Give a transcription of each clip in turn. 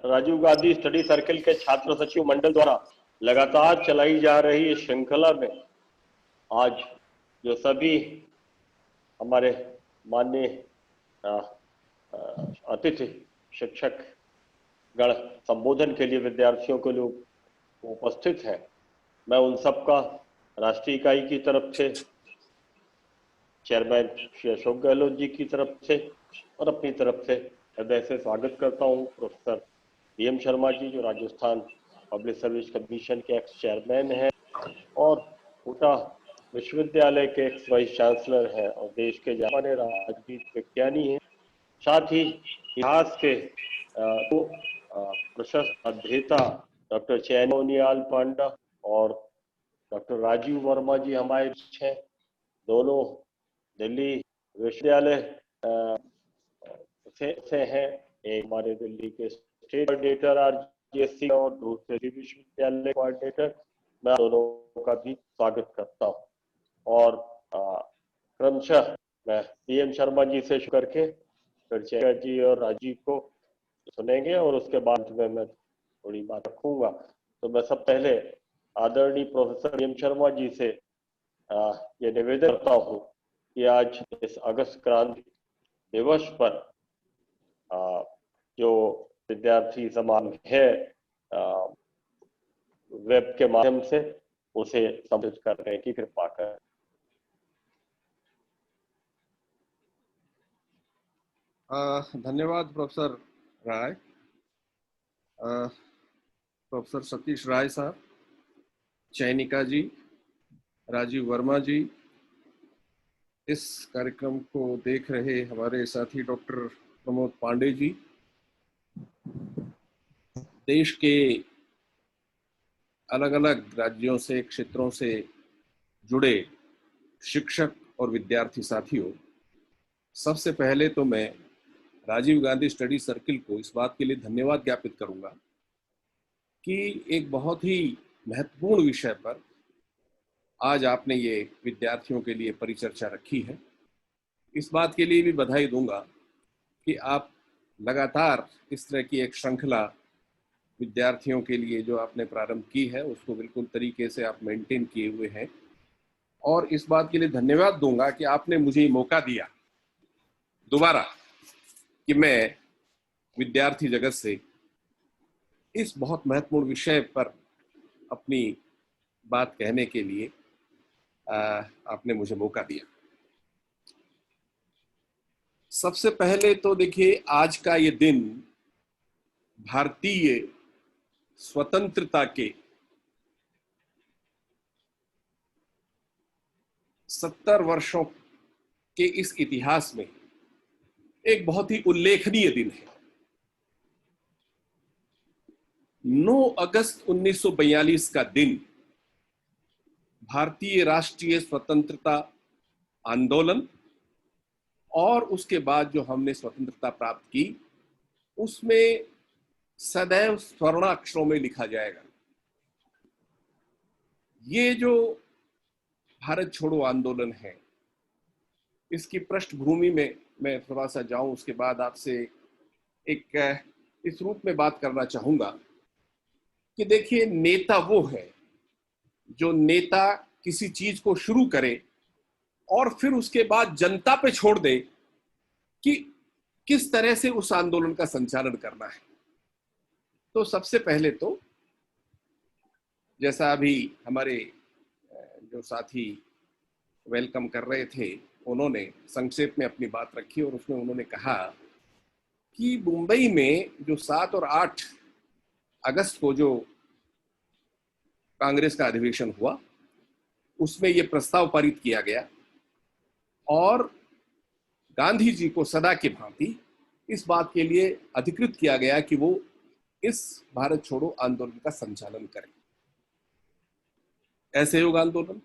Rajiv Gandhi study circle के छात्र सचिव मंडल द्वारा लगातार चलाई जा रही इस श्रृंखला में आज जो सभी हमारे माननीय अतिथि शिक्षक गण संबोधन के लिए विद्यार्थियों के लिए उपस्थित हैं, मैं उन सबका राष्ट्रीय इकाई की तरफ से, चेयरमैन श्री अशोक गहलोत जी की तरफ से और अपनी तरफ से हृदय से स्वागत करता हूं। प्रोफेसर पीएम शर्मा जी जो राजस्थान पब्लिक सर्विस कमीशन के एक्स चेयरमैन हैं और कोटा विश्वविद्यालय के एक्स वाइस चांसलर हैं और देश के जाने राजनीति विज्ञानी हैं, साथ ही इतिहास के प्रशस्त अध्येता डॉक्टर चैनोनियाल पांडा और डॉक्टर राजीव वर्मा जी हमारे हैं। दोनों दिल्ली विश्वविद्यालय से हैं, एक हमारे दिल्ली के स्टेट कोऑर्डिनेटर आरजीएससी और दूसरे विश्वविद्यालय कोऑर्डिनेटर। मैं दोनों का भी स्वागत करता हूं और क्रमशः मैं पीएम शर्मा जी से शुरू करके फिर चेयर जी और राजीव को सुनेंगे और उसके बाद में मैं थोड़ी बात रखूंगा। तो मैं सब पहले आदरणीय प्रोफेसर पीएम शर्मा जी से ये निवेदन करता हूँ कि आज इस अगस्त क्रांति दिवस पर जो विद्यार्थी समागम है वेब के माध्यम से उसे संबोधित करने की कृपा करें। धन्यवाद प्रोफेसर राय, प्रोफेसर सतीश राय साहब, चैनिका जी, राजीव वर्मा जी, इस कार्यक्रम को देख रहे हमारे साथी डॉक्टर प्रमोद पांडे जी, देश के अलग अलग राज्यों से, क्षेत्रों से जुड़े शिक्षक और विद्यार्थी साथियों, सबसे पहले तो मैं राजीव गांधी स्टडी सर्किल को इस बात के लिए धन्यवाद ज्ञापित करूंगा कि एक बहुत ही महत्वपूर्ण विषय पर आज आपने ये विद्यार्थियों के लिए परिचर्चा रखी है। इस बात के लिए भी बधाई दूंगा कि आप लगातार इस तरह की एक श्रृंखला विद्यार्थियों के लिए जो आपने प्रारंभ की है उसको बिल्कुल तरीके से आप मेंटेन किए हुए हैं और इस बात के लिए धन्यवाद दूंगा कि आपने मुझे मौका दिया दोबारा कि मैं विद्यार्थी जगत से इस बहुत महत्वपूर्ण विषय पर अपनी बात कहने के लिए आपने मुझे मौका दिया। सबसे पहले तो देखिए, आज का ये दिन भारतीय स्वतंत्रता के 70 वर्षों के इस इतिहास में एक बहुत ही उल्लेखनीय दिन है। 9 अगस्त 1942 का दिन भारतीय राष्ट्रीय स्वतंत्रता आंदोलन और उसके बाद जो हमने स्वतंत्रता प्राप्त की उसमें सदैव स्वर्णाक्षरों में लिखा जाएगा। ये जो भारत छोड़ो आंदोलन है, इसकी पृष्ठभूमि में मैं थोड़ा सा जाऊं, उसके बाद आपसे एक इस रूप में बात करना चाहूंगा कि देखिए, नेता वो है जो नेता किसी चीज को शुरू करे और फिर उसके बाद जनता पे छोड़ दे कि किस तरह से उस आंदोलन का संचालन करना है। तो सबसे पहले तो जैसा अभी हमारे जो साथी वेलकम कर रहे थे, उन्होंने संक्षेप में अपनी बात रखी और उसमें उन्होंने कहा कि मुंबई में जो 7 और 8 अगस्त को जो कांग्रेस का अधिवेशन हुआ उसमें यह प्रस्ताव पारित किया गया और गांधी जी को सदा की भांति इस बात के लिए अधिकृत किया गया कि वो इस भारत छोड़ो आंदोलन का संचालन करें। असहयोग आंदोलन,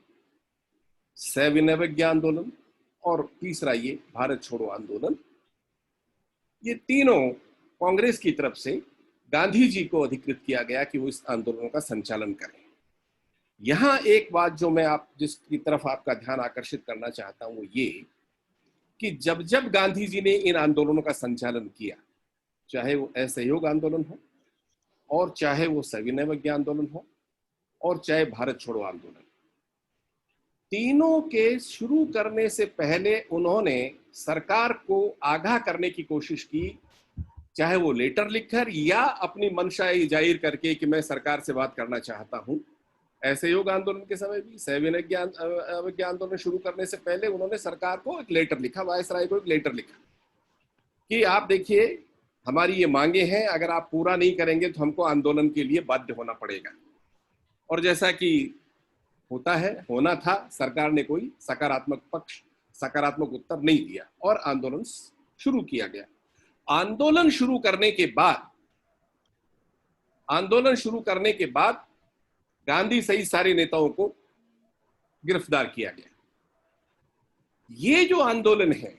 सविनय आंदोलन और तीसरा ये भारत छोड़ो आंदोलन, ये तीनों कांग्रेस की तरफ से गांधी जी को अधिकृत किया गया कि वो इस आंदोलन का संचालन करें। यहां एक बात जो मैं जिसकी तरफ आपका ध्यान आकर्षित करना चाहता हूं वो ये कि जब जब गांधी जी ने इन आंदोलनों का संचालन किया, चाहे वो असहयोग आंदोलन हो, और चाहे वो सविनय अवज्ञा आंदोलन हो और चाहे भारत छोड़ो आंदोलन, तीनों के शुरू करने से पहले उन्होंने सरकार को आगाह करने की कोशिश की, चाहे वो लेटर लिखकर या अपनी मंशा जाहिर करके कि मैं सरकार से बात करना चाहता हूं। असहयोग आंदोलन के समय भी, सविनय अवज्ञा आंदोलन शुरू करने से पहले उन्होंने सरकार को एक लेटर लिखा, वायसराय को एक लेटर लिखा कि आप देखिए हमारी ये मांगे हैं, अगर आप पूरा नहीं करेंगे तो हमको आंदोलन के लिए बाध्य होना पड़ेगा। और जैसा कि होता है, होना था, सरकार ने कोई सकारात्मक उत्तर नहीं दिया और आंदोलन शुरू किया गया। आंदोलन शुरू करने के बाद गांधी सहित सारे नेताओं को गिरफ्तार किया गया। ये जो आंदोलन है,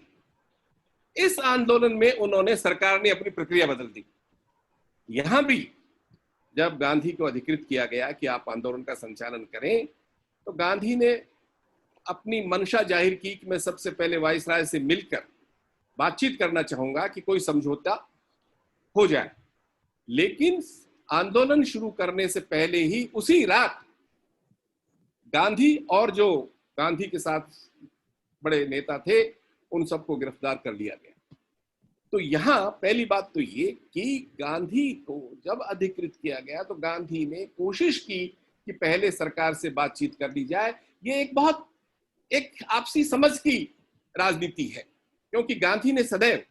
इस आंदोलन में उन्होंने, सरकार ने अपनी प्रक्रिया बदल दी। यहां भी जब गांधी को अधिकृत किया गया कि आप आंदोलन का संचालन करें, तो गांधी ने अपनी मंशा जाहिर की कि मैं सबसे पहले वायसराय से मिलकर बातचीत करना चाहूंगा कि कोई समझौता हो जाए। लेकिन आंदोलन शुरू करने से पहले ही उसी रात गांधी और जो गांधी के साथ बड़े नेता थे उन सबको गिरफ्तार कर लिया गया। तो यहां पहली बात तो ये कि गांधी को जब अधिकृत किया गया तो गांधी ने कोशिश की कि पहले सरकार से बातचीत कर ली जाए। ये एक आपसी समझ की राजनीति है, क्योंकि गांधी ने सदैव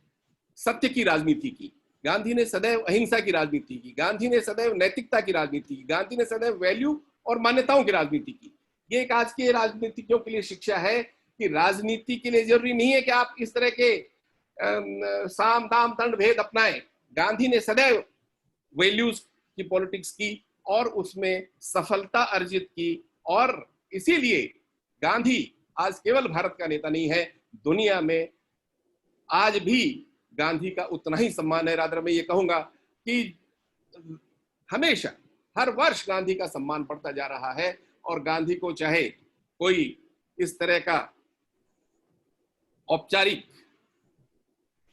सत्य की राजनीति की, गांधी ने सदैव अहिंसा की राजनीति की, गांधी ने सदैव नैतिकता की राजनीति की, गांधी ने सदैव वैल्यू और मान्यताओं की राजनीति की। ये एक आज के राजनीतिज्ञों के लिए शिक्षा है कि राजनीति के लिए जरूरी नहीं है कि आप इस तरह के साम दाम दंड भेद अपनाएं। गांधी ने सदैव वैल्यूज की पॉलिटिक्स की और उसमें सफलता अर्जित की, और इसीलिए गांधी आज केवल भारत का नेता नहीं है, दुनिया में आज भी गांधी का उतना ही सम्मान है। रादर मैं ये कहूंगा कि हमेशा हर वर्ष गांधी का सम्मान बढ़ता जा रहा है, और गांधी को चाहे कोई इस तरह का औपचारिक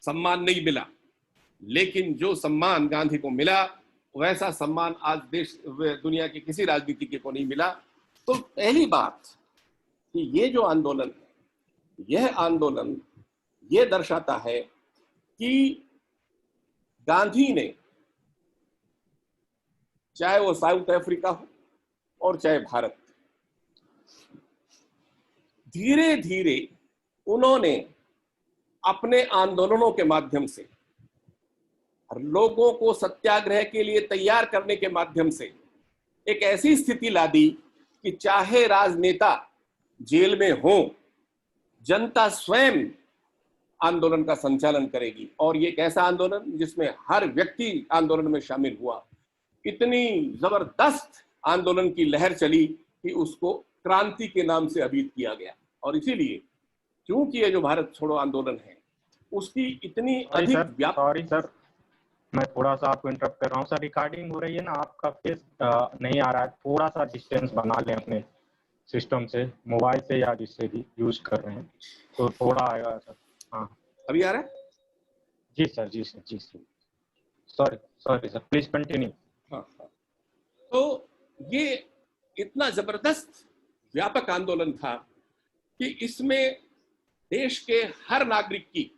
सम्मान नहीं मिला, लेकिन जो सम्मान गांधी को मिला वैसा सम्मान आज दुनिया के किसी राजनीतिज्ञ को नहीं मिला। तो पहली बात कि ये जो आंदोलन है, यह आंदोलन ये दर्शाता है कि गांधी ने, चाहे वो साउथ अफ्रीका हो और चाहे भारत, धीरे धीरे उन्होंने अपने आंदोलनों के माध्यम से लोगों को सत्याग्रह के लिए तैयार करने के माध्यम से एक ऐसी स्थिति ला दी कि चाहे राजनेता जेल में हो, जनता स्वयं आंदोलन का संचालन करेगी। और ये एक ऐसा आंदोलन जिसमें हर व्यक्ति आंदोलन में शामिल हुआ। इतनी जबरदस्त आंदोलन की लहर चली कि उसको क्रांति के नाम से अभिहित किया गया। और इसीलिए क्योंकि ये जो भारत छोड़ो आंदोलन है उसकी इतनी अधिक सॉरी सर, मैं थोड़ा सा आपको इंटरप्ट कर रहा हूँ सर। रिकॉर्डिंग हो रही है ना, आपका फेस नहीं आ रहा है, थोड़ा सा डिस्टेंस बना लें अपने सिस्टम से, मोबाइल से या जिससे भी यूज कर रहे हैं, तो थोड़ा आएगा सर। हाँ अभी आ रहा है? जी सर, जी सर, जी sir. Sorry sir, please continue. हाँ। तो ये इतना जबरदस्त व्यापक आंदोलन था कि इसमें देश के हर नागरिक की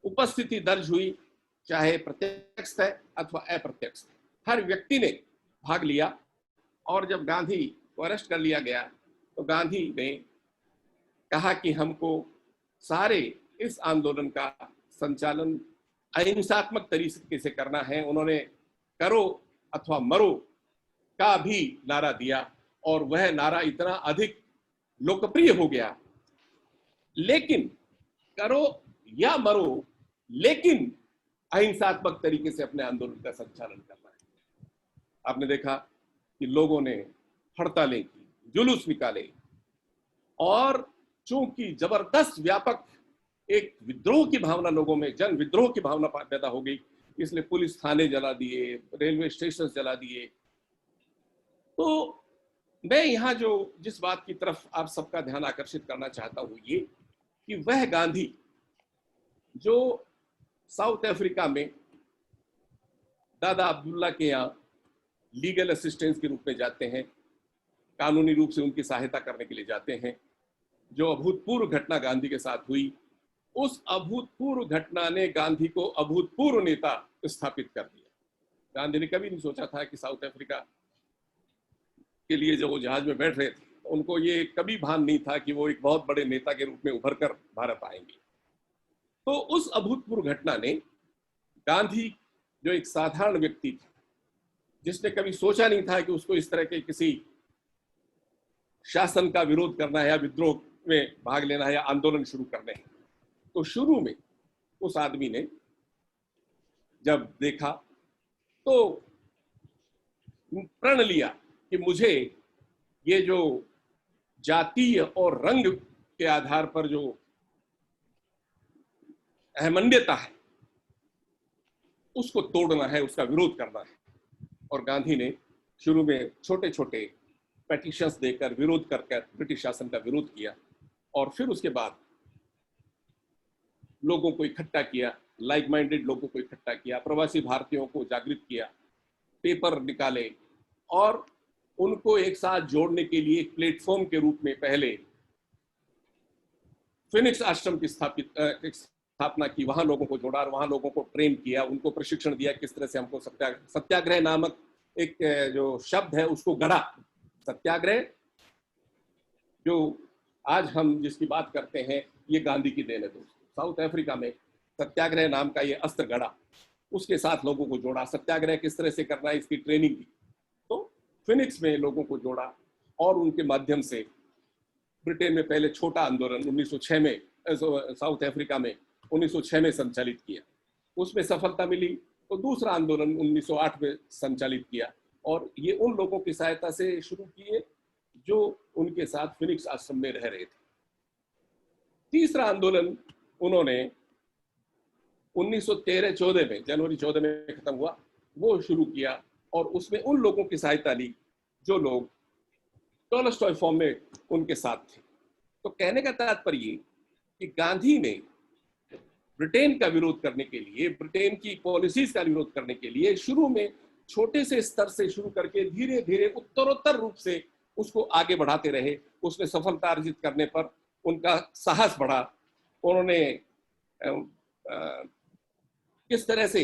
उपस्थिति दर्ज हुई, चाहे प्रत्यक्ष है अथवा अप्रत्यक्ष। हर व्यक्ति ने भाग लिया। और जब गांधी को अरेस्ट कर लिया गया तो गांधी ने कहा कि हमको सारे इस आंदोलन का संचालन अहिंसात्मक तरीके से करना है। उन्होंने करो अथवा मरो का भी नारा दिया, और वह नारा इतना अधिक लोकप्रिय हो गया। लेकिन करो या मरो, लेकिन अहिंसात्मक तरीके से अपने आंदोलन का संचालन करना है। आपने देखा कि लोगों ने हड़तालें की, जुलूस निकाले, और चूंकि जबरदस्त व्यापक एक विद्रोह की भावना लोगों में, जन विद्रोह की भावना पैदा हो गई, इसलिए पुलिस थाने जला दिए, रेलवे स्टेशन जला दिए। तो मैं यहाँ जिस बात की तरफ आप सबका ध्यान आकर्षित करना चाहता हूँ ये कि वह गांधी जो साउथ अफ्रीका में दादा अब्दुल्ला के यहाँ लीगल असिस्टेंस के रूप में जाते हैं, कानूनी रूप से उनकी सहायता करने के लिए जाते हैं। जो अभूतपूर्व घटना गांधी के साथ हुई, उस अभूतपूर्व घटना ने गांधी को अभूतपूर्व नेता स्थापित कर दिया। गांधी ने कभी नहीं सोचा था कि साउथ अफ्रीका के लिए जब वो जहाज में बैठ रहे थे, उनको ये कभी भान नहीं था कि वो एक बहुत बड़े नेता के रूप में उभर कर भारत आएंगे। तो उस अभूतपूर्व घटना ने गांधी, जो एक साधारण व्यक्ति था, जिसने कभी सोचा नहीं था कि उसको इस तरह के किसी शासन का विरोध करना है या विद्रोह में भाग लेना है या आंदोलन शुरू करने हैं, तो शुरू में उस आदमी ने जब देखा तो प्रण लिया कि मुझे ये जो जातीय और रंग के आधार पर जो अहमन्यता है उसको तोड़ना है, उसका विरोध करना है। और गांधी ने शुरू में छोटे छोटे पेटिशंस देकर विरोध कर ब्रिटिश शासन का विरोध किया, और फिर उसके बाद लोगों को इकट्ठा किया, लाइक माइंडेड लोगों को इकट्ठा किया, प्रवासी भारतीयों को जागृत किया, पेपर निकाले और उनको एक साथ जोड़ने के लिए एक प्लेटफॉर्म के रूप में पहले फिनिक्स आश्रम की स्थापना की। वहां लोगों को जोड़ा, वहां लोगों को ट्रेन किया, उनको प्रशिक्षण दिया किस तरह से हमको सत्याग्रह नामक एक जो शब्द है उसको गढ़ा। सत्याग्रह जो आज हम जिसकी बात करते हैं ये गांधी की देन है दोस्तों। साउथ अफ्रीका में सत्याग्रह नाम का ये अस्त्र गढ़ा, उसके साथ लोगों को जोड़ा, सत्याग्रह किस तरह से करना है इसकी ट्रेनिंग दी। तो फिनिक्स में लोगों को जोड़ा और उनके माध्यम से ब्रिटेन में पहले छोटा आंदोलन 1906 में, साउथ अफ्रीका में 1906 में संचालित किया, उसमें सफलता मिली। तो दूसरा आंदोलन 1908 में संचालित किया, और ये उन लोगों की सहायता से शुरू किए जो उनके साथ फिनिक्स आश्रम में रह रहे थे। तीसरा आंदोलन उन्होंने 1913-14 में, जनवरी 14 में खत्म हुआ, वो शुरू किया, और उसमें उन लोगों की सहायता ली जो लोग टॉलस्टॉय फॉर्म में उनके साथ थे। तो कहने का तात्पर्य कि गांधी ने ब्रिटेन का विरोध करने के लिए, ब्रिटेन की पॉलिसीज का विरोध करने के लिए शुरू में छोटे से स्तर से शुरू करके धीरे धीरे उत्तरोत्तर रूप से उसको आगे बढ़ाते रहे। उसमें सफलता अर्जित करने पर उनका साहस बढ़ा। उन्होंने किस तरह से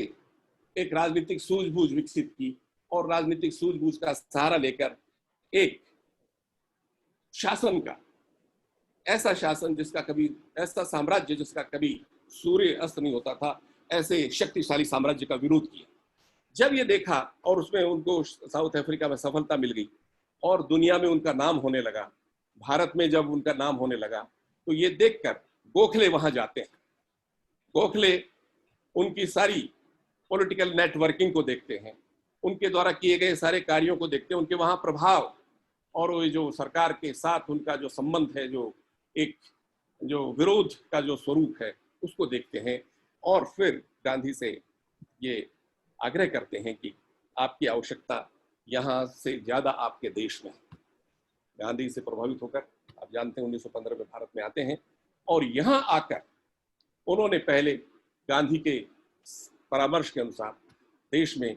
एक राजनीतिक सूझबूझ विकसित की, और राजनीतिक सूझबूझ का सहारा लेकर एक शासन का, ऐसा शासन जिसका कभी, ऐसा साम्राज्य जिसका कभी सूर्य अस्त नहीं होता था, ऐसे शक्तिशाली साम्राज्य का विरोध किया। जब ये देखा और उसमें उनको साउथ अफ्रीका में सफलता मिल गई और दुनिया में उनका नाम होने लगा, भारत में जब उनका नाम होने लगा, तो ये देखकर गोखले वहां जाते हैं। गोखले उनकी सारी पॉलिटिकल नेटवर्किंग को देखते हैं, उनके द्वारा किए गए सारे कार्यों को देखते हैं, उनके वहां प्रभाव और वो जो सरकार के साथ उनका जो संबंध है, जो एक जो विरोध का जो स्वरूप है, उसको देखते हैं। और फिर गांधी से ये आग्रह करते हैं कि आपकी आवश्यकता यहाँ से ज्यादा आपके देश में है। गांधी से प्रभावित होकर आप जानते हैं 1915 में भारत में आते हैं, और यहाँ आकर उन्होंने पहले गांधी के परामर्श के अनुसार देश में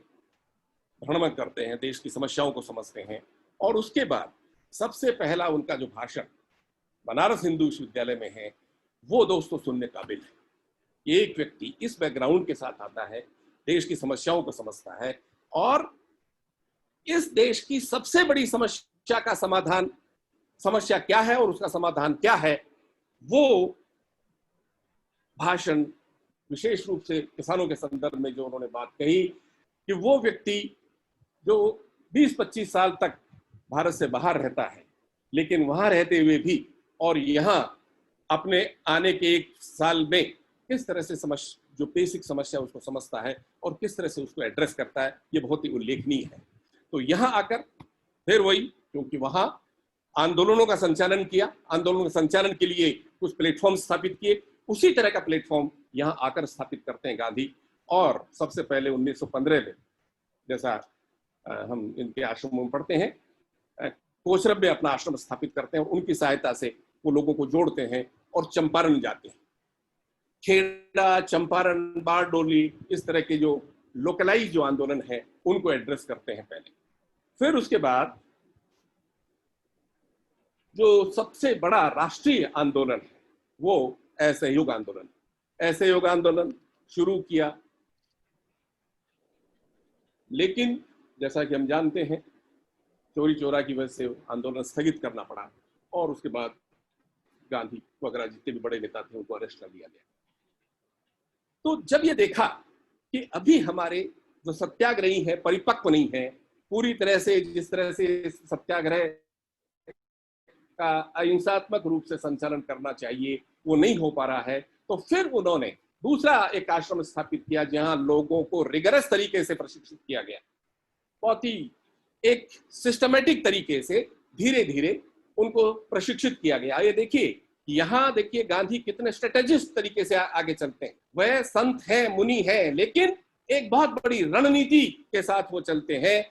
भ्रमण करते हैं, देश की समस्याओं को समझते हैं, और उसके बाद सबसे पहला उनका जो भाषण बनारस हिंदू विश्वविद्यालय में है, वो दोस्तों सुनने काबिल है। एक व्यक्ति इस बैकग्राउंड के साथ आता है, देश की समस्याओं को समझता है, और इस देश की सबसे बड़ी समस्या का समाधान, समस्या क्या है और उसका समाधान क्या है, वो भाषण विशेष रूप से किसानों के संदर्भ में जो उन्होंने बात कही कि वो व्यक्ति जो 20-25 साल तक भारत से बाहर रहता है, लेकिन वहां रहते हुए भी और यहाँ अपने आने के 1 साल में किस तरह से जो बेसिक समस्या उसको समझता है और किस तरह से उसको एड्रेस करता है, ये बहुत ही उल्लेखनीय है। तो यहाँ आकर फिर वही, क्योंकि वहां आंदोलनों का संचालन किया, आंदोलनों के संचालन के लिए कुछ प्लेटफॉर्म स्थापित किए, उसी तरह का प्लेटफॉर्म यहाँ आकर स्थापित करते हैं गांधी। और सबसे पहले 1915 में, जैसा हम इनके आश्रमों में पढ़ते हैं, कोचरब में अपना आश्रम स्थापित करते हैं, और उनकी सहायता से वो लोगों को जोड़ते हैं और चंपारण जाते हैं। खेड़ा, चंपारण, बारडोली, इस तरह के जो लोकलाइज जो आंदोलन है उनको एड्रेस करते हैं पहले। फिर उसके बाद जो सबसे बड़ा राष्ट्रीय आंदोलन है वो असहयोग आंदोलन। असहयोग आंदोलन शुरू किया, लेकिन जैसा कि हम जानते हैं चोरी चोरा की वजह से आंदोलन स्थगित करना पड़ा और उसके बाद गांधी वगैरह जितने भी बड़े नेता थे उनको अरेस्ट कर लिया गया। तो जब ये देखा कि अभी हमारे जो सत्याग्रही हैं परिपक्व नहीं है पूरी तरह से, जिस तरह से सत्याग्रह का अहिंसात्मक रूप से संचालन करना चाहिए वो नहीं हो पा रहा है, तो फिर उन्होंने दूसरा एक आश्रम स्थापित किया जहां लोगों को रिगरस तरीके से प्रशिक्षित किया गया। बहुत ही एक सिस्टमेटिक तरीके से धीरे धीरे उनको प्रशिक्षित किया गया। ये देखिए, यहाँ देखिए गांधी कितने स्ट्रेटेजिस्ट तरीके से आगे चलते हैं। वह संत हैं, मुनि हैं, लेकिन एक बहुत बड़ी रणनीति के साथ वो चलते हैं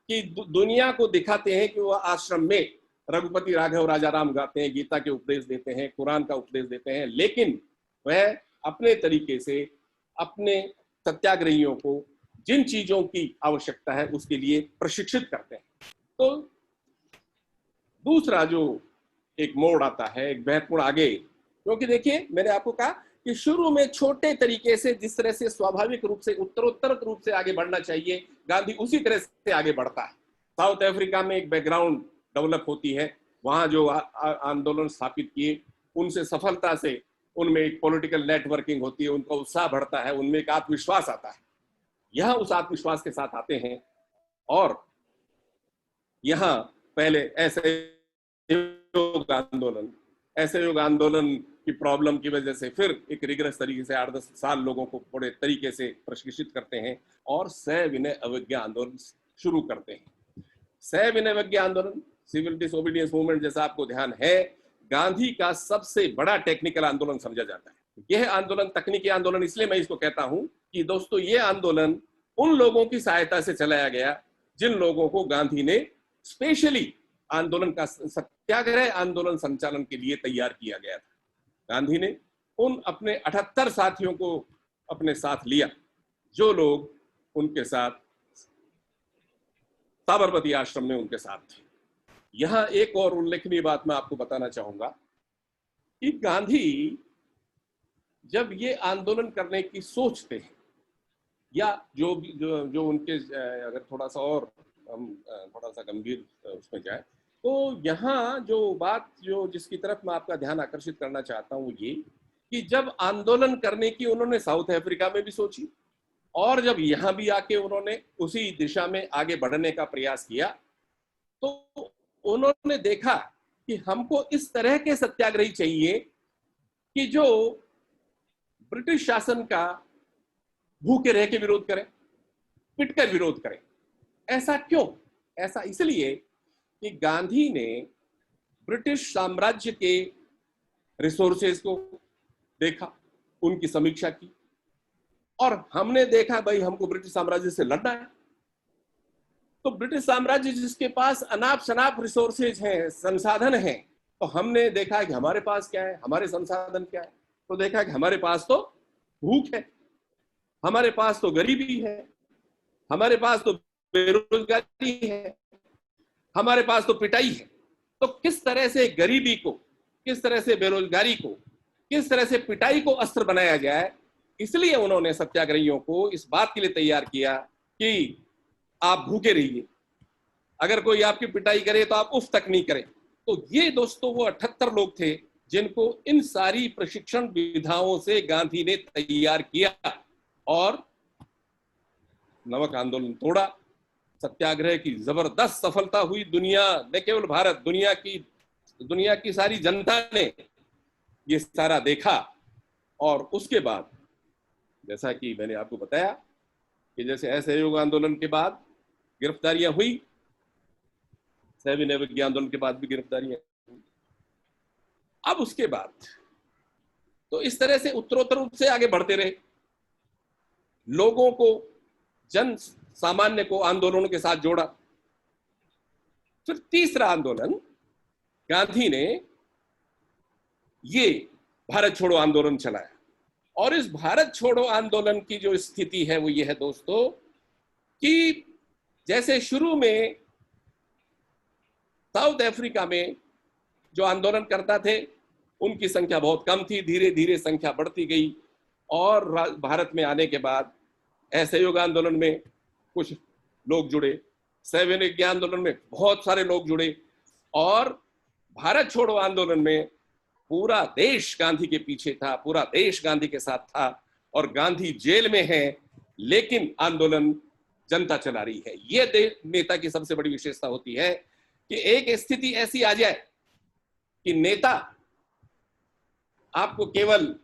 कि दुनिया को दिखाते हैं कि वो आश्रम में रघुपति राघव राजा राम गाते हैं, गीता के उपदेश देते हैं, कुरान का उपदेश देते हैं, लेकिन वह अपने तरीके से अपने सत्याग्रहियों को जिन चीजों की आवश्यकता है उसके लिए प्रशिक्षित करते हैं। तो दूसरा जो एक मोड़ आता है, एक महत्वपूर्ण आगे, क्योंकि देखिए मैंने आपको कहा कि शुरू में छोटे तरीके से जिस तरह से स्वाभाविक रूप से उत्तरोत्तर रूप से आगे बढ़ना चाहिए, गांधी उसी तरह से आगे बढ़ता है। साउथ अफ्रीका में एक बैकग्राउंड डेवलप होती है, वहां जो आंदोलन स्थापित किए उनसे सफलता से उनमें एक पॉलिटिकल नेटवर्किंग होती है, उनका उत्साह बढ़ता है, उनमें एक आत्मविश्वास आता है। यह उस आत्मविश्वास के साथ आते हैं और यहाँ पहले असहयोग आंदोलन की प्रॉब्लम की वजह से फिर एक रिगरस तरीके से 8-10 साल लोगों को बड़े तरीके से प्रशिक्षित करते हैं और सविनय अवज्ञा आंदोलन शुरू करते हैं। सविनय अवज्ञा आंदोलन, सिविल डिसोबीडियंस मूवमेंट, जैसा आपको ध्यान है, गांधी का सबसे बड़ा टेक्निकल आंदोलन समझा जाता है। यह आंदोलन तकनीकी आंदोलन इसलिए मैं इसको कहता हूं कि दोस्तों ये आंदोलन उन लोगों की सहायता से चलाया गया जिन लोगों को गांधी ने स्पेशली आंदोलन का सत्याग्रह आंदोलन संचालन के लिए तैयार किया गया था। गांधी ने उन अपने 78 साथियों को अपने साथ लिया जो लोग उनके साथ साबरमती आश्रम में उनके साथ थे। यहां एक और उल्लेखनीय बात मैं आपको बताना चाहूंगा कि गांधी जब ये आंदोलन करने की सोचते हैं या जो उनके, अगर थोड़ा सा और हम थोड़ा सा गंभीर उसमें जाए तो यहाँ जो बात जिसकी तरफ मैं आपका ध्यान आकर्षित करना चाहता हूँ ये कि जब आंदोलन करने की उन्होंने साउथ अफ्रीका में भी सोची और जब यहाँ भी आके उन्होंने उसी दिशा में आगे बढ़ने का प्रयास किया तो उन्होंने देखा कि हमको इस तरह के सत्याग्रही चाहिए कि जो ब्रिटिश शासन का भूखे रह के विरोध करें, पिटकर विरोध करें। ऐसा क्यों? ऐसा इसलिए कि गांधी ने ब्रिटिश साम्राज्य के रिसोर्सेज को देखा, उनकी समीक्षा की और हमने देखा भाई हमको ब्रिटिश साम्राज्य से लड़ना है। तो ब्रिटिश साम्राज्य जिसके पास अनाप शनाप रिसोर्सेज हैं, संसाधन हैं, तो हमने देखा कि हमारे पास क्या है, हमारे संसाधन क्या है। तो देखा कि हमारे पास तो भूख है, हमारे पास तो गरीबी है, हमारे पास तो बेरोजगारी है, हमारे पास तो पिटाई है। तो किस तरह से गरीबी को, किस तरह से बेरोजगारी को, किस तरह से पिटाई को अस्त्र बनाया जाए, इसलिए उन्होंने सत्याग्रहियों को इस बात के लिए तैयार किया कि आप भूखे रहिए, अगर कोई आपकी पिटाई करे तो आप उफ तक नहीं करें। तो ये दोस्तों वो 78 लोग थे जिनको इन सारी प्रशिक्षण विधाओं से गांधी ने तैयार किया और नमक आंदोलन तोड़ा। सत्याग्रह की जबरदस्त सफलता हुई। दुनिया, न केवल भारत, दुनिया की सारी जनता ने ये सारा देखा और उसके बाद जैसा कि मैंने आपको बताया कि जैसे असहयोग आंदोलन के बाद गिरफ्तारियां हुई, सविनय अवज्ञा आंदोलन के बाद भी गिरफ्तारियां हुई। अब उसके बाद तो इस तरह से उत्तरोत्तर रूप से आगे बढ़ते रहे, लोगों को, जन सामान्य को आंदोलनों के साथ जोड़ा। फिर तीसरा आंदोलन गांधी ने ये भारत छोड़ो आंदोलन चलाया और इस भारत छोड़ो आंदोलन की जो स्थिति है वो ये है दोस्तों कि जैसे शुरू में साउथ अफ्रीका में जो आंदोलन करता थे उनकी संख्या बहुत कम थी, धीरे धीरे संख्या बढ़ती गई और भारत में आने के बाद असहयोग आंदोलन में कुछ लोग जुड़े, सैनिक आंदोलन में बहुत सारे लोग जुड़े और भारत छोड़ो आंदोलन में पूरा देश गांधी के पीछे था, पूरा देश गांधी के साथ था और गांधी जेल में है लेकिन आंदोलन जनता चला रही है। यह नेता की सबसे बड़ी विशेषता होती है कि एक स्थिति ऐसी आ जाए कि नेता आपको केवल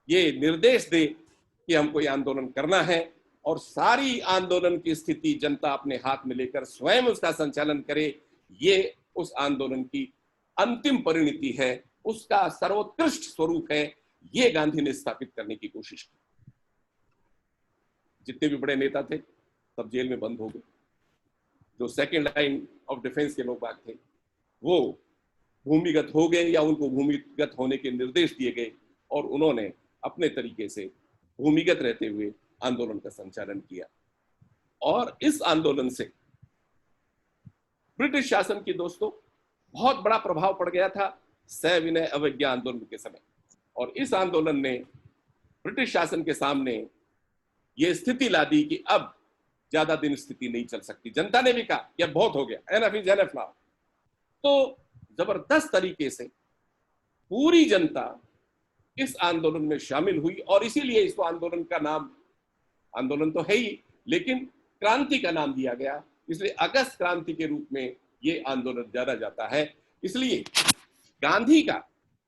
ये निर्देश दे कि हमको ये आंदोलन करना है और सारी आंदोलन की स्थिति जनता अपने हाथ में लेकर स्वयं उसका संचालन करे, ये उस आंदोलन की अंतिम परिणति है, उसका सर्वोत्कृष्ट स्वरूप है। ये गांधी ने स्थापित करने की कोशिश की। जितने भी बड़े नेता थे सब जेल में बंद हो गए। जो सेकेंड लाइन ऑफ डिफेंस के लोग बाग थे वो भूमिगत हो गए या उनको भूमिगत होने के निर्देश दिए गए और उन्होंने अपने तरीके से भूमिगत रहते हुए आंदोलन का संचालन किया। और इस आंदोलन से ब्रिटिश शासन की दोस्तों बहुत बड़ा प्रभाव पड़ गया था सविनय अवज्ञा आंदोलन के समय। और इस आंदोलन ने ब्रिटिश शासन के सामने यह स्थिति ला दी कि अब ज्यादा दिन स्थिति नहीं चल सकती। जनता ने भी कहा कि अब बहुत हो गया, एनफ इज एनफ नाउ। तो जबरदस्त तरीके से पूरी जनता इस आंदोलन में शामिल हुई और इसीलिए इसको आंदोलन का नाम, आंदोलन तो है ही लेकिन क्रांति का नाम दिया गया, इसलिए अगस्त क्रांति के रूप में ये आंदोलन जाना जाता है। इसलिए गांधी का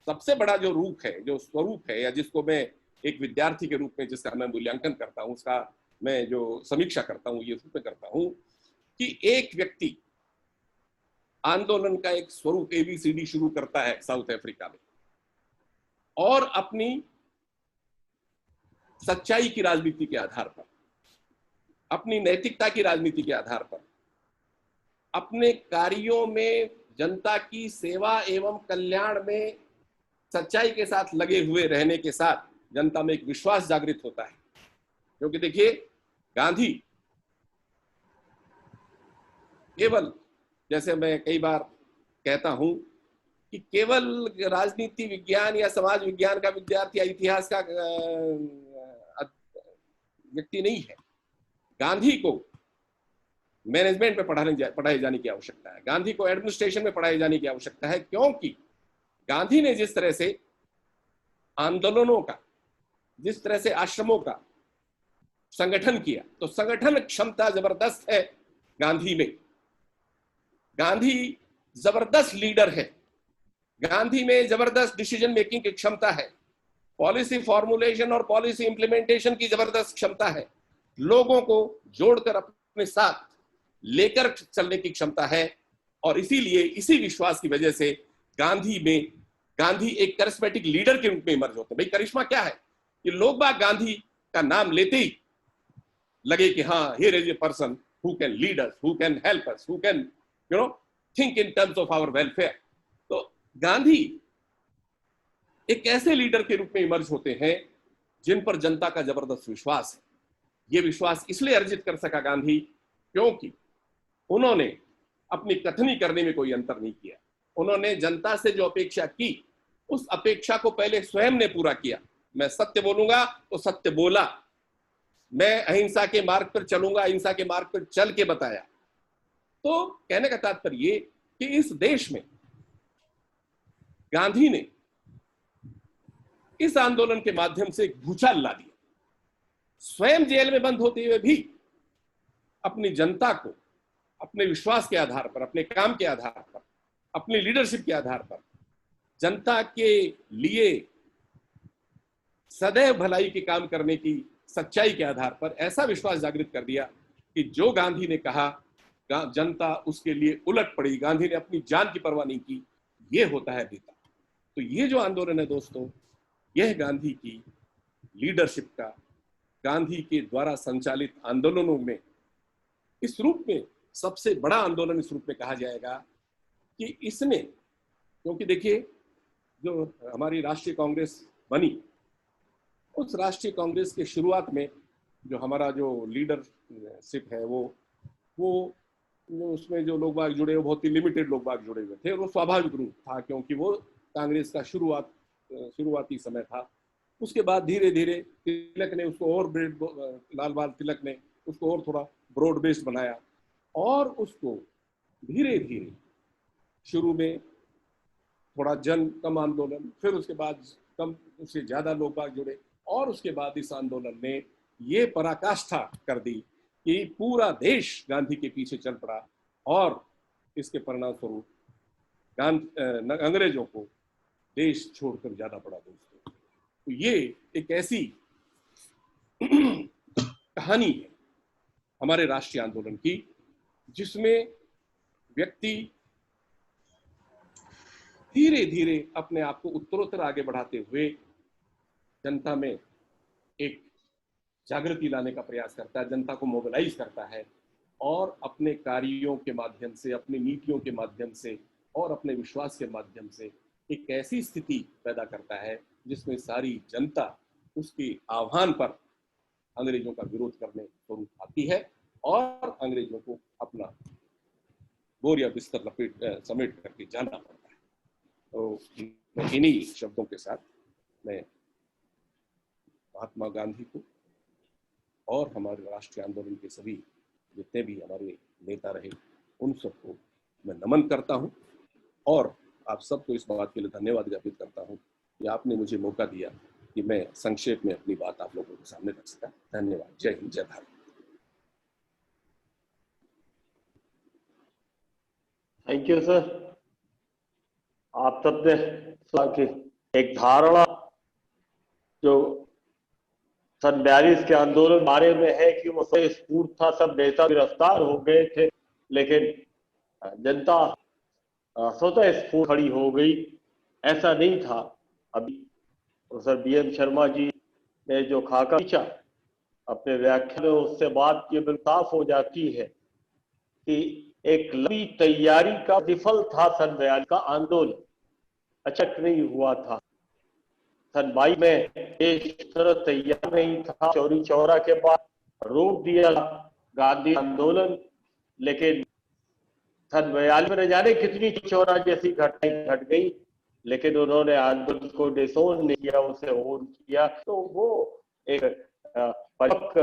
सबसे बड़ा जो रूप है, जो स्वरूप है, या जिसको मैं एक विद्यार्थी के रूप में जिसका मैं मूल्यांकन करता हूं, उसका मैं जो समीक्षा करता हूं, ये रूप में करता हूं कि एक व्यक्ति आंदोलन का एक स्वरूप ABCD शुरू करता है साउथ अफ्रीका में और अपनी सच्चाई की राजनीति के आधार पर, अपनी नैतिकता की राजनीति के आधार पर, अपने कार्यों में जनता की सेवा एवं कल्याण में सच्चाई के साथ लगे हुए रहने के साथ जनता में एक विश्वास जागृत होता है। क्योंकि देखिए गांधी केवल, जैसे मैं कई बार कहता हूं कि केवल राजनीति विज्ञान या समाज विज्ञान का विद्यार्थी या इतिहास का व्यक्ति नहीं है। गांधी को मैनेजमेंट में पढ़ाए जाने की आवश्यकता है, गांधी को एडमिनिस्ट्रेशन में पढ़ाए जाने की आवश्यकता है, क्योंकि गांधी ने जिस तरह से आंदोलनों का, जिस तरह से आश्रमों का संगठन किया, तो संगठन क्षमता जबरदस्त है गांधी में। गांधी जबरदस्त लीडर है, गांधी में जबरदस्त डिसीजन मेकिंग की क्षमता है, पॉलिसी फॉर्मुलेशन और पॉलिसी इंप्लीमेंटेशन की जबरदस्त क्षमता है, लोगों को जोड़कर अपने साथ लेकर चलने की क्षमता है। और इसीलिए इसी विश्वास की वजह से गांधी एक करिश्मेटिक लीडर के रूप में इमर्ज होते हैं। भाई करिश्मा क्या है कि लोग बाग गांधी का नाम लेते ही लगे कि हाँ, here is a person who can lead us, who can help us, who can think in terms of our welfare. तो गांधी एक ऐसे लीडर के रूप में इमर्ज होते हैं जिन पर जनता का जबरदस्त विश्वास है। यह विश्वास इसलिए अर्जित कर सका गांधी क्योंकि उन्होंने अपनी कथनी करने में कोई अंतर नहीं किया। उन्होंने जनता से जो अपेक्षा की उस अपेक्षा को पहले स्वयं ने पूरा किया। मैं सत्य बोलूंगा तो सत्य बोला, मैं अहिंसा के मार्ग पर चलूंगा, अहिंसा के मार्ग पर चल के बताया। तो कहने का तात्पर्य ये कि इस देश में गांधी ने इस आंदोलन के माध्यम से एक भूचाल ला दिया। स्वयं जेल में बंद होते हुए भी अपनी जनता को अपने विश्वास के आधार पर, अपने काम के आधार पर, अपनी लीडरशिप के आधार पर, जनता के लिए सदैव भलाई के काम करने की सच्चाई के आधार पर ऐसा विश्वास जागृत कर दिया कि जो गांधी ने कहा जनता उसके लिए उलट पड़ी। गांधी ने अपनी जान की परवाह नहीं की। यह होता है नेता। तो ये जो आंदोलन है दोस्तों, यह गांधी की लीडरशिप का, गांधी के द्वारा संचालित आंदोलनों में इस रूप में सबसे बड़ा आंदोलन इस रूप में कहा जाएगा कि इसने, क्योंकि देखिए जो हमारी राष्ट्रीय कांग्रेस बनी, उस राष्ट्रीय कांग्रेस के शुरुआत में जो हमारा जो लीडरशिप है वो उसमें जो लोग बाग जुड़े वो बहुत ही लिमिटेड लोग बाग जुड़े हुए थे, और वो स्वाभाविक रूप था क्योंकि वो कांग्रेस का शुरुआती समय था। उसके बाद धीरे धीरे तिलक ने उसको और लाल बाल तिलक ने उसको और थोड़ा ब्रॉड बेस्ड बनाया, और उसको धीरे धीरे शुरू में थोड़ा जन कम आंदोलन, फिर उसके बाद कम, उससे ज्यादा लोग बाग जुड़े, और उसके बाद इस आंदोलन ने ये पराकाष्ठा कर दी कि पूरा देश गांधी के पीछे चल पड़ा, और इसके परिणाम स्वरूप अंग्रेजों को देश छोड़कर जाना पड़ा दोस्तों। तो ये एक ऐसी कहानी है हमारे राष्ट्रीय आंदोलन की, जिसमें व्यक्ति धीरे धीरे अपने आप को उत्तरोत्तर आगे बढ़ाते हुए जनता में एक जागृति लाने का प्रयास करता है, जनता को मोबिलाइज करता है, और अपने कार्यों के माध्यम से, अपनी नीतियों के माध्यम से और अपने विश्वास के माध्यम से एक ऐसी स्थिति पैदा करता है जिसमें सारी जनता उसके आह्वान पर अंग्रेजों का विरोध करने स्वरूप आती है, और अंग्रेजों को अपना बोरिया बिस्तर समेट करके जाना पड़ता है। तो इन्हीं शब्दों के साथ मैं महात्मा गांधी को और हमारे राष्ट्रीय आंदोलन के सभी जितने भी हमारे नेता रहे उन सबको मैं नमन करता हूं, और आप सबको इस बात के लिए धन्यवाद ज्ञापित करता हूं कि आपने मुझे मौका दिया कि मैं संक्षेप में अपनी बात आप लोगों के सामने रख सका। धन्यवाद। जय हिंद, जय भारत। Thank you sir. आप सबने एक धारणा जो सन 42 के आंदोलन बारे में है कि वो स्फूर्त था, सब नेता गिरफ्तार हो गए थे, लेकिन जनता स्वतः स्फूर्त खड़ी हो गई, ऐसा नहीं था। अभी प्रोफेसर BM शर्मा जी ने जो खाका खींचा अपने व्याख्यान में, उससे बात ये बिल्कुल साफ हो जाती है कि एक लंबी तैयारी का विफल था सन 42 का आंदोलन, अचक नहीं हुआ था। सन 22 में देश तरह तैयार नहीं था, चौरी चौरा के बाद रोक दिया गांधी आंदोलन, लेकिन सन 42 में न जाने कितनी चौरा जैसी घटनाएं घट गई, लेकिन उन्होंने आंदोलन को डिसोन नहीं किया, उसे ओन किया। तो वो एक परिपक्व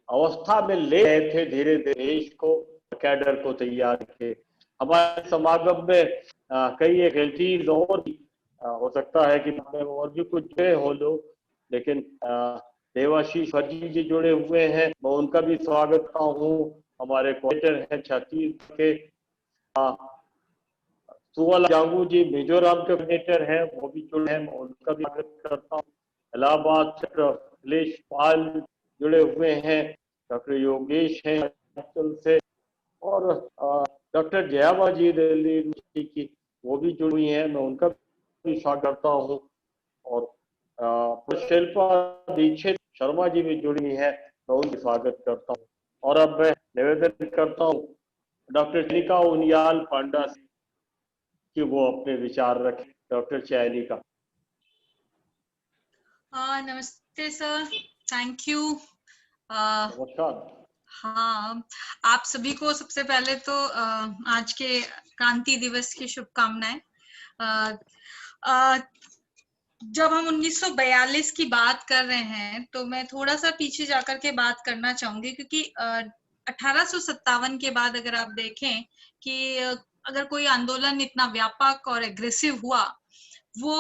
अवस्था में ले गए थे धीरे धीरे देश को, कैडर को तैयार किए। हमारे समागम में कई एक्टिविटीज और भी हो सकता है कि और भी कुछ हो लोग, लेकिन देवाशीष फर्जी जी जुड़े हुए हैं, मैं उनका भी स्वागत करता हूँ। हमारे कोऑर्डिनेटर हैं छत्तीसगढ़ के सुवाला जांगू जी, मिजोरम के कोऑर्डिनेटर हैं, वो भी जुड़े हैं, मैं उनका भी स्वागत करता हूँ। इलाहाबाद से अखिलेश पाल जुड़े हुए हैं, डॉक्टर योगेश हैं हिमाचल से, और डॉक्टर जयाबा जी दिल्ली की वो भी जुड़ी हैं, मैं उनका भी स्वागत करता हूँ। और शिल्पा दीक्षित शर्मा जी भी जुड़ी हैं, मैं उनका स्वागत करता हूँ। और अब मैं निवेदन करता हूँ डॉक्टर चैनिका उनियाल पांडा कि वो अपने विचार रखें। डॉक्टर चैनिका। नमस्ते सर, थैंक यू। नमस्कार। हाँ, आप सभी को सबसे पहले तो आज के क्रांति दिवस की शुभकामनाएं। जब हम 1942 की बात कर रहे हैं तो मैं थोड़ा सा पीछे जाकर के बात करना चाहूंगी, क्योंकि 1857 के बाद अगर आप देखें कि अगर कोई आंदोलन इतना व्यापक और एग्रेसिव हुआ, वो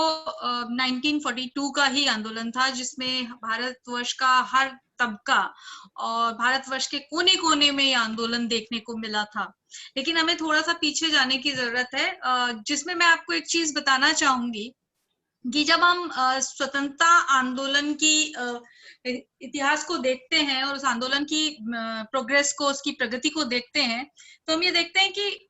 1942 का ही आंदोलन था, जिसमें भारतवर्ष का हर तबका और भारतवर्ष के कोने कोने में ये आंदोलन देखने को मिला था। लेकिन हमें थोड़ा सा पीछे जाने की जरूरत है, जिसमें मैं आपको एक चीज बताना चाहूंगी कि जब हम स्वतंत्रता आंदोलन की इतिहास को देखते हैं और उस आंदोलन की प्रोग्रेस को, उसकी प्रगति को देखते हैं, तो हम ये देखते हैं कि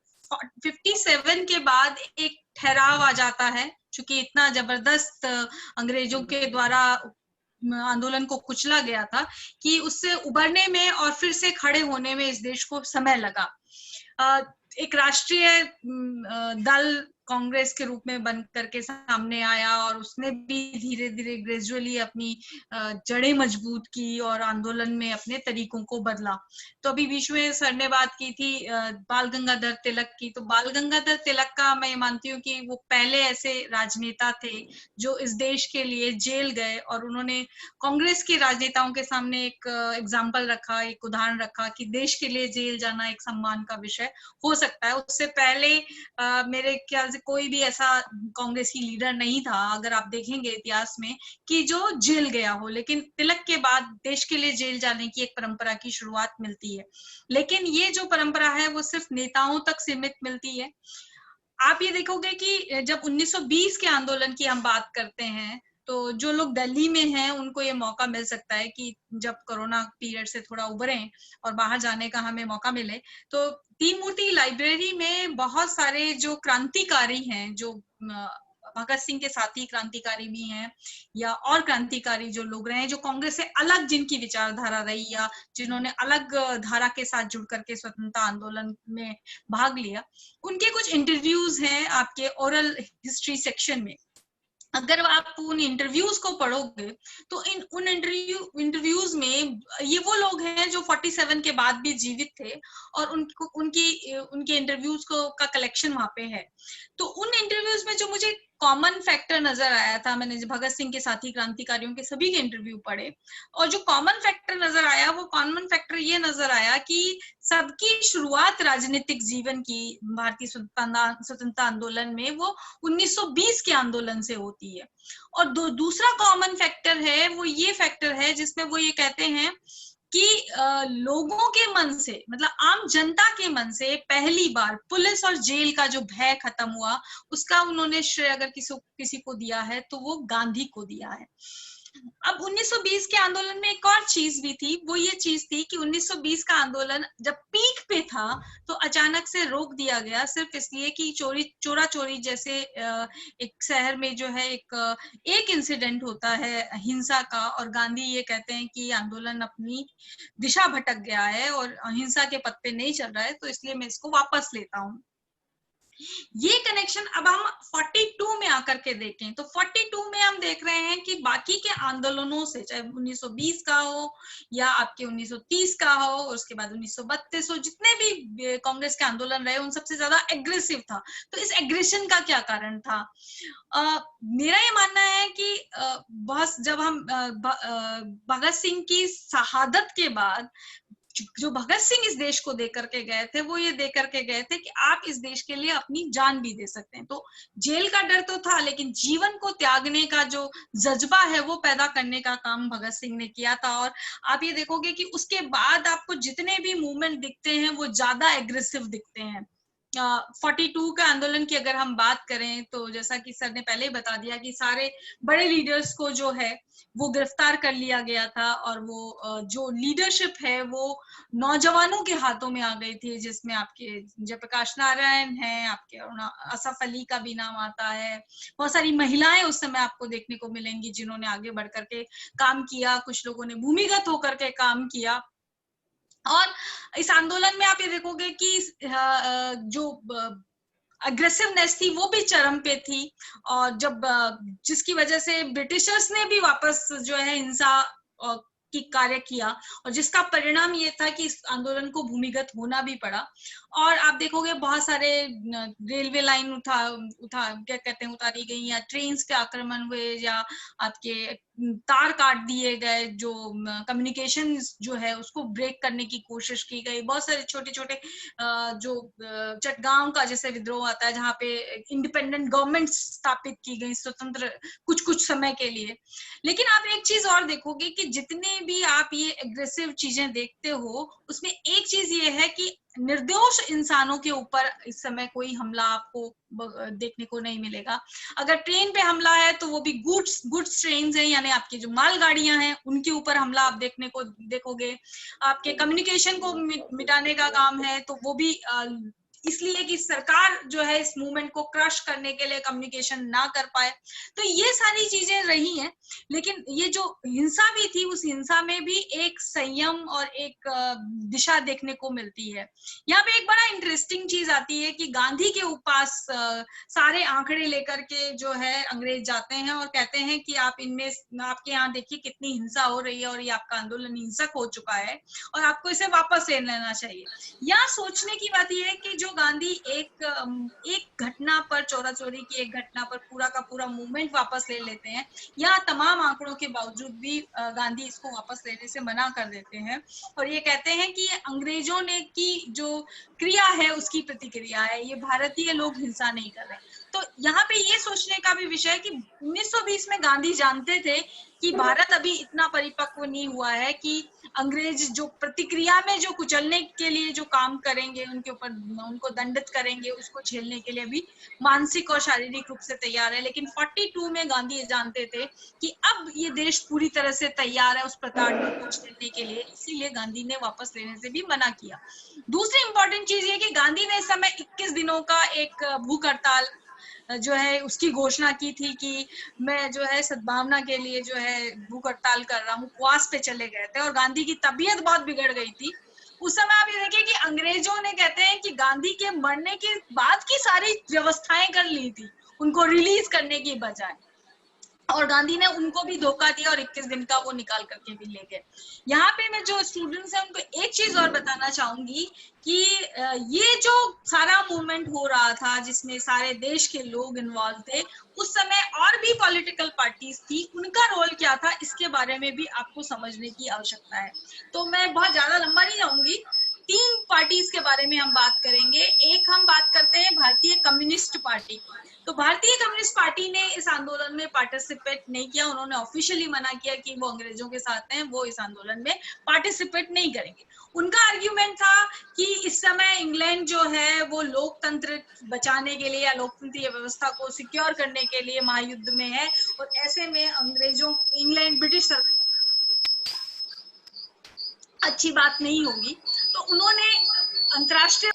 57 के बाद एक ठहराव आ जाता है, क्योंकि इतना जबरदस्त अंग्रेजों के द्वारा आंदोलन को कुचला गया था कि उससे उभरने में और फिर से खड़े होने में इस देश को समय लगा। एक राष्ट्रीय दल कांग्रेस के रूप में बन करके सामने आया और उसने भी धीरे धीरे ग्रेजुअली अपनी जड़ें मजबूत की और आंदोलन में अपने तरीकों को बदला। तो अभी बीच में सर ने बात की थी बाल गंगाधर तिलक की, तो बाल गंगाधर तिलक का मैं मानती हूँ कि वो पहले ऐसे राजनेता थे जो इस देश के लिए जेल गए और उन्होंने कांग्रेस के राजनेताओं के सामने एक एग्जाम्पल रखा, एक उदाहरण रखा कि देश के लिए जेल जाना एक सम्मान का विषय हो सकता है। उससे पहले मेरे ख्याल से कोई भी ऐसा कांग्रेसी लीडर नहीं था, अगर आप देखेंगे इतिहास में, कि जो जेल गया हो। लेकिन तिलक के बाद देश के लिए जेल जाने की एक परंपरा की शुरुआत मिलती है, लेकिन ये जो परंपरा है वो सिर्फ नेताओं तक सीमित मिलती है। आप ये देखोगे कि जब 1920 के आंदोलन की हम बात करते हैं तो जो लोग दिल्ली में हैं उनको ये मौका मिल सकता है कि जब कोरोना पीरियड से थोड़ा उबरें और बाहर जाने का हमें मौका मिले, तो तीन मूर्ति लाइब्रेरी में बहुत सारे जो क्रांतिकारी हैं, जो भगत सिंह के साथी क्रांतिकारी भी हैं या और क्रांतिकारी जो लोग रहे हैं, जो कांग्रेस से अलग जिनकी विचारधारा रही या जिन्होंने अलग धारा के साथ जुड़ करके स्वतंत्रता आंदोलन में भाग लिया, उनके कुछ इंटरव्यूज हैं आपके ओरल हिस्ट्री सेक्शन में। अगर आप उन इंटरव्यूज को पढ़ोगे तो उन इंटरव्यूज में ये वो लोग हैं जो 47 के बाद भी जीवित थे और उनके इंटरव्यूज का कलेक्शन वहां पे है। तो उन इंटरव्यूज में जो मुझे कॉमन फैक्टर नजर आया था, मैंने भगत सिंह के साथी क्रांतिकारियों के सभी के इंटरव्यू पढ़े और जो कॉमन फैक्टर नजर आया वो कॉमन फैक्टर ये नजर आया कि सबकी शुरुआत राजनीतिक जीवन की भारतीय स्वतंत्रता आंदोलन में वो 1920 के आंदोलन से होती है। और दूसरा कॉमन फैक्टर है वो ये फैक्टर है जिसमें वो ये कहते हैं कि लोगों के मन से, मतलब आम जनता के मन से पहली बार पुलिस और जेल का जो भय खत्म हुआ, उसका उन्होंने श्रेय अगर किसी को दिया है तो वो गांधी को दिया है। अब 1920 के आंदोलन में एक और चीज भी थी, वो ये चीज थी कि 1920 का आंदोलन जब पीक पे था तो अचानक से रोक दिया गया सिर्फ इसलिए कि चोरा चोरी जैसे एक शहर में जो है एक इंसिडेंट होता है हिंसा का, और गांधी ये कहते हैं कि आंदोलन अपनी दिशा भटक गया है और हिंसा के पथ पे नहीं चल रहा है, तो इसलिए मैं इसको वापस लेता हूँ। ये कनेक्शन अब हम 42 में आकर के देखें तो 42 में हम देख रहे हैं कि बाकी के आंदोलनों से, चाहे 1920 का हो या आपके 1930 का हो और उसके बाद 1932 हो, जितने भी कांग्रेस के आंदोलन रहे उन सबसे ज्यादा एग्रेसिव था। तो इस एग्रेशन का क्या कारण था? मेरा ये मानना है कि जब हम भगत सिंह की शहादत के बाद जो भगत सिंह इस देश को देकर के गए थे वो ये देकर के गए थे कि आप इस देश के लिए अपनी जान भी दे सकते हैं। तो जेल का डर तो था, लेकिन जीवन को त्यागने का जो जज्बा है वो पैदा करने का काम भगत सिंह ने किया था। और आप ये देखोगे कि उसके बाद आपको जितने भी मूवमेंट दिखते हैं वो ज्यादा एग्रेसिव दिखते हैं। 42 का आंदोलन की अगर हम बात करें तो जैसा कि सर ने पहले ही बता दिया कि सारे बड़े लीडर्स को जो है वो गिरफ्तार कर लिया गया था और वो जो लीडरशिप है वो नौजवानों के हाथों में आ गई थी, जिसमें आपके जयप्रकाश नारायण हैं, आपके असफ अली का भी नाम आता है। बहुत सारी महिलाएं उस समय आपको देखने को मिलेंगी जिन्होंने आगे बढ़ करके काम किया, कुछ लोगों ने भूमिगत होकर के काम किया। और इस आंदोलन में आप ये देखोगे कि जो अग्रेसिवनेस थी वो भी चरम पे थी और जिसकी वजह से ब्रिटिशर्स ने भी वापस जो है हिंसा की कार्य किया और जिसका परिणाम ये था कि इस आंदोलन को भूमिगत होना भी पड़ा। और आप देखोगे बहुत सारे रेलवे लाइन उतारी गई या ट्रेन पे आक्रमण हुए या आपके तार काट दिए गए, जो कम्युनिकेशन जो है उसको ब्रेक करने की कोशिश की गई। बहुत सारे छोटे छोटे जो चटगांव का जैसे विद्रोह आता है जहाँ पे इंडिपेंडेंट गवर्नमेंट स्थापित की गई स्वतंत्र कुछ समय के लिए। लेकिन आप एक चीज और देखोगे कि जितने भी आप ये एग्रेसिव चीजें देखते हो उसमें एक चीज ये है कि निर्दोष इंसानों के ऊपर इस समय कोई हमला आपको देखने को नहीं मिलेगा। अगर ट्रेन पे हमला है तो वो भी गुड्स ट्रेन है, यानी आपकी जो मालगाड़ियां हैं उनके ऊपर हमला आप देखोगे। आपके कम्युनिकेशन को मिटाने का काम है तो वो भी इसलिए कि सरकार जो है इस मूवमेंट को क्रश करने के लिए कम्युनिकेशन ना कर पाए। तो ये सारी चीजें रही हैं, लेकिन ये जो हिंसा भी थी उस हिंसा में भी एक संयम और एक दिशा देखने को मिलती है। यहाँ पे एक बड़ा इंटरेस्टिंग चीज आती है कि गांधी के पास सारे आंकड़े लेकर के जो है अंग्रेज जाते हैं और कहते हैं कि आप इनमें, आपके यहाँ देखिए कितनी हिंसा हो रही है और ये आपका आंदोलन हिंसक हो चुका है और आपको इसे वापस ले लेना चाहिए। यहाँ सोचने की बात यह है कि जो गांधी एक घटना पर, चोरा चोरी की एक घटना पर पूरा का पूरा मूवमेंट वापस ले लेते हैं, यहाँ तमाम आंकड़ों के बावजूद भी गांधी इसको वापस लेने से मना कर देते हैं और ये कहते हैं कि ये अंग्रेजों ने की जो क्रिया है उसकी प्रतिक्रिया है, ये भारतीय लोग हिंसा नहीं कर रहे। तो यहाँ पे ये सोचने का भी विषय है कि 1920 में गांधी जानते थे कि भारत अभी इतना परिपक्व नहीं हुआ है कि अंग्रेज जो प्रतिक्रिया में जो कुचलने के लिए जो काम करेंगे, उनके ऊपर उनको दंडित करेंगे, उसको झेलने के लिए भी मानसिक और शारीरिक रूप से तैयार है। लेकिन 42 में गांधी जानते थे कि अब ये देश पूरी तरह से तैयार है उस प्रताड़ना को झेलने के लिए, इसीलिए गांधी ने वापस लेने से भी मना किया। दूसरी इंपॉर्टेंट चीज ये कि गांधी ने इस समय 21 दिनों का एक भूख हड़ताल जो है उसकी घोषणा की थी कि मैं जो है सद्भावना के लिए जो है भूख हड़ताल कर रहा हूँ, उपवास पे चले गए थे और गांधी की तबीयत बहुत बिगड़ गई थी। उस समय आप ये देखिए कि अंग्रेजों ने, कहते हैं कि गांधी के मरने के बाद की सारी व्यवस्थाएं कर ली थी उनको रिलीज करने की बजाय, और गांधी ने उनको भी धोखा दिया और 21 दिन का वो निकाल करके भी ले गए। यहाँ पे मैं जो स्टूडेंट्स हैं उनको एक चीज और बताना चाहूंगी कि ये जो सारा मूवमेंट हो रहा था जिसमें सारे देश के लोग इन्वॉल्व थे, उस समय और भी पॉलिटिकल पार्टीज थी, उनका रोल क्या था इसके बारे में भी आपको समझने की आवश्यकता है। तो मैं बहुत ज्यादा लंबा नहीं जाऊंगी, 3 पार्टीज के बारे में हम बात करेंगे। एक हम बात करते हैं भारतीय कम्युनिस्ट पार्टी की। तो भारतीय कम्युनिस्ट पार्टी ने इस आंदोलन में पार्टिसिपेट नहीं किया, उन्होंने ऑफिशियली मना किया कि वो अंग्रेजों के साथ हैं, वो इस आंदोलन में पार्टिसिपेट नहीं करेंगे। उनका आर्ग्यूमेंट था कि इस समय इंग्लैंड जो है वो लोकतंत्र बचाने के लिए या लोकतंत्रीय व्यवस्था को सिक्योर करने के लिए महायुद्ध में है और ऐसे में अंग्रेजों, इंग्लैंड, ब्रिटिश सरकार अच्छी बात नहीं होगी। तो उन्होंने अंतरराष्ट्रीय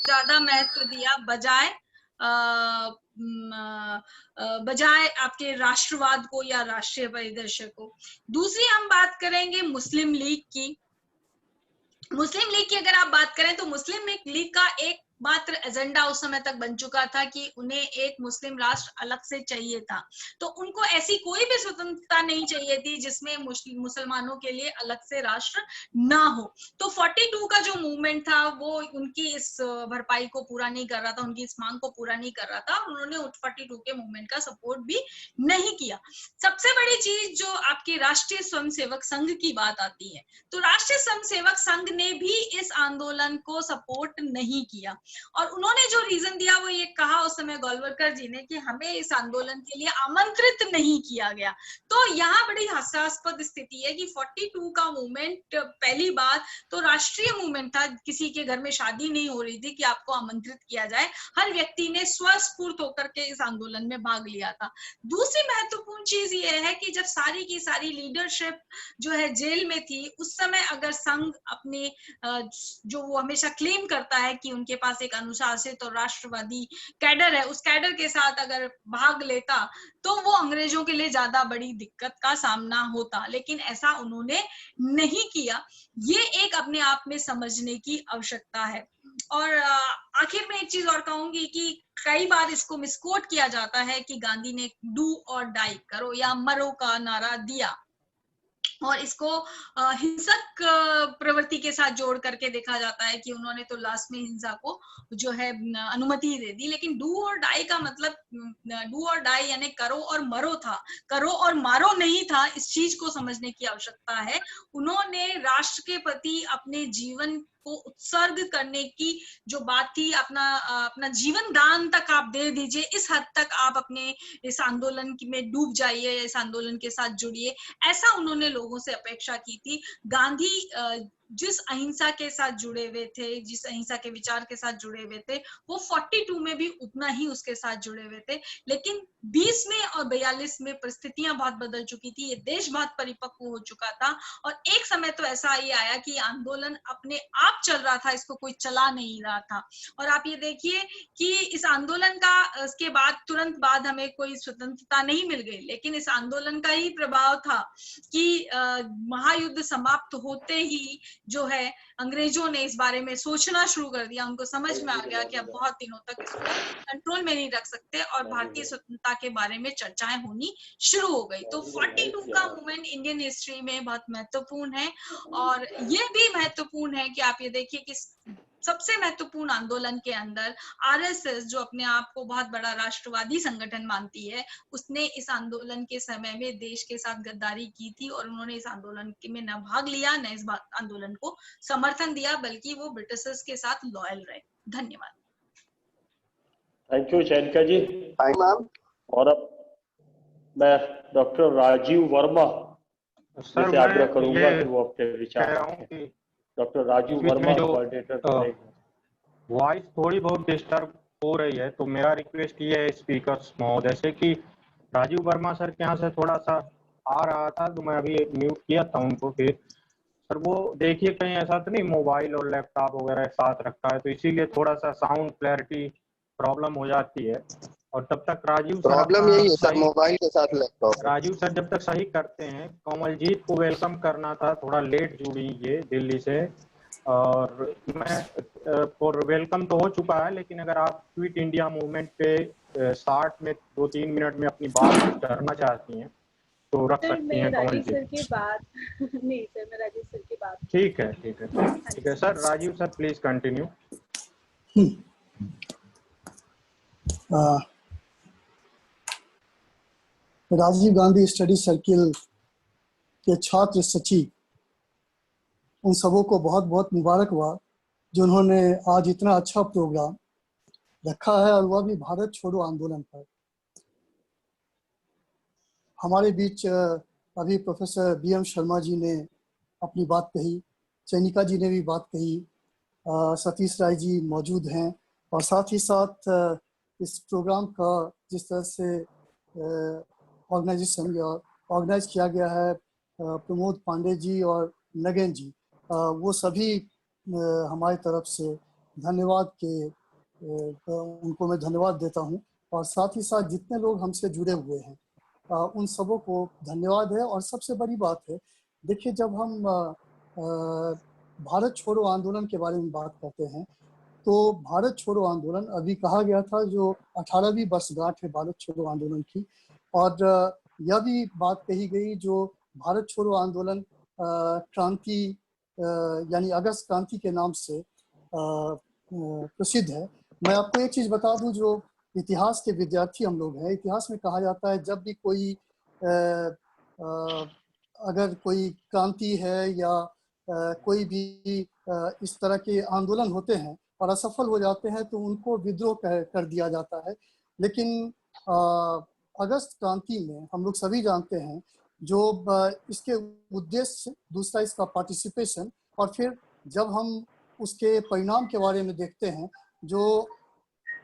ज्यादा महत्व दिया बजाय आपके राष्ट्रवाद को या राष्ट्रीय परिदृश्य को। दूसरी हम बात करेंगे मुस्लिम लीग की। मुस्लिम लीग की अगर आप बात करें तो मुस्लिम लीग का एक मात्र एजेंडा उस समय तक बन चुका था कि उन्हें एक मुस्लिम राष्ट्र अलग से चाहिए था। तो उनको ऐसी कोई भी स्वतंत्रता नहीं चाहिए थी जिसमें मुसलमानों के लिए अलग से राष्ट्र ना हो। तो 42 का जो मूवमेंट था वो उनकी इस भरपाई को पूरा नहीं कर रहा था, उनकी इस मांग को पूरा नहीं कर रहा था। उन्होंने 42 के मूवमेंट का सपोर्ट भी नहीं किया। सबसे बड़ी चीज जो आपके राष्ट्रीय स्वयंसेवक संघ की बात आती है, तो राष्ट्रीय स्वयंसेवक संघ ने भी इस आंदोलन को सपोर्ट नहीं किया और उन्होंने जो रीजन दिया वो ये कहा उस समय गोलवलकर जी ने कि हमें इस आंदोलन के लिए आमंत्रित नहीं किया गया। तो यहाँ बड़ी हास्यास्पद स्थिति है कि 42 का मूवमेंट पहली बार तो राष्ट्रीय मूवमेंट था, किसी के घर में शादी नहीं हो रही थी कि आपको आमंत्रित किया जाए, हर व्यक्ति ने स्वस्फूर्त होकर के इस आंदोलन में भाग लिया था। दूसरी महत्वपूर्ण चीज ये है कि जब सारी की सारी लीडरशिप जो है जेल में थी, उस समय अगर संघ अपने जो वो हमेशा क्लेम करता है कि उनके पास एक अनुशासित और राष्ट्रवादी कैडर है, उस कैडर के साथ अगर भाग लेता तो वो अंग्रेजों के लिए ज्यादा बड़ी दिक्कत का सामना होता, लेकिन ऐसा उन्होंने नहीं किया। ये एक अपने आप में समझने की आवश्यकता है। और आखिर में एक चीज और कहूंगी कि कई बार इसको मिसकोट किया जाता है कि गांधी ने डू और डाई, करो या मरो का नारा दिया और इसको हिंसक प्रवृत्ति के साथ जोड़ करके देखा जाता है कि उन्होंने तो लास्ट में हिंसा को जो है अनुमति दे दी। लेकिन डू और डाई का मतलब, डू और डाई यानी करो और मरो था, करो और मारो नहीं था। इस चीज को समझने की आवश्यकता है। उन्होंने राष्ट्र के प्रति अपने जीवन को उत्सर्ग करने की जो बात थी, अपना जीवन दान तक आप दे दीजिए, इस हद तक आप अपने इस आंदोलन में डूब जाइए, इस आंदोलन के साथ जुड़िए, ऐसा उन्होंने लोगों से अपेक्षा की थी। गांधी जिस अहिंसा के साथ जुड़े हुए थे, जिस अहिंसा के विचार के साथ जुड़े हुए थे, वो 42 में भी उतना ही उसके साथ जुड़े हुए थे। लेकिन 20 में और 42 में परिस्थितियां बहुत बदल चुकी थी, ये देश बहुत परिपक्व हो चुका था और एक समय तो ऐसा ही आया कि आंदोलन अपने आप चल रहा था, इसको कोई चला नहीं रहा था। और आप ये देखिए कि इस आंदोलन का इसके बाद तुरंत बाद हमें कोई स्वतंत्रता नहीं मिल गई, लेकिन इस आंदोलन का ही प्रभाव था कि महायुद्ध समाप्त होते ही जो है अंग्रेजों ने इस बारे में सोचना शुरू कर दिया। उनको समझ में आ गया कि अब बहुत दिनों तक इसको कंट्रोल में नहीं रख सकते और भारतीय स्वतंत्रता के बारे में चर्चाएं होनी शुरू हो गई। तो 42 का मूवमेंट इंडियन हिस्ट्री में बहुत महत्वपूर्ण है और ये भी महत्वपूर्ण है कि आप ये देखिए कि सबसे महत्वपूर्ण आंदोलन के अंदर आरएसएस, जो अपने आप को बहुत बड़ा राष्ट्रवादी संगठन मानती है, उसने इस आंदोलन के समय में देश के साथ गद्दारी की थी और उन्होंने इस आंदोलन में न भाग लिया, न इस आंदोलन को समर्थन दिया, बल्कि वो ब्रिटिशर्स के साथ लॉयल रहे। धन्यवाद। Thank you Chainika ji. Ma'am. और अब मैं डॉक्टर राजीव वर्मा से आग्रह करूंगा कि वो अपने विचार रखें। Doctor Rajiv Verma coordinator. Voice थोड़ी बहुत डिस्टर्ब हो रही है, तो मेरा रिक्वेस्ट ये है स्पीकर्स महोदय से कि राजीव वर्मा सर के यहाँ से थोड़ा सा आ रहा था, तो मैं अभी म्यूट किया था उनको। फिर सर वो देखिए कहीं ऐसा तो नहीं मोबाइल और लैपटॉप वगैरह साथ रखा है, तो इसीलिए थोड़ा सा साउंड क्लैरिटी प्रॉब्लम हो जाती है। और तब तक राजीव सर, प्रॉब्लम यही है सर, मोबाइल के साथ लैपटॉप। राजीव सर जब तक सही करते हैं, कमलजीत को वेलकम करना था, थोड़ा लेट जुड़ी ये दिल्ली से, और मैं फॉर वेलकम तो हो चुका है, लेकिन अगर आप क्विट इंडिया मूवमेंट पे स्टार्ट में 2-3 मिनट में अपनी बात करना चाहती हैं तो रख सकती हैं राजीव सर की बात। नहीं सर, मैं राजीव सर की बात। ठीक है sir. Rajiv sir please continue. Rajiv Gandhi study circle के छात्र सचिव, उन सबों को बहुत बहुत मुबारकबाद जो उन्होंने आज इतना अच्छा प्रोग्राम रखा है, और वह भी भारत छोड़ो आंदोलन पर। हमारे बीच अभी प्रोफेसर BM शर्मा जी ने अपनी बात कही, चैनिका जी ने भी बात कही, सतीश राय जी मौजूद हैं, और साथ ही साथ इस प्रोग्राम का जिस तरह से ऑर्गेनाइजेशन या ऑर्गेनाइज किया गया है, प्रमोद पांडे जी और नगेन जी, वो सभी हमारी तरफ से धन्यवाद के उनको मैं धन्यवाद देता हूं। और साथ ही साथ जितने लोग हमसे जुड़े हुए हैं उन सबों को धन्यवाद है। और सबसे बड़ी बात है, देखिए जब हम भारत छोड़ो आंदोलन के बारे में बात करते हैं, तो भारत छोड़ो आंदोलन अभी कहा गया था जो 18वीं वर्षगांठ है भारत छोड़ो आंदोलन की, और यह भी बात कही गई जो भारत छोड़ो आंदोलन क्रांति यानी अगस्त क्रांति के नाम से प्रसिद्ध है। मैं आपको एक चीज़ बता दूं, जो इतिहास के विद्यार्थी हम लोग हैं, इतिहास में कहा जाता है जब भी कोई अगर कोई क्रांति है या कोई भी इस तरह के आंदोलन होते हैं और असफल हो जाते हैं तो उनको विद्रोह कर दिया जाता है। लेकिन अगस्त क्रांति में हम लोग सभी जानते हैं जो इसके उद्देश्य, दूसरा इसका पार्टिसिपेशन, और फिर जब हम उसके परिणाम के बारे में देखते हैं जो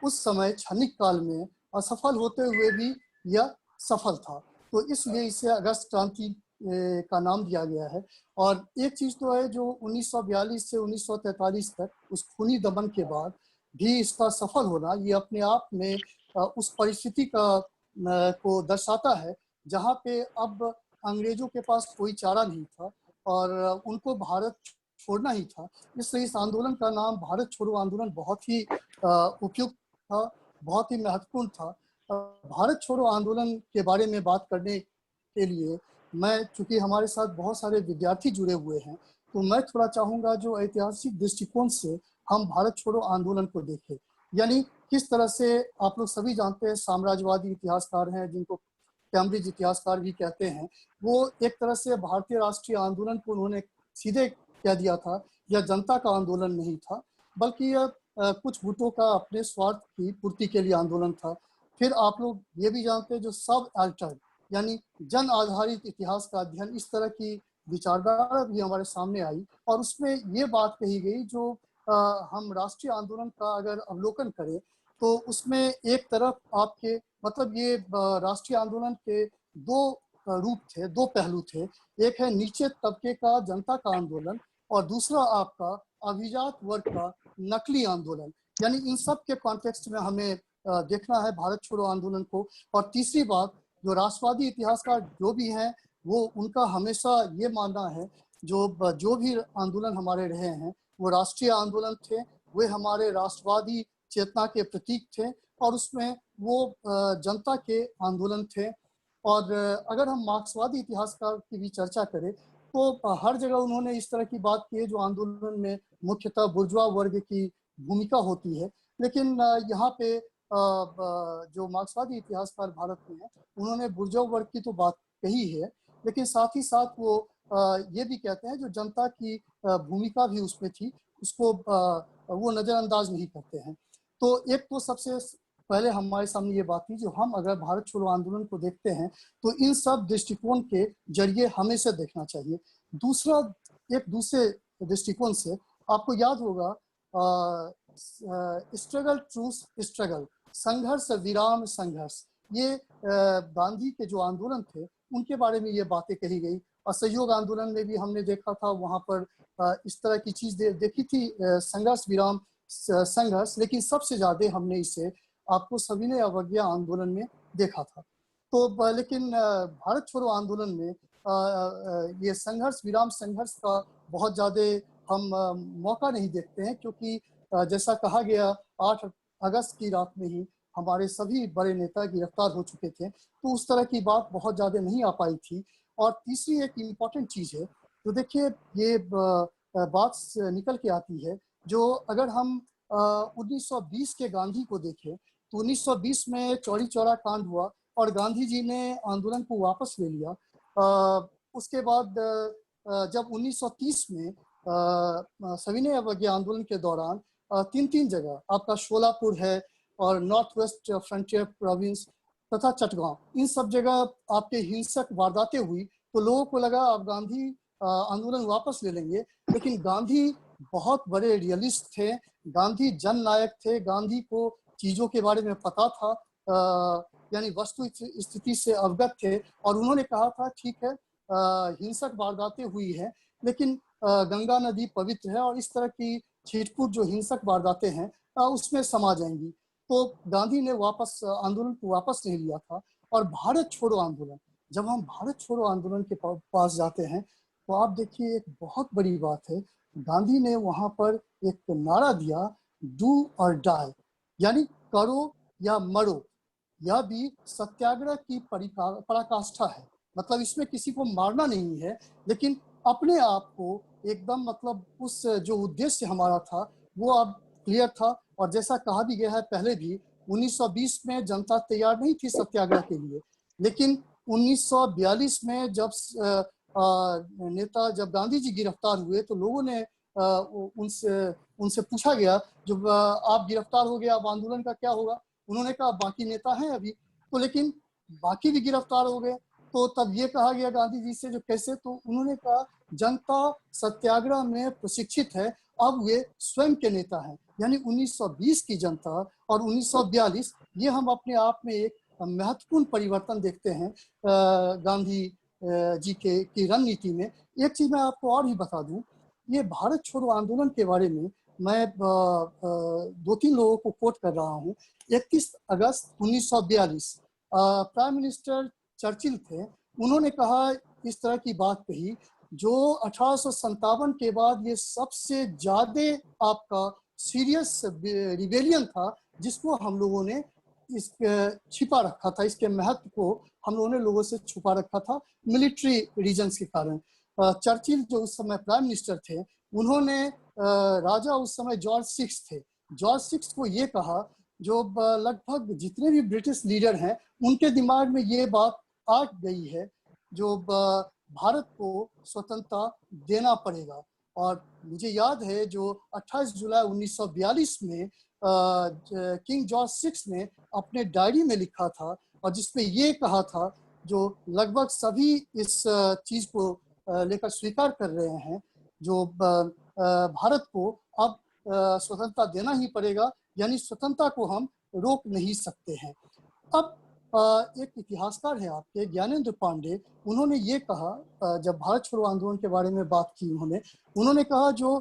उस समय क्षणिक काल में असफल होते हुए भी यह सफल था, तो इसलिए इसे अगस्त क्रांति का नाम दिया गया है। और एक चीज़ तो है जो 1942 से 1943 तक उस खूनी दमन के बाद भी इसका सफल होना, ये अपने आप में उस परिस्थिति को दर्शाता है जहाँ पे अब अंग्रेजों के पास कोई चारा नहीं था और उनको भारत छोड़ना ही था। इसलिए इस आंदोलन का नाम भारत छोड़ो आंदोलन बहुत ही उपयुक्त था, बहुत ही महत्वपूर्ण था। भारत छोड़ो आंदोलन के बारे में बात करने के लिए मैं, चूंकि हमारे साथ बहुत सारे विद्यार्थी जुड़े हुए हैं, तो मैं थोड़ा चाहूँगा जो ऐतिहासिक दृष्टिकोण से हम भारत छोड़ो आंदोलन को देखें। यानी किस तरह से, आप लोग सभी जानते हैं साम्राज्यवादी इतिहासकार हैं जिनको कैम्ब्रिज इतिहासकार भी कहते हैं, वो एक तरह से भारतीय राष्ट्रीय आंदोलन को उन्होंने सीधे कह दिया था यह जनता का आंदोलन नहीं था, बल्कि यह कुछ गुटों का अपने स्वार्थ की पूर्ति के लिए आंदोलन था। फिर आप लोग ये भी जानते हैं जो सब अल्टर्ड यानी जन आधारित इतिहास का अध्ययन, इस तरह की विचारधारा भी हमारे सामने आई और उसमें ये बात कही गई जो हम राष्ट्रीय आंदोलन का अगर अवलोकन करें तो उसमें एक तरफ आपके मतलब ये राष्ट्रीय आंदोलन के दो रूप थे, दो पहलू थे। एक है नीचे तबके का जनता का आंदोलन और दूसरा आपका अभिजात वर्ग का नकली आंदोलन। यानी इन सब के कॉन्टेक्स्ट में हमें देखना है भारत छोड़ो आंदोलन को। और तीसरी बात, जो राष्ट्रवादी इतिहासकार जो भी हैं वो उनका हमेशा ये मानना है जो भी आंदोलन हमारे रहे हैं वो राष्ट्रीय आंदोलन थे, वे हमारे राष्ट्रवादी चेतना के प्रतीक थे और उसमें वो जनता के आंदोलन थे। और अगर हम मार्क्सवादी इतिहासकार की भी चर्चा करें तो हर जगह उन्होंने इस तरह की बात की है जो आंदोलन में मुख्यतः बुर्जुआ वर्ग की भूमिका होती है। लेकिन यहाँ पे जो मार्क्सवादी इतिहासकार भारत में है उन्होंने बुर्जुआ वर्ग की तो बात कही है, लेकिन साथ ही साथ वो ये भी कहते हैं जो जनता की भूमिका भी उसमें थी उसको वो नज़रअंदाज नहीं करते हैं। तो एक तो सबसे पहले हमारे सामने ये बात थी जो हम अगर भारत छोड़ो आंदोलन को देखते हैं तो इन सब दृष्टिकोण के जरिए हमें से देखना चाहिए। दूसरा, एक दूसरे दृष्टिकोण से आपको याद होगा स्ट्रगल ट्रूथ स्ट्रगल, संघर्ष विराम संघर्ष, ये गांधी के जो आंदोलन थे उनके बारे में ये बातें कही गई। असहयोग आंदोलन में भी हमने देखा था, वहां पर इस तरह की चीज देखी थी, संघर्ष विराम संघर्ष। लेकिन सबसे ज्यादा हमने इसे आपको सविनय अवज्ञा आंदोलन में देखा था। तो लेकिन भारत छोड़ो आंदोलन में ये संघर्ष विराम संघर्ष का बहुत ज्यादा हम मौका नहीं देखते हैं, क्योंकि जैसा कहा गया 8 अगस्त की रात में ही हमारे सभी बड़े नेता गिरफ्तार हो चुके थे, तो उस तरह की बात बहुत ज्यादा नहीं आ पाई थी। और तीसरी एक इम्पॉर्टेंट चीज है तो देखिए ये बात निकल के आती है, जो अगर हम 1920 के गांधी को देखें तो 1920 में चौरी चौरा कांड हुआ और गांधी जी ने आंदोलन को वापस ले लिया। उसके बाद जब 1930 में सविनय अवज्ञा आंदोलन के दौरान 3 जगह आपका शोलापुर है और नॉर्थ वेस्ट फ्रंटियर प्रोविंस तथा चटगांव, इन सब जगह आपके हिंसक वारदातें हुई तो लोगों को लगा अब गांधी आंदोलन वापस ले लेंगे। लेकिन गांधी बहुत बड़े रियलिस्ट थे, गांधी जननायक थे, गांधी को चीजों के बारे में पता था, यानी वस्तु स्थिति से अवगत थे और उन्होंने कहा था ठीक है हिंसक वारदातें हुई है लेकिन गंगा नदी पवित्र है और इस तरह की छिटपुट जो हिंसक वारदातें हैं उसमें समा जाएंगी। तो गांधी ने वापस आंदोलन को वापस नहीं लिया था। और भारत छोड़ो आंदोलन, जब हम भारत छोड़ो आंदोलन के पास जाते हैं तो आप देखिए एक बहुत बड़ी बात है, गांधी ने वहां पर एक नारा दिया, डू और डाई, यानी करो या मरो। यह भी सत्याग्रह की पराकाष्ठा है, मतलब इसमें किसी को मारना नहीं है लेकिन अपने आप को एकदम मतलब उस जो उद्देश्य हमारा था वो अब क्लियर था। और जैसा कहा भी गया है पहले भी 1920 में जनता तैयार नहीं थी सत्याग्रह के लिए, लेकिन 1942 में जब जब गांधी जी गिरफ्तार हुए तो लोगों ने उनसे पूछा गया जब आप गिरफ्तार हो गए अब आंदोलन का क्या होगा। उन्होंने कहा बाकी नेता हैं अभी तो, लेकिन बाकी भी गिरफ्तार हो गए। तो तब ये कहा गया गांधी जी से जो कैसे, तो उन्होंने कहा जनता सत्याग्रह में प्रशिक्षित है, अब वे स्वयं के नेता हैं। यानी 1920 की जनता और 1942, ये हम अपने आप में एक महत्वपूर्ण परिवर्तन देखते हैं गांधी जी की रणनीति में। एक चीज मैं आपको और भी बता दूं, ये भारत छोड़ो आंदोलन के बारे में मैं 2-3 लोगों को कोट कर रहा हूँ। 31 अगस्त 1942 प्राइम मिनिस्टर चर्चिल थे, उन्होंने कहा इस तरह की बात कही जो 1857 के बाद ये सबसे ज्यादा आपका सीरियस रिबेलियन था जिसको हम लोगों ने इस छिपा रखा था, इसके महत्व को हम लोगों ने लोगों से छुपा रखा था मिलिट्री रीजन्स के कारण। चर्चिल जो उस समय प्राइम मिनिस्टर थे, उन्होंने राजा उस समय जॉर्ज 6 थे, जॉर्ज 6 को ये कहा, जो लगभग जितने भी ब्रिटिश लीडर हैं उनके दिमाग में ये बात आ गई है जो भारत को स्वतंत्रता देना पड़ेगा। और मुझे याद है जो 28 जुलाई 1942 में किंग जॉर्ज 6 ने अपने डायरी में लिखा था और जिसमें ये कहा था, जो लगभग सभी इस चीज को लेकर स्वीकार कर रहे हैं, जो भारत को अब स्वतंत्रता देना ही पड़ेगा, यानी स्वतंत्रता को हम रोक नहीं सकते हैं। अब एक इतिहासकार है आपके ज्ञानेंद्र पांडे, उन्होंने ये कहा, जब भारत छोड़ो आंदोलन के बारे में बात की उन्होंने कहा जो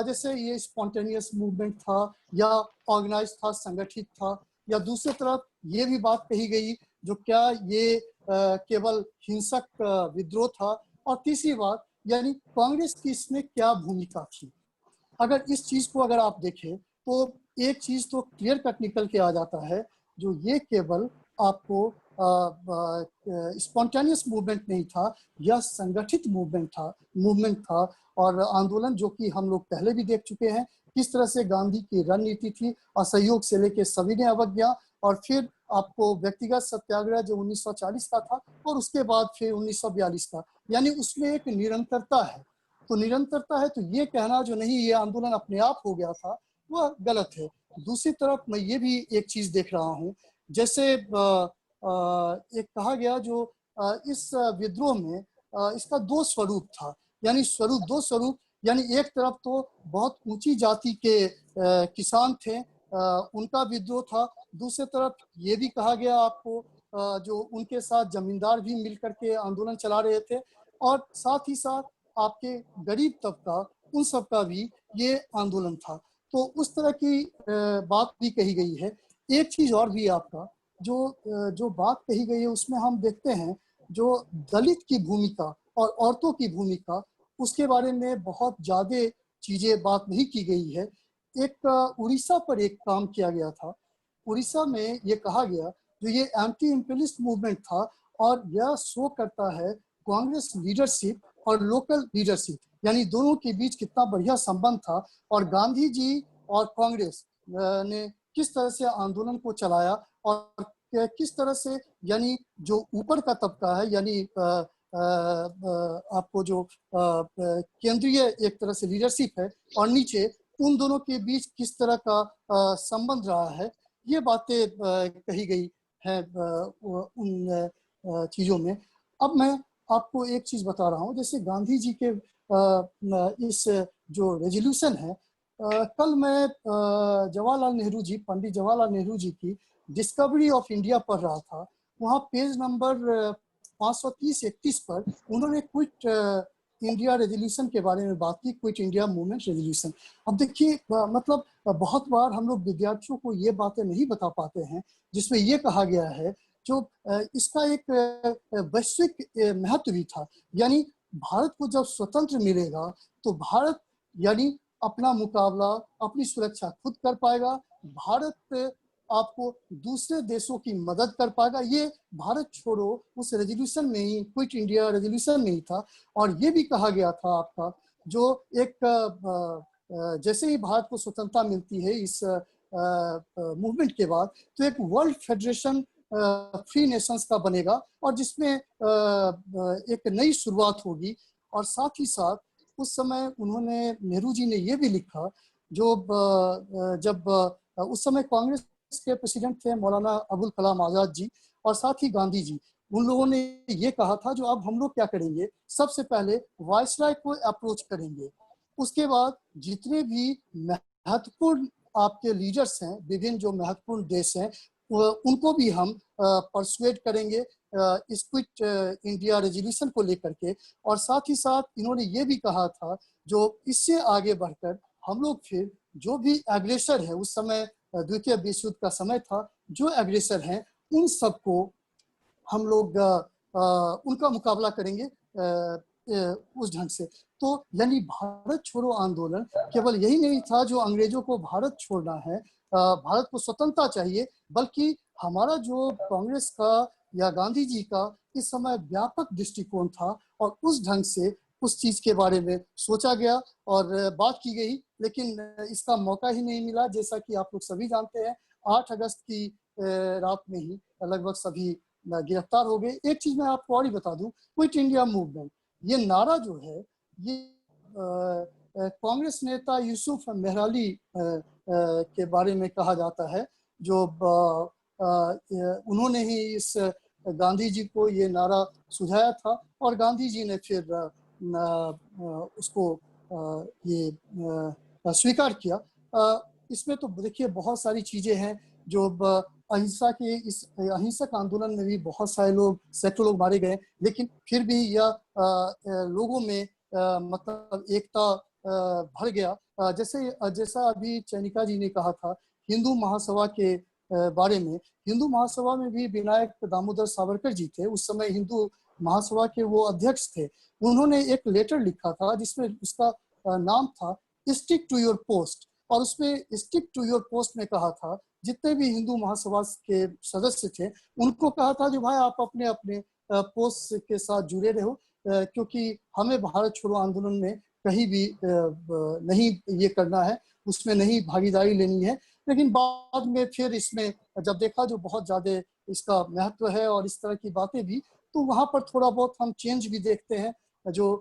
जैसे ये स्पॉन्टेनियस मूवमेंट था या ऑर्गेनाइज था, संगठित था, या दूसरी तरफ ये भी बात कही गई जो क्या ये केवल हिंसक विद्रोह था, और तीसरी बात यानी कांग्रेस की इसमें क्या भूमिका थी। अगर इस चीज को अगर आप देखें तो एक चीज तो क्लियर कट निकल के आ जाता है, जो ये केवल आपको स्पॉन्टेनियस मूवमेंट नहीं था, यह संगठित मूवमेंट था और आंदोलन जो कि हम लोग पहले भी देख चुके हैं किस तरह से गांधी की रणनीति थी, असहयोग से लेके सविनय अवज्ञा, और फिर आपको व्यक्तिगत सत्याग्रह जो 1940 का था और उसके बाद फिर 1942 का, यानी उसमें एक निरंतरता है। तो निरंतरता है तो ये कहना जो नहीं ये आंदोलन अपने आप हो गया था वह गलत है। दूसरी तरफ मैं ये भी एक चीज देख रहा हूँ, जैसे एक कहा गया जो इस विद्रोह में इसका दो स्वरूप था, यानी दो स्वरूप, यानी एक तरफ तो बहुत ऊंची जाति के किसान थे, उनका विद्रोह था, दूसरी तरफ ये भी कहा गया आपको जो उनके साथ जमींदार भी मिलकर के आंदोलन चला रहे थे, और साथ ही साथ आपके गरीब तबका, उन सब का भी ये आंदोलन था। तो उस तरह की बात भी कही गई है। एक चीज और भी आपका जो बात कही गई है उसमें हम देखते हैं जो दलित की भूमिका और औरतों की भूमिका, उसके बारे में बहुत ज्यादा चीजें बात नहीं की गई है। एक उड़ीसा पर एक काम किया गया था, उड़ीसा में ये कहा गया जो ये एंटी इंपीरियलिस्ट मूवमेंट था और यह शो करता है कांग्रेस लीडरशिप और लोकल लीडरशिप, यानी दोनों के बीच कितना बढ़िया संबंध था, और गांधी जी और कांग्रेस ने किस तरह से आंदोलन को चलाया और किस तरह से यानी जो ऊपर का तबका है, यानी आपको जो केंद्रीय एक तरह से लीडरशिप है और नीचे उन दोनों के बीच किस तरह का संबंध रहा है, ये बातें कही गई हैं उन चीजों में। अब मैं आपको एक चीज बता रहा हूँ, जैसे गांधी जी के इस जो रेजोल्यूशन है, कल मैं पंडित जवाहरलाल नेहरू जी की डिस्कवरी ऑफ इंडिया पढ़ रहा था। वहाँ पेज नंबर 530-31 पर उन्होंने क्विट इंडिया रेजोल्यूशन के बारे में बात की, क्विट इंडिया मूवमेंट रेजोल्यूशन। अब देखिए मतलब बहुत बार हम लोग विद्यार्थियों को ये बातें नहीं बता पाते हैं जिसमें ये कहा गया है जो इसका एक वैश्विक महत्व भी था, यानी भारत को जब स्वतंत्र मिलेगा तो भारत यानी अपना मुकाबला, अपनी सुरक्षा खुद कर पाएगा, भारत आपको दूसरे देशों की मदद कर पाएगा। ये भारत छोड़ो उस रेजोल्यूशन में ही, क्विट इंडिया रेजोल्यूशन में ही था। और ये भी कहा गया था आपका जो एक जैसे ही भारत को स्वतंत्रता मिलती है इस मूवमेंट के बाद, तो एक वर्ल्ड फेडरेशन फ्री नेशंस का बनेगा और जिसमें एक नई शुरुआत होगी। और साथ ही साथ उस समय उन्होंने, नेहरू जी ने ये भी लिखा, जो जब उस समय कांग्रेस के प्रेसिडेंट थे मौलाना अबुल कलाम आजाद जी और साथ ही गांधी जी, उन लोगों ने ये कहा था जो अब हम लोग क्या करेंगे, सबसे पहले वायसराय को अप्रोच करेंगे, उसके बाद जितने भी महत्वपूर्ण आपके लीडर्स हैं, विभिन्न जो महत्वपूर्ण देश हैं, उनको भी हम परसुएड करेंगे इस क्विट इंडिया रेजोल्यूशन को लेकर के। और साथ ही साथ इन्होंने ये भी कहा था जो इससे आगे बढ़कर हम लोग फिर जो भी एग्रेसर है, उस समय द्वितीय विश्व युद्ध का समय था, जो एग्रेसर हैं उन सबको हम लोग उनका मुकाबला करेंगे उस ढंग से। तो यानी भारत छोड़ो आंदोलन केवल यही नहीं था जो अंग्रेजों को भारत छोड़ना है, भारत को स्वतंत्रता चाहिए, बल्कि हमारा जो कांग्रेस का या गांधी जी का इस समय व्यापक दृष्टिकोण था और उस ढंग से उस चीज के बारे में सोचा गया और बात की गई, लेकिन इसका मौका ही नहीं मिला। जैसा कि आप लोग सभी जानते हैं 8 अगस्त की रात में ही लगभग सभी गिरफ्तार हो गए। एक चीज मैं आपको और ही बता दूं, क्विट इंडिया मूवमेंट, ये नारा जो है ये कांग्रेस नेता यूसुफ मेहराली के बारे में कहा जाता है, जो उन्होंने ही इस गांधी जी को ये नारा सुझाया था और गांधी जी ने फिर उसको ये स्वीकार किया। इसमें तो देखिए बहुत सारी चीजें हैं जो अहिंसा के इस अहिंसक आंदोलन में भी बहुत सारे लोग, सैकड़ों लोग मारे गए, लेकिन फिर भी यह लोगों में मतलब एकता भर गया। जैसा अभी चैनिका जी ने कहा था हिंदू महासभा के बारे में, हिंदू महासभा में भी विनायक दामोदर सावरकर जी थे, उस समय हिंदू महासभा के वो अध्यक्ष थे। उन्होंने एक लेटर लिखा था जिसमें उसका नाम था स्टिक टू योर पोस्ट, और उसमें स्टिक टू योर पोस्ट में कहा था जितने भी हिंदू महासभा के सदस्य थे उनको कहा था जो भाई आप अपने अपने पोस्ट के साथ जुड़े रहो, क्योंकि हमें भारत छोड़ो आंदोलन में कहीं भी नहीं ये करना है, उसमें नहीं भागीदारी लेनी है। लेकिन बाद में फिर इसमें जब देखा जो बहुत ज्यादा इसका महत्व है और इस तरह की बातें भी, तो वहां पर थोड़ा बहुत हम चेंज भी देखते हैं जो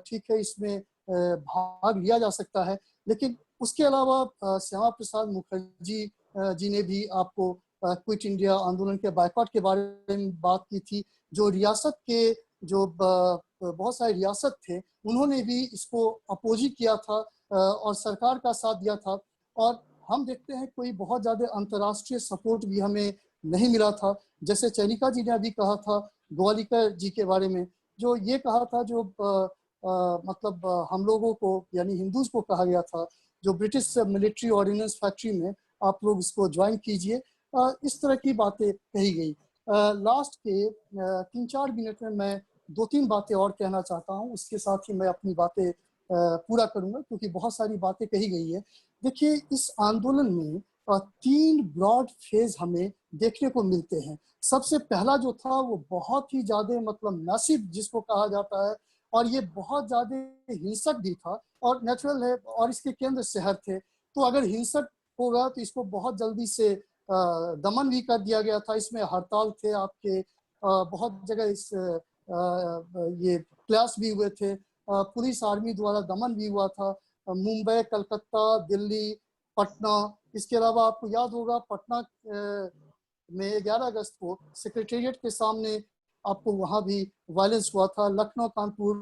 ठीक है इसमें भाग लिया जा सकता है। लेकिन उसके अलावा श्यामा प्रसाद मुखर्जी जी ने भी आपको क्विट इंडिया आंदोलन के बायकॉट के बारे में बात की थी। जो रियासत के जो बहुत सारे रियासत थे उन्होंने भी इसको अपोज किया था और सरकार का साथ दिया था। और हम देखते हैं कोई बहुत ज्यादा अंतर्राष्ट्रीय सपोर्ट भी हमें नहीं मिला था। जैसे चैनिका जी ने अभी कहा था गोवालिकर जी के बारे में, जो ये कहा था जो मतलब हम लोगों को यानी हिंदूज को कहा गया था जो ब्रिटिश मिलिट्री ऑर्डिनेंस फैक्ट्री में आप लोग इसको ज्वाइन कीजिए, इस तरह की बातें कही गई। लास्ट के 3-4 मिनट में मैं 2-3 बातें और कहना चाहता हूँ, उसके साथ ही मैं अपनी बातें पूरा करूंगा क्योंकि बहुत सारी बातें कही गई है। देखिए इस आंदोलन में 3 ब्रॉड फेज हमें देखने को मिलते हैं। सबसे पहला जो था वो बहुत ही ज्यादा मतलब मैसिव जिसको कहा जाता है, और ये बहुत ज्यादा हिंसक भी था और नेचुरल है, और इसके केंद्र शहर थे। तो अगर हिंसक होगा तो इसको बहुत जल्दी से दमन भी कर दिया गया था। इसमें हड़ताल थे आपके, बहुत जगह इस ये क्लास भी हुए थे, पुलिस आर्मी द्वारा दमन भी हुआ था। मुंबई, कलकत्ता, दिल्ली, पटना, इसके अलावा आपको याद होगा पटना में 11 अगस्त को सेक्रेटेरिएट के सामने आपको वहां भी वायलेंस हुआ था। लखनऊ, कानपुर,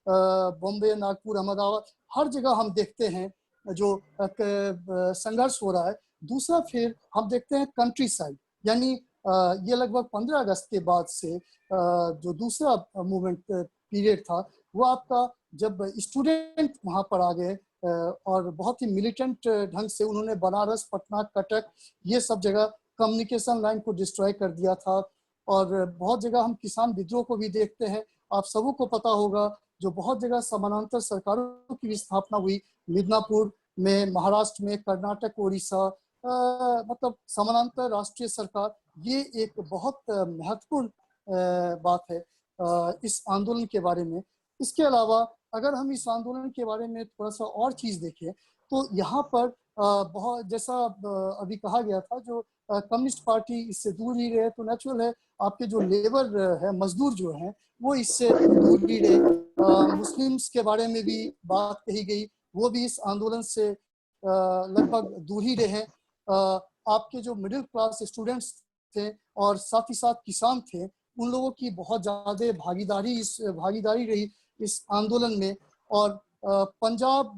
बॉम्बे, नागपुर, अहमदाबाद, हर जगह हम देखते हैं जो संघर्ष हो रहा है। दूसरा फिर हम देखते हैं कंट्री साइड, यानी ये लगभग 15 अगस्त के बाद से जो दूसरा मूवमेंट पीरियड था वो आपका जब स्टूडेंट वहां पर आ गए और बहुत ही मिलिटेंट ढंग से उन्होंने बनारस, पटना, कटक ये सब जगह कम्युनिकेशन लाइन को डिस्ट्रॉय कर दिया था। और बहुत जगह हम किसान विद्रोह को भी देखते हैं। आप सबों को पता होगा जो बहुत जगह समानांतर सरकारों की भी स्थापना हुई, मिदनापुर में, महाराष्ट्र में, कर्नाटक, उड़ीसा, मतलब समानांतर राष्ट्रीय सरकार। ये एक बहुत महत्वपूर्ण बात है इस आंदोलन के बारे में। इसके अलावा अगर हम इस आंदोलन के बारे में थोड़ा सा और चीज देखें तो यहाँ पर बहुत जैसा अभी कहा गया था जो कम्युनिस्ट पार्टी इससे दूर ही रहे, तो नेचुरल है आपके जो लेबर है, मजदूर जो हैं वो इससे दूर ही रहे। मुस्लिम्स के बारे में भी बात कही गई, वो भी इस आंदोलन से लगभग दूर ही रहे। आपके जो मिडिल क्लास स्टूडेंट्स थे और साथ ही साथ किसान थे, उन लोगों की बहुत ज्यादा भागीदारी रही इस आंदोलन में। और Punjab,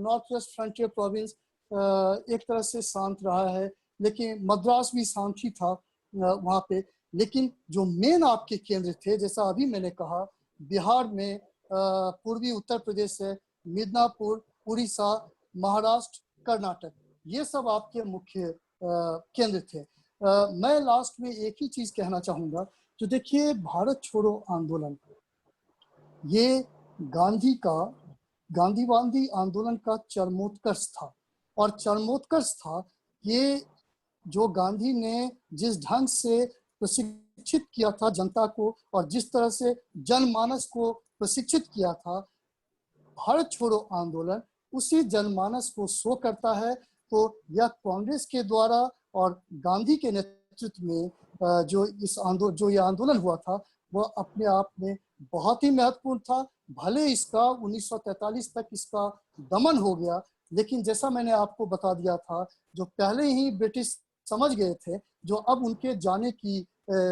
north west frontier province एक तरह से शांत रहा है, लेकिन मद्रास भी शांत ही था वहाँ पे। लेकिन जो मेन आपके केंद्र थे, जैसा अभी मैंने कहा, बिहार में पूर्वी उत्तर प्रदेश है, मिदनापुर, उड़ीसा, महाराष्ट्र, कर्नाटक, ये सब आपके मुख्य केंद्र थे। मैं लास्ट में एक ही चीज कहना चाहूंगा, जो देखिए भारत छोड़ो आंदोलन ये गांधीवादी आंदोलन का चरमोत्कर्ष था। और चरमोत्कर्ष था ये जो गांधी ने जिस ढंग से प्रशिक्षित किया था जनता को और जिस तरह से जनमानस को प्रशिक्षित किया था, भारत छोड़ो आंदोलन उसी जनमानस को शो करता है। तो यह कांग्रेस के द्वारा और गांधी के नेतृत्व में जो ये आंदोलन हुआ था वह अपने आप में बहुत ही महत्वपूर्ण था। भले इसका 1943 तक इसका दमन हो गया, लेकिन जैसा मैंने आपको बता दिया था, जो पहले ही ब्रिटिश समझ गए थे, जो अब उनके जाने की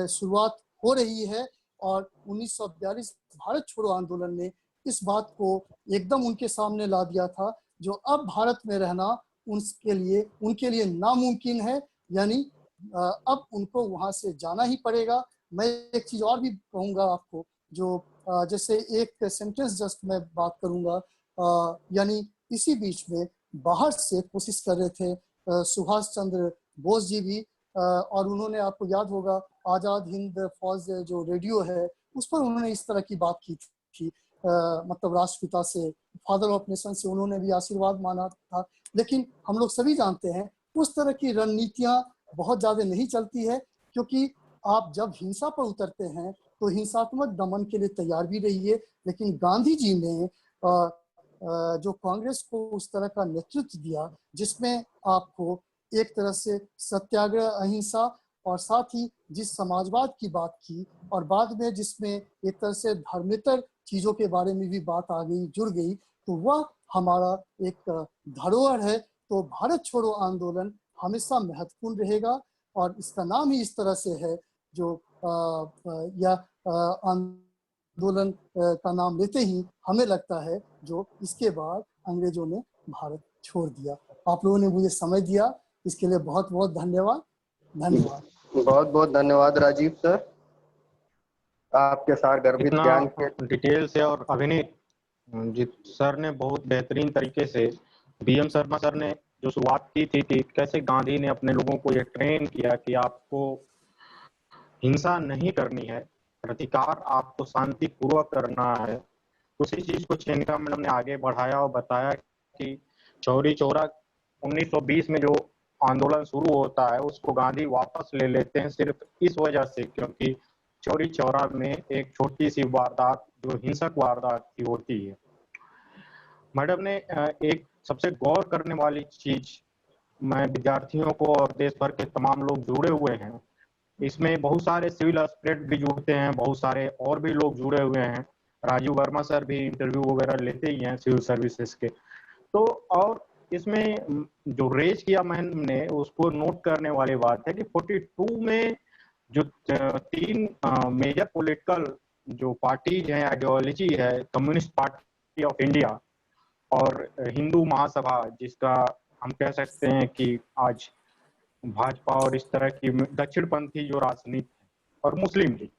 शुरुआत हो रही है, और 1942 भारत छोड़ो आंदोलन ने इस बात को एकदम उनके सामने ला दिया था, जो अब भारत में रहना उनके लिए नामुमकिन है, यानी अब उनको वहां से जाना ही पड़ेगा। मैं एक चीज और भी कहूंगा आपको, जो जैसे एक सेंटेंस जस्ट मैं बात करूंगा, यानी इसी बीच में बाहर से कोशिश कर रहे थे सुभाष चंद्र बोस जी भी, और उन्होंने, आपको याद होगा, आजाद हिंद फौज जो रेडियो है उस पर उन्होंने इस तरह की बात की थी, मतलब राष्ट्रपिता से, फादर ऑफ नेशन से उन्होंने भी आशीर्वाद माना था। लेकिन हम लोग सभी जानते हैं उस तरह की रणनीतियां बहुत ज्यादा नहीं चलती है, क्योंकि आप जब हिंसा पर उतरते हैं तो हिंसात्मक दमन के लिए तैयार भी रहिए। लेकिन गांधी जी ने जो कांग्रेस को उस तरह का नेतृत्व दिया, जिसमें आपको एक तरह से सत्याग्रह, अहिंसा, और साथ ही जिस समाजवाद की बात की, और बाद में जिसमें एक तरह से धर्मेतर चीजों के बारे में भी बात आ गई, जुड़ गई, तो वह हमारा एक धरोहर है। तो भारत छोड़ो आंदोलन हमेशा महत्वपूर्ण रहेगा, और इसका नाम ही इस तरह से है, जो आंदोलन का नाम लेते ही हमें लगता है जो इसके बाद अंग्रेजों ने भारत छोड़ दिया। आप लोगों ने मुझे समय दिया, इसके लिए बहुत बहुत धन्यवाद। बहुत बहुत धन्यवाद राजीव सर, आपके सार गर्भित इतना ज्ञान के। डिटेल से और अभिनीत जीत सर ने बहुत बेहतरीन तरीके से, बीएम शर्मा सर ने जो शुरुआत की थी कि कैसे गांधी ने अपने लोगों को ये ट्रेन किया कि आपको हिंसा नहीं करनी है, प्रतिकार आपको शांति पूर्वक करना है, उसी चीज को चेनिका मैडम ने आगे बढ़ाया और बताया कि चौरी चौरा 1920 में जो आंदोलन शुरू होता है उसको गांधी वापस ले लेते हैं सिर्फ इस वजह से, क्योंकि चौरी चौरा में एक छोटी सी वारदात जो हिंसक वारदात की होती है। मैडम ने एक सबसे गौर करने वाली चीज, मैं विद्यार्थियों को और देश भर के तमाम लोग जुड़े हुए हैं, इसमें बहुत सारे सिविल एस्पिरेंट भी जुड़ते हैं, बहुत सारे और भी लोग जुड़े हुए हैं, राजीव वर्मा सर भी इंटरव्यू वगैरह लेते ही हैं सिविल सर्विसेज के। तो और इसमें जो रेज किया मैंने उसको नोट करने वाली बात है कि 42 में जो 3 मेजर पॉलिटिकल जो पार्टीज हैं, आइडियोलॉजी है, कम्युनिस्ट पार्टी ऑफ इंडिया और हिंदू महासभा, जिसका हम कह सकते हैं कि आज भाजपा और इस तरह की दक्षिणपंथी जो राजनीति, और मुस्लिम लीग,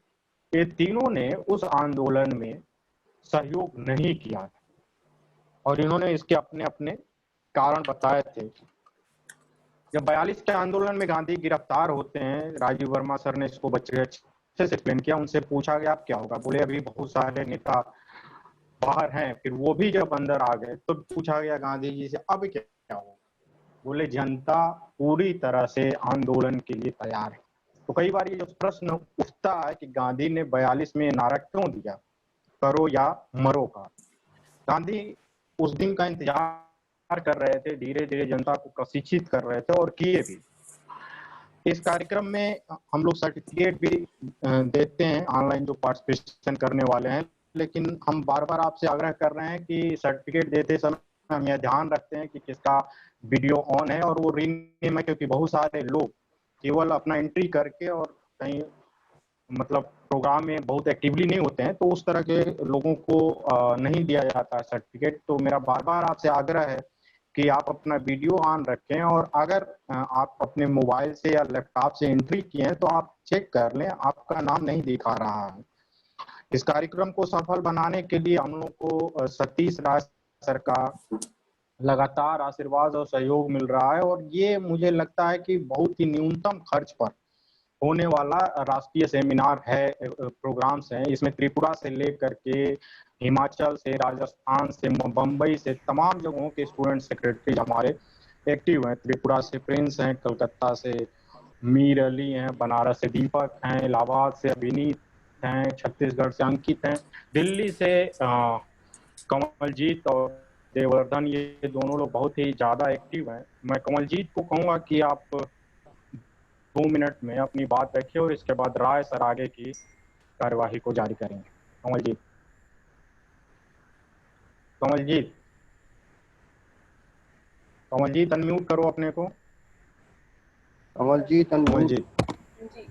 ये तीनों ने उस आंदोलन में सहयोग नहीं किया और इन्होंने इसके अपने अपने कारण बताए थे। जब 42 के आंदोलन में गांधी गिरफ्तार होते हैं, राजीव वर्मा सर ने इसको अच्छे से एक्सप्लेन किया, उनसे पूछा गया अब क्या होगा, बोले अभी बहुत सारे नेता बाहर हैं, फिर वो भी जब अंदर आ गए तो पूछा गया गांधी जी से अब क्या होगा, बोले जनता पूरी तरह से आंदोलन के लिए तैयार है। तो कई बार ये जो प्रश्न उठता है कि गांधी ने 42 में नारा क्यों दिया, करो या मरो का, गांधी उस दिन का इंतजार कर रहे थे, धीरे धीरे जनता को प्रशिक्षित कर रहे थे और किए भी। इस कार्यक्रम में हम लोग सर्टिफिकेट भी देते हैं ऑनलाइन जो पार्टिसिपेशन करने वाले हैं, लेकिन हम बार बार आपसे आग्रह कर रहे हैं कि सर्टिफिकेट देते समय हम यह ध्यान रखते हैं कि किसका वीडियो ऑन है और वो रिंग में, क्योंकि बहुत सारे लोग केवल अपना एंट्री करके और कहीं मतलब प्रोग्राम में बहुत एक्टिवली नहीं होते हैं, तो उस तरह के लोगों को नहीं दिया जाता सर्टिफिकेट। तो मेरा बार बार आपसे आग्रह है कि आप अपना वीडियो ऑन रखें, और अगर आप अपने मोबाइल से या लैपटॉप से एंट्री किए हैं तो आप चेक कर लें, आपका नाम नहीं दिखा रहा है। इस कार्यक्रम को सफल बनाने के लिए हम लोग को सतीश राज सर का लगातार आशीर्वाद और सहयोग मिल रहा है, और ये मुझे लगता है कि बहुत ही न्यूनतम खर्च पर होने वाला राष्ट्रीय सेमिनार है, प्रोग्राम्स हैं। इसमें त्रिपुरा से लेकर के हिमाचल से, राजस्थान से, बम्बई से, तमाम जगहों के स्टूडेंट सेक्रेटरी हमारे एक्टिव हैं। त्रिपुरा से प्रिंस हैं, कलकत्ता से मीर अली हैं, बनारस से दीपक हैं, इलाहाबाद से अभिनीत हैं, छत्तीसगढ़ से अंकित हैं, दिल्ली से कमलजीत और देवर्धन, ये दोनों लोग बहुत ही ज़्यादा एक्टिव हैं। मैं कमलजीत को कहूँगा कि आप 2 मिनट में अपनी बात रखिए और इसके बाद राय सर आगे की कार्यवाही को जारी करेंगे। कमलजीत कमलजीत कमलजीत अनम्यूट करो अपने को। कमलजीत कमलजीत जी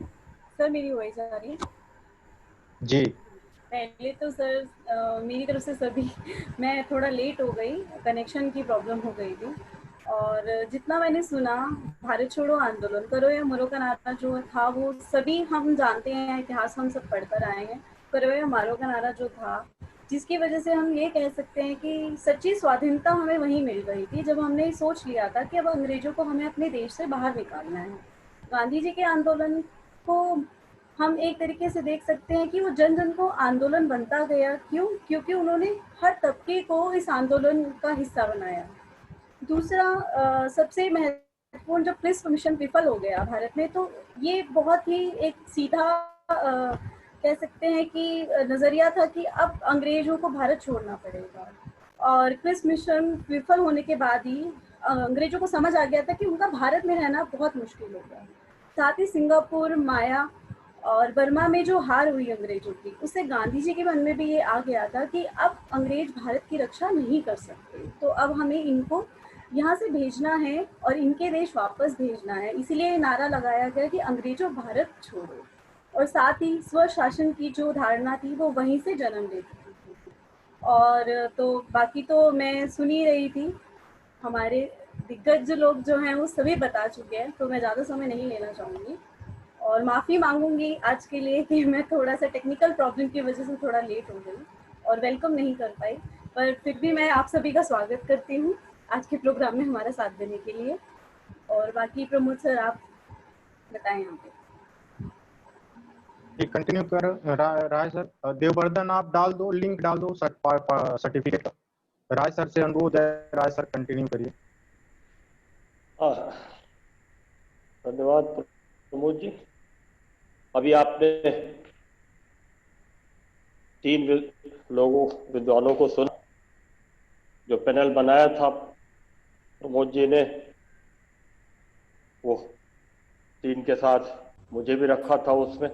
सर, मेरी वॉइस आ रही है? जी पहले तो सर मेरी तरफ से सभी मैं थोड़ा लेट हो गई, कनेक्शन की प्रॉब्लम हो गई थी। और जितना मैंने सुना, भारत छोड़ो आंदोलन करो या मरो का नारा जो था वो सभी हम जानते हैं, इतिहास हम सब पढ़कर आए हैं। करो या मारो का नारा जो था, जिसकी वजह से हम ये कह सकते हैं कि सच्ची स्वाधीनता हमें वहीं मिल गई थी जब हमने सोच लिया था कि अब अंग्रेजों को हमें अपने देश से बाहर निकालना है। गांधी जी के आंदोलन को हम एक तरीके से देख सकते हैं कि वो जन जन को आंदोलन बनता गया। क्यों? क्योंकि उन्होंने हर तबके को इस आंदोलन का हिस्सा बनाया। दूसरा सबसे महत्वपूर्ण, जब क्रिस मिशन विफल हो गया भारत में, तो ये बहुत ही एक सीधा कह सकते हैं कि नजरिया था कि अब अंग्रेजों को भारत छोड़ना पड़ेगा। और क्रिस मिशन विफल होने के बाद ही अंग्रेजों को समझ आ गया था कि उनका भारत में रहना बहुत मुश्किल होगा। साथ ही सिंगापुर, माया और बर्मा में जो हार हुई अंग्रेजों की, उससे गांधी जी के मन में भी ये आ गया था कि अब अंग्रेज भारत की रक्षा नहीं कर सकते, तो अब हमें इनको यहाँ से भेजना है और इनके देश वापस भेजना है। इसीलिए नारा लगाया गया कि अंग्रेजों भारत छोड़ो। और साथ ही स्वशासन की जो धारणा थी वो वहीं से जन्म लेती थी। और तो बाकी तो मैं सुन ही रही थी, हमारे दिग्गज लोग जो हैं वो सभी बता चुके हैं, तो मैं ज़्यादा समय नहीं लेना चाहूँगी। और माफ़ी मांगूंगी आज के लिए कि मैं थोड़ा सा टेक्निकल प्रॉब्लम की वजह से थोड़ा लेट हो गई और वेलकम नहीं कर पाई, पर फिर भी मैं आप सभी का स्वागत करती हूँ आज के प्रोग्राम में हमारा साथ देने के लिए। और बाकी प्रमोद सर आप बताएं यहाँ पे। कंटिन्यू कर राय सर। देववर्धन आप डाल दो, लिंक डाल दो सर्टिफिकेट का। राय सर से अनुरोध है, राय सर कंटिन्यू करिए। धन्यवाद प्रमोद जी। अभी आपने 3 विद्वानों को सुना। जो पैनल बनाया था प्रमोद जी ने, वो 3 के साथ मुझे भी रखा था। उसमें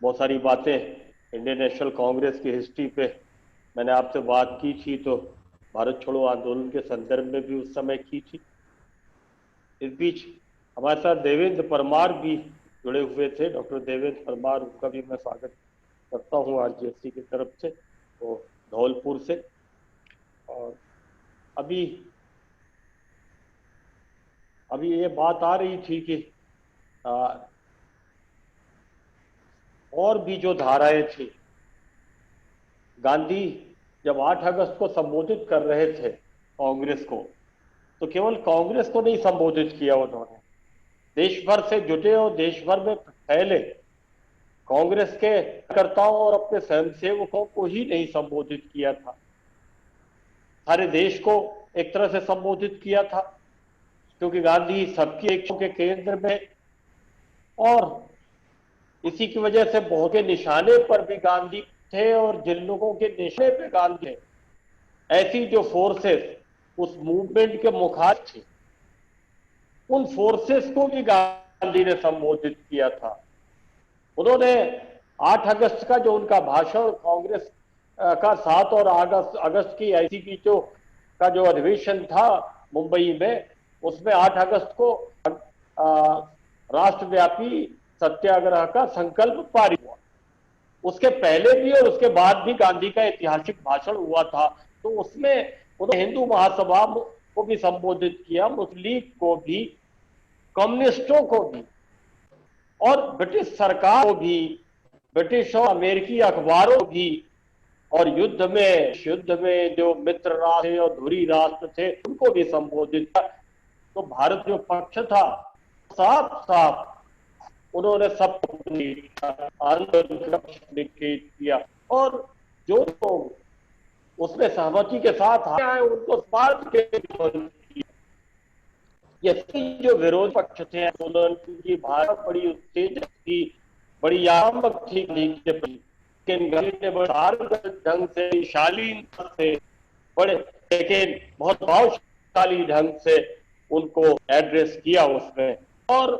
बहुत सारी बातें इंडियन नेशनल कांग्रेस की हिस्ट्री पे मैंने आपसे बात की थी, तो भारत छोड़ो आंदोलन के संदर्भ में भी उस समय की थी। इस बीच हमारे साथ देवेंद्र परमार भी जुड़े हुए थे। डॉक्टर देवेंद्र परमार, उनका भी मैं स्वागत करता हूँ आरजेएससी की तरफ से, वो धौलपुर से। और अभी ये बात आ रही थी कि और भी जो धाराएं थी, गांधी जब 8 अगस्त को संबोधित कर रहे थे कांग्रेस को, तो केवल कांग्रेस को नहीं संबोधित किया उन्होंने, देश भर से जुटे और देश भर में फैले कांग्रेस के कार्यकर्ताओं और अपने स्वयंसेवकों को ही नहीं संबोधित किया था, सारे देश को एक तरह से संबोधित किया था। क्योंकि गांधी सबकी इच्छा के केंद्र में, और इसी की वजह से बहुत के निशाने पर भी गांधी थे, और जिन लोगों के निशाने पे गांधी थे, ऐसी जो फोर्सेस उस मूवमेंट के मुखार थे, उन फोर्सेस को भी गांधी ने संबोधित किया था। उन्होंने 8 अगस्त का जो उनका भाषण कांग्रेस का 7 और अगस्त की आईसीपी का जो अधिवेशन था मुंबई में, उसमें 8 अगस्त को राष्ट्रव्यापी सत्याग्रह का संकल्प पारित हुआ। उसके पहले भी और उसके बाद भी गांधी का ऐतिहासिक भाषण हुआ था, तो उसमें उन्होंने हिंदू महासभा को भी संबोधित किया, मुस्लिम लीग को भी, कम्युनिस्टों को भी, और ब्रिटिश सरकार को भी, ब्रिटिश और अमेरिकी अखबारों को भी, और युद्ध में जो मित्र राष्ट्र थे और धुरी राष्ट्र थे उनको भी संबोधित किया। तो भारत जो पक्ष था, साफ साफ उन्होंने सबको आंदोलन किया, और जो लोग उसमें सहमति के साथ आए उनको स्वार्थ के ये जो विरोध पक्ष थे आंदोलन की, भारत बड़ी उत्तेजक थी, बड़ी आमक थी के प्रति, लेकिन गांधी ने बड़े ढंग से, शालीन से, बड़े लेकिन बहुत भावशाली ढंग से उनको एड्रेस किया उसमें। और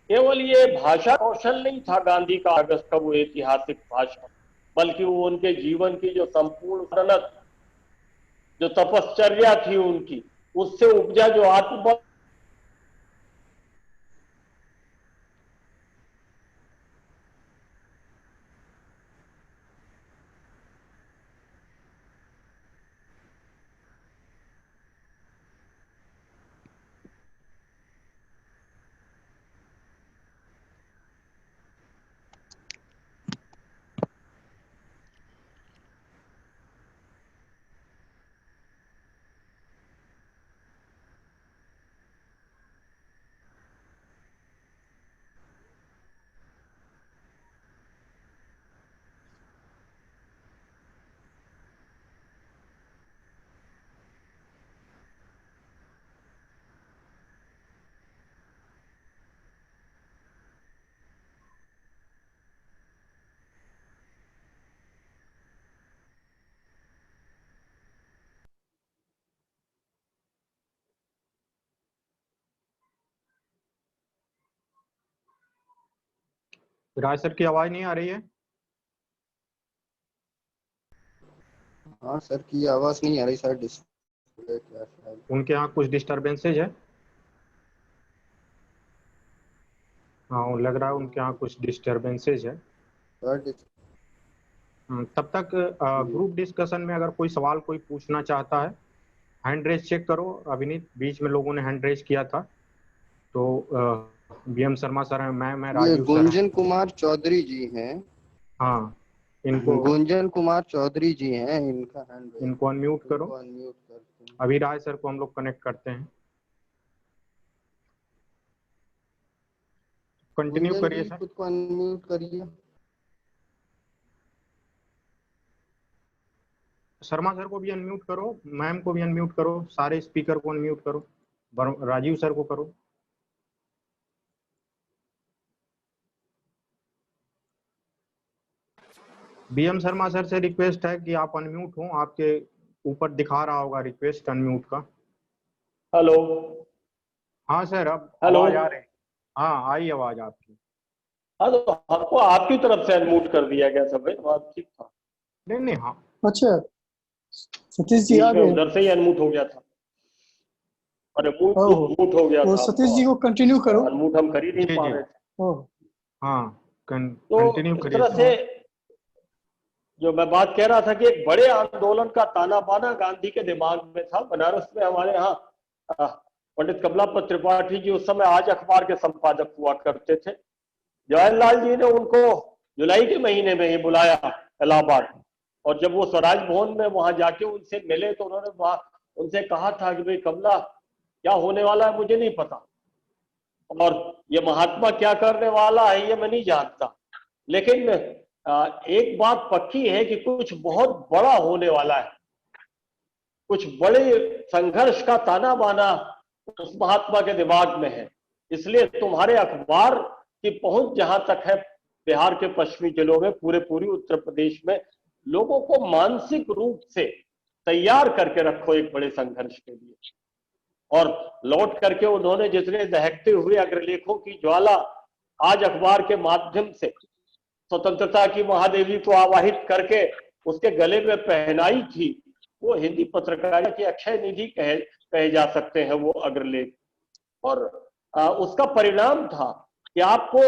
केवल ये भाषा कौशल नहीं था गांधी का अगस्त का वो ऐतिहासिक भाषण, बल्कि वो उनके जीवन की जो संपूर्ण सनत, जो तपश्चर्या थी उनकी, उससे उपजा जो आत्मबल राज सर की आवाज नहीं आ रही है? हाँ सर की आवाज नहीं आ रही सर, डिस्प्ले क्या शायद। उनके यहाँ कुछ डिस्टरबेंसेज है? हाँ, लग रहा है उनके यहाँ कुछ डिस्टरबेंसेज है। सर तब तक ग्रुप डिस्कशन में अगर कोई सवाल कोई पूछना चाहता है, हैंड रेज चेक करो। अभिनीत, बीच में लोगों ने हैंड रेज किया था, तो बीएम शर्मा सर हैं, मैं ये राजीव सर हैं। गुंजन कुमार चौधरी जी हैं। हाँ, इनको गुंजन कुमार चौधरी जी हैं, इनका हैंड रेज। इनको अनम्यूट करो। अनम्यूट करते हैं। अभी राज सर को हम लोग कनेक्ट करते हैं। कंटिन्यू गुंजन करिए जी सर। खुद को अनम्यूट करिए। शर्मा सर को भी अनम्यूट करो, मैम को भी अनम्यूट करो, सारे स्पीकर को अनम्यूट करो, राजीव सर को करो। बीएम शर्मा सर से रिक्वेस्ट है कि आप अनम्यूट हो, आपके ऊपर दिखा रहा होगा रिक्वेस्ट अनम्यूट का। हेलो। हाँ सर, अब हेलो। आवाज आ रही? हाँ, आई आवाज आपकी। हाँ, तो हमको आपकी तरफ से अनम्यूट कर दिया गया सब, बात ठीक था। नहीं नहीं, हाँ अच्छा, सतीश जी आ बीच में गए। उधर से ही अनम्यूट हो गया था। अरे मूट ओहो, मूट हो गया तो था। सतीश जी को कंटिन्यू करो। अनम्यूट हम कर ही नहीं जी पा जी, रहे थे। ओह, हाँ, तो कंटिन्यू इस करिए तरह से सर। जो मैं बात कह रहा था कि एक बड़े आंदोलन का ताना बाना गांधी के दिमाग में था। बनारस में हमारे यहाँ पंडित कमलापत त्रिपाठी जी उस समय आज अखबार के संपादक हुआ करते थे। जवाहरलाल जी ने उनको जुलाई के महीने में ही बुलाया इलाहाबाद, और जब वो स्वराज भवन में वहां जाके उनसे मिले तो उन्होंने वहां उनसे कहा था कि भाई कमला, क्या होने वाला है मुझे नहीं पता, और ये महात्मा क्या करने वाला है ये मैं नहीं जानता, लेकिन एक बात पक्की है कि कुछ बहुत बड़ा होने वाला है। कुछ बड़े संघर्ष का ताना बाना उस महात्मा के दिमाग में है। इसलिए तुम्हारे अखबार की पहुंच जहां तक है बिहार के पश्चिमी जिलों में, पूरे उत्तर प्रदेश में, लोगों को मानसिक रूप से तैयार करके रखो एक बड़े संघर्ष के लिए। और लौट करके उन्होंने जितने दहकते हुए अग्रलेखों की ज्वाला आज अखबार के माध्यम से स्वतंत्रता की महादेवी को आवाहित करके उसके गले में पहनाई थी, वो हिंदी पत्रकारिता की अक्षय निधि कहे जा सकते हैं वो अग्रलेख। और उसका परिणाम था कि आपको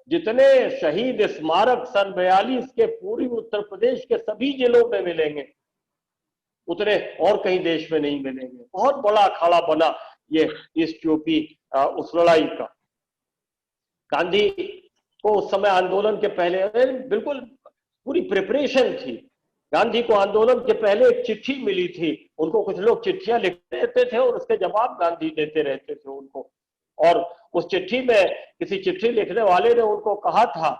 जितने शहीद स्मारक सन 42 के पूर्वी उत्तर प्रदेश के सभी जिलों में मिलेंगे, उतने और कहीं देश में नहीं मिलेंगे। बहुत बड़ा अखाड़ा बना ये ईस्ट यूपी उस लड़ाई का। गांधी को उस समय आंदोलन के पहले बिल्कुल पूरी प्रिपरेशन थी। गांधी को आंदोलन के पहले एक चिट्ठी मिली थी, उनको कुछ लोग चिट्ठियां लिखते रहते थे और उसके जवाब गांधी देते रहते थे उनको। और उस चिट्ठी में किसी चिट्ठी लिखने वाले ने उनको कहा था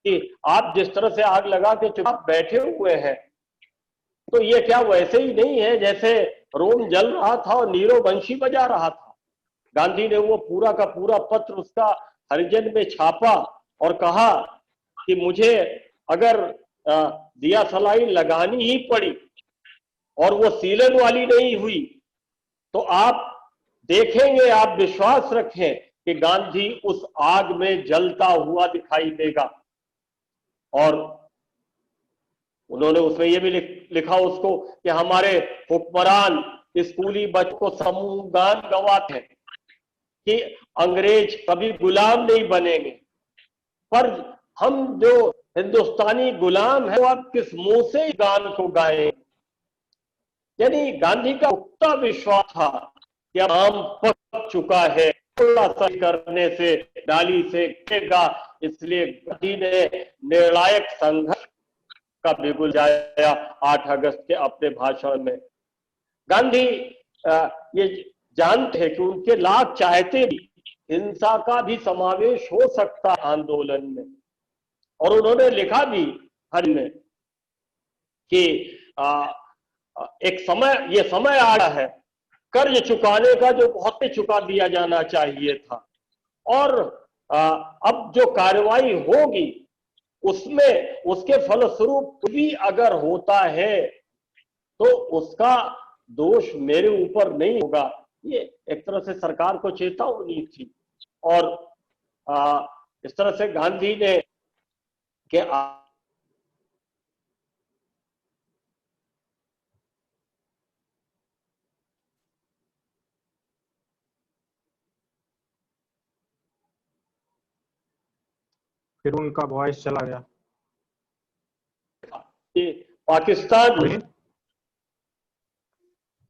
कि आप जिस तरह से आग लगा के चुपचाप बैठे हुए हैं, तो ये क्या वैसे ही नहीं है जैसे रोम जल रहा था और नीरो बंशी बजा रहा था। गांधी ने वो पूरा का पूरा पत्र उसका हरिजन में छापा और कहा कि मुझे अगर दिया सलाई लगानी ही पड़ी और वो सीलन वाली नहीं हुई, तो आप देखेंगे, आप विश्वास रखें कि गांधी उस आग में जलता हुआ दिखाई देगा। और उन्होंने उसमें यह भी लिखा उसको कि हमारे हुक्मरान स्कूली बच्चों को समूह गान गवाते हैं कि अंग्रेज कभी गुलाम नहीं बनेंगे, पर हम जो हिंदुस्तानी गुलाम है वो अब किस मुंह से गान को गाएं। यानी गांधी का पुख्ता विश्वास था कि अब आम पक चुका है, थोड़ा सा करने से डाली से गिरेगा। इसलिए गांधी ने निर्णायक संघर्ष का बिगुल जाया 8 अगस्त के अपने भाषण में। गांधी ये जानते हैं कि उनके लाख चाहते भी हिंसा का भी समावेश हो सकता आंदोलन में, और उन्होंने लिखा भी हर में कि एक समय, ये समय आ रहा है कर्ज चुकाने का जो बहुत चुका दिया जाना चाहिए था, और अब जो कार्रवाई होगी उसमें उसके फलस्वरूप भी अगर होता है तो उसका दोष मेरे ऊपर नहीं होगा। ये एक तरह से सरकार को चेतावनी थी। और इस तरह से गांधी ने कि फिर उनका वॉइस चला गया। पाकिस्तान में,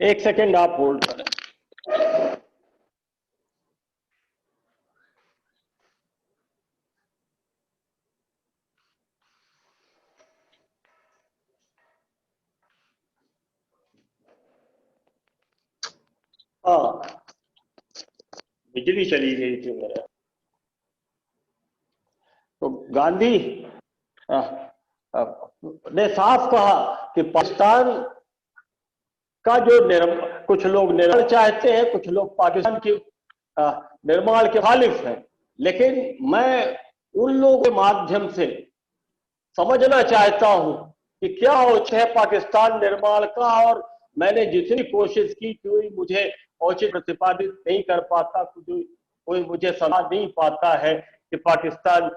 एक सेकेंड आप होल्ड करें। हाँ, बिजली चली गई थी मेरे। तो गांधी ने साफ कहा कि पाकिस्तान का जो कुछ लोग निर्माण चाहते हैं, कुछ लोग पाकिस्तान की निर्माण के खालिफ हैं, लेकिन मैं उन लोगों के माध्यम से समझना चाहता हूं कि क्या औचित्य है पाकिस्तान निर्माण का, और मैंने जितनी कोशिश की कोई मुझे औचित्य प्रतिपादित नहीं कर पाता, कोई मुझे सलाह नहीं पाता है कि पाकिस्तान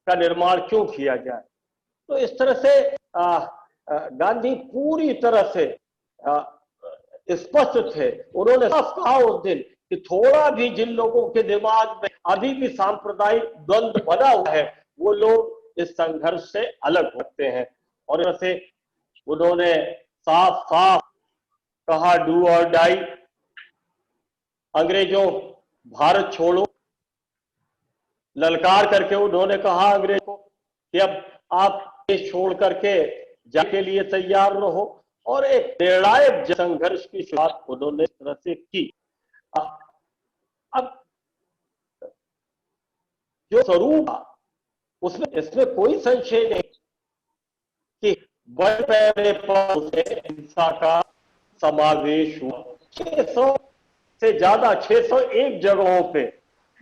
का निर्माण क्यों किया जाए। तो इस तरह से गांधी पूरी तरह से स्पष्ट थे। उन्होंने साफ कहा उस दिन कि थोड़ा भी जिन लोगों के दिमाग में अभी भी सांप्रदायिक द्वंद्व बना हुआ है, वो लोग इस संघर्ष से अलग होते हैं। और ऐसे उन्होंने साफ साफ कहा, डू और डाई, अंग्रेजों भारत छोड़ो, ललकार करके उन्होंने कहा अंग्रेज को कि अब आप देश छोड़ करके जाने के लिए तैयार रहो, और एक निर्णायक संघर्ष की शुरुआत उन्होंने इस तरह से की। अब जो स्वरूप उसमें इसमें कोई संशय नहीं कि बड़े पैमाने पर हिंसा का समावेश हुआ। 600 से ज्यादा 601 जगहों पे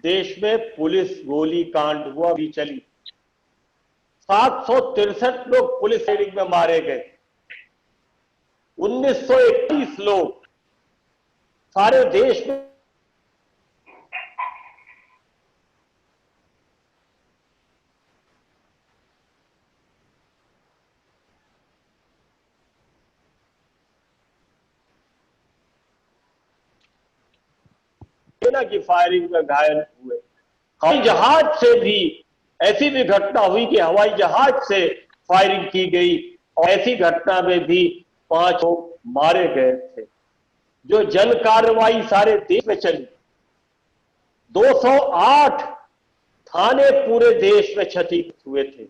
देश में पुलिस गोली कांड हुआ भी चली। 763 लोग पुलिस फायरिंग में मारे गए, 1931 लोग सारे देश में सेना की फायरिंग में घायल हुए। हवाई जहाज से भी ऐसी भी घटना हुई कि हवाई जहाज से फायरिंग की गई, और ऐसी घटना में भी 5 लोग मारे गए थे। जो जन कार्रवाई सारे देश में चली, 208 थाने पूरे देश में क्षतिग्रस्त हुए थे,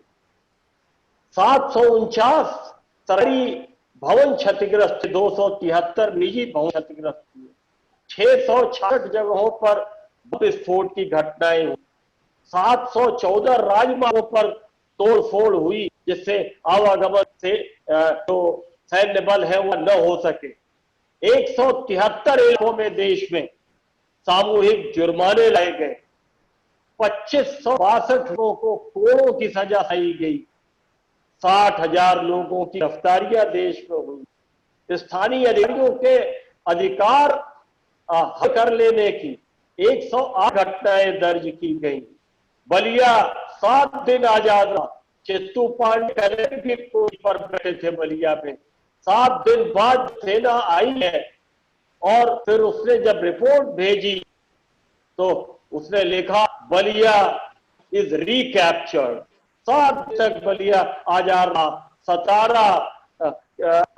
749 सरकारी भवन क्षतिग्रस्त थे, 273 निजी भवन क्षतिग्रस्त हुए, 666 जगहों पर विस्फोट की घटनाएं हुई, 714 राजमार्गों पर तोड़फोड़ हुई, जिससे आवागमन से जो सैन्य बल है वो न हो सके। 173 इलाकों में देश में सामूहिक जुर्माने लाए गए, 2562 लोगों को करोड़ों की सजा सुनाई गई, 60,000 लोगों की गिरफ्तारियां देश में हुई। स्थानीय अधिकारियों के अधिकार हल कर लेने की 108 घटनाएं दर्ज की गई। बलिया 7 दिन आजाद रहा। चित्तू पांडे कलेक्टर पर बैठे थे बलिया में, 7 दिन बाद सेना आई है, और फिर उसने जब रिपोर्ट भेजी तो उसने लिखा बलिया इज रिकैप्चर्ड। 7 तक बलिया आजाद रहा, सतारा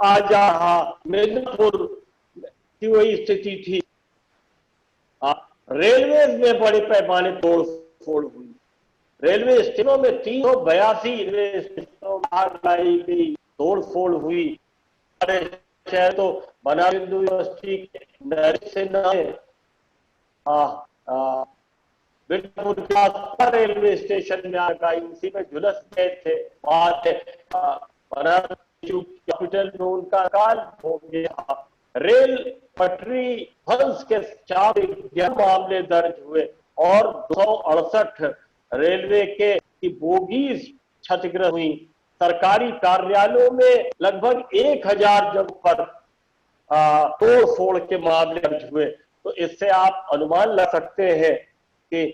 आजाद रहा, मिदनापुर की वही स्थिति थी। रेलवे में बड़े पैमाने तोड़ फोड़ हुई। रेलवे स्टेशनों में 382 रेलवे स्टेशनों में आग लाई गई, तोड़ फोड़ हुई। हमारे शहर तो बनारस हिंदू यूनिवर्सिटी के रेलवे स्टेशन में आग आई, उसी में झुलस गए थे। बनारस कैपिटल में उनका काल हो गया। रेल पटरी ध्वंस के 4 मामले दर्ज हुए, और 268 रेलवे की बोगीज क्षतिग्रस्त हुई। सरकारी कार्यालयों में लगभग 1000 जगहों पर तोड़ फोड़ के मामले दर्ज हुए। तो इससे आप अनुमान लगा सकते हैं कि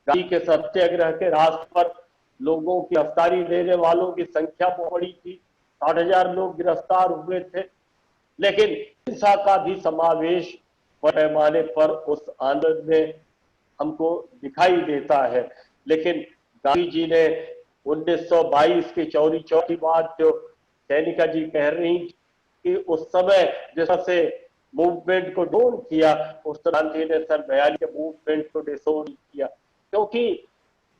गांधी के सत्याग्रह के रास्ते पर लोगों की गिरफ्तारी देने वालों की संख्या बहुत बड़ी थी, 60,000 लोग गिरफ्तार हुए थे। लेकिन हिंसा का भी समावेश बड़े पैमाने पर उस आंदोलन में हमको दिखाई देता है। लेकिन गांधी जी ने 1922 की चौरी चौरी की बात जो सैनिका जी कह रही कि उस समय जिस तरह से मूवमेंट को डोन किया, उस तरह गांधी ने सन 42 के मूवमेंट को डिसोन किया, क्योंकि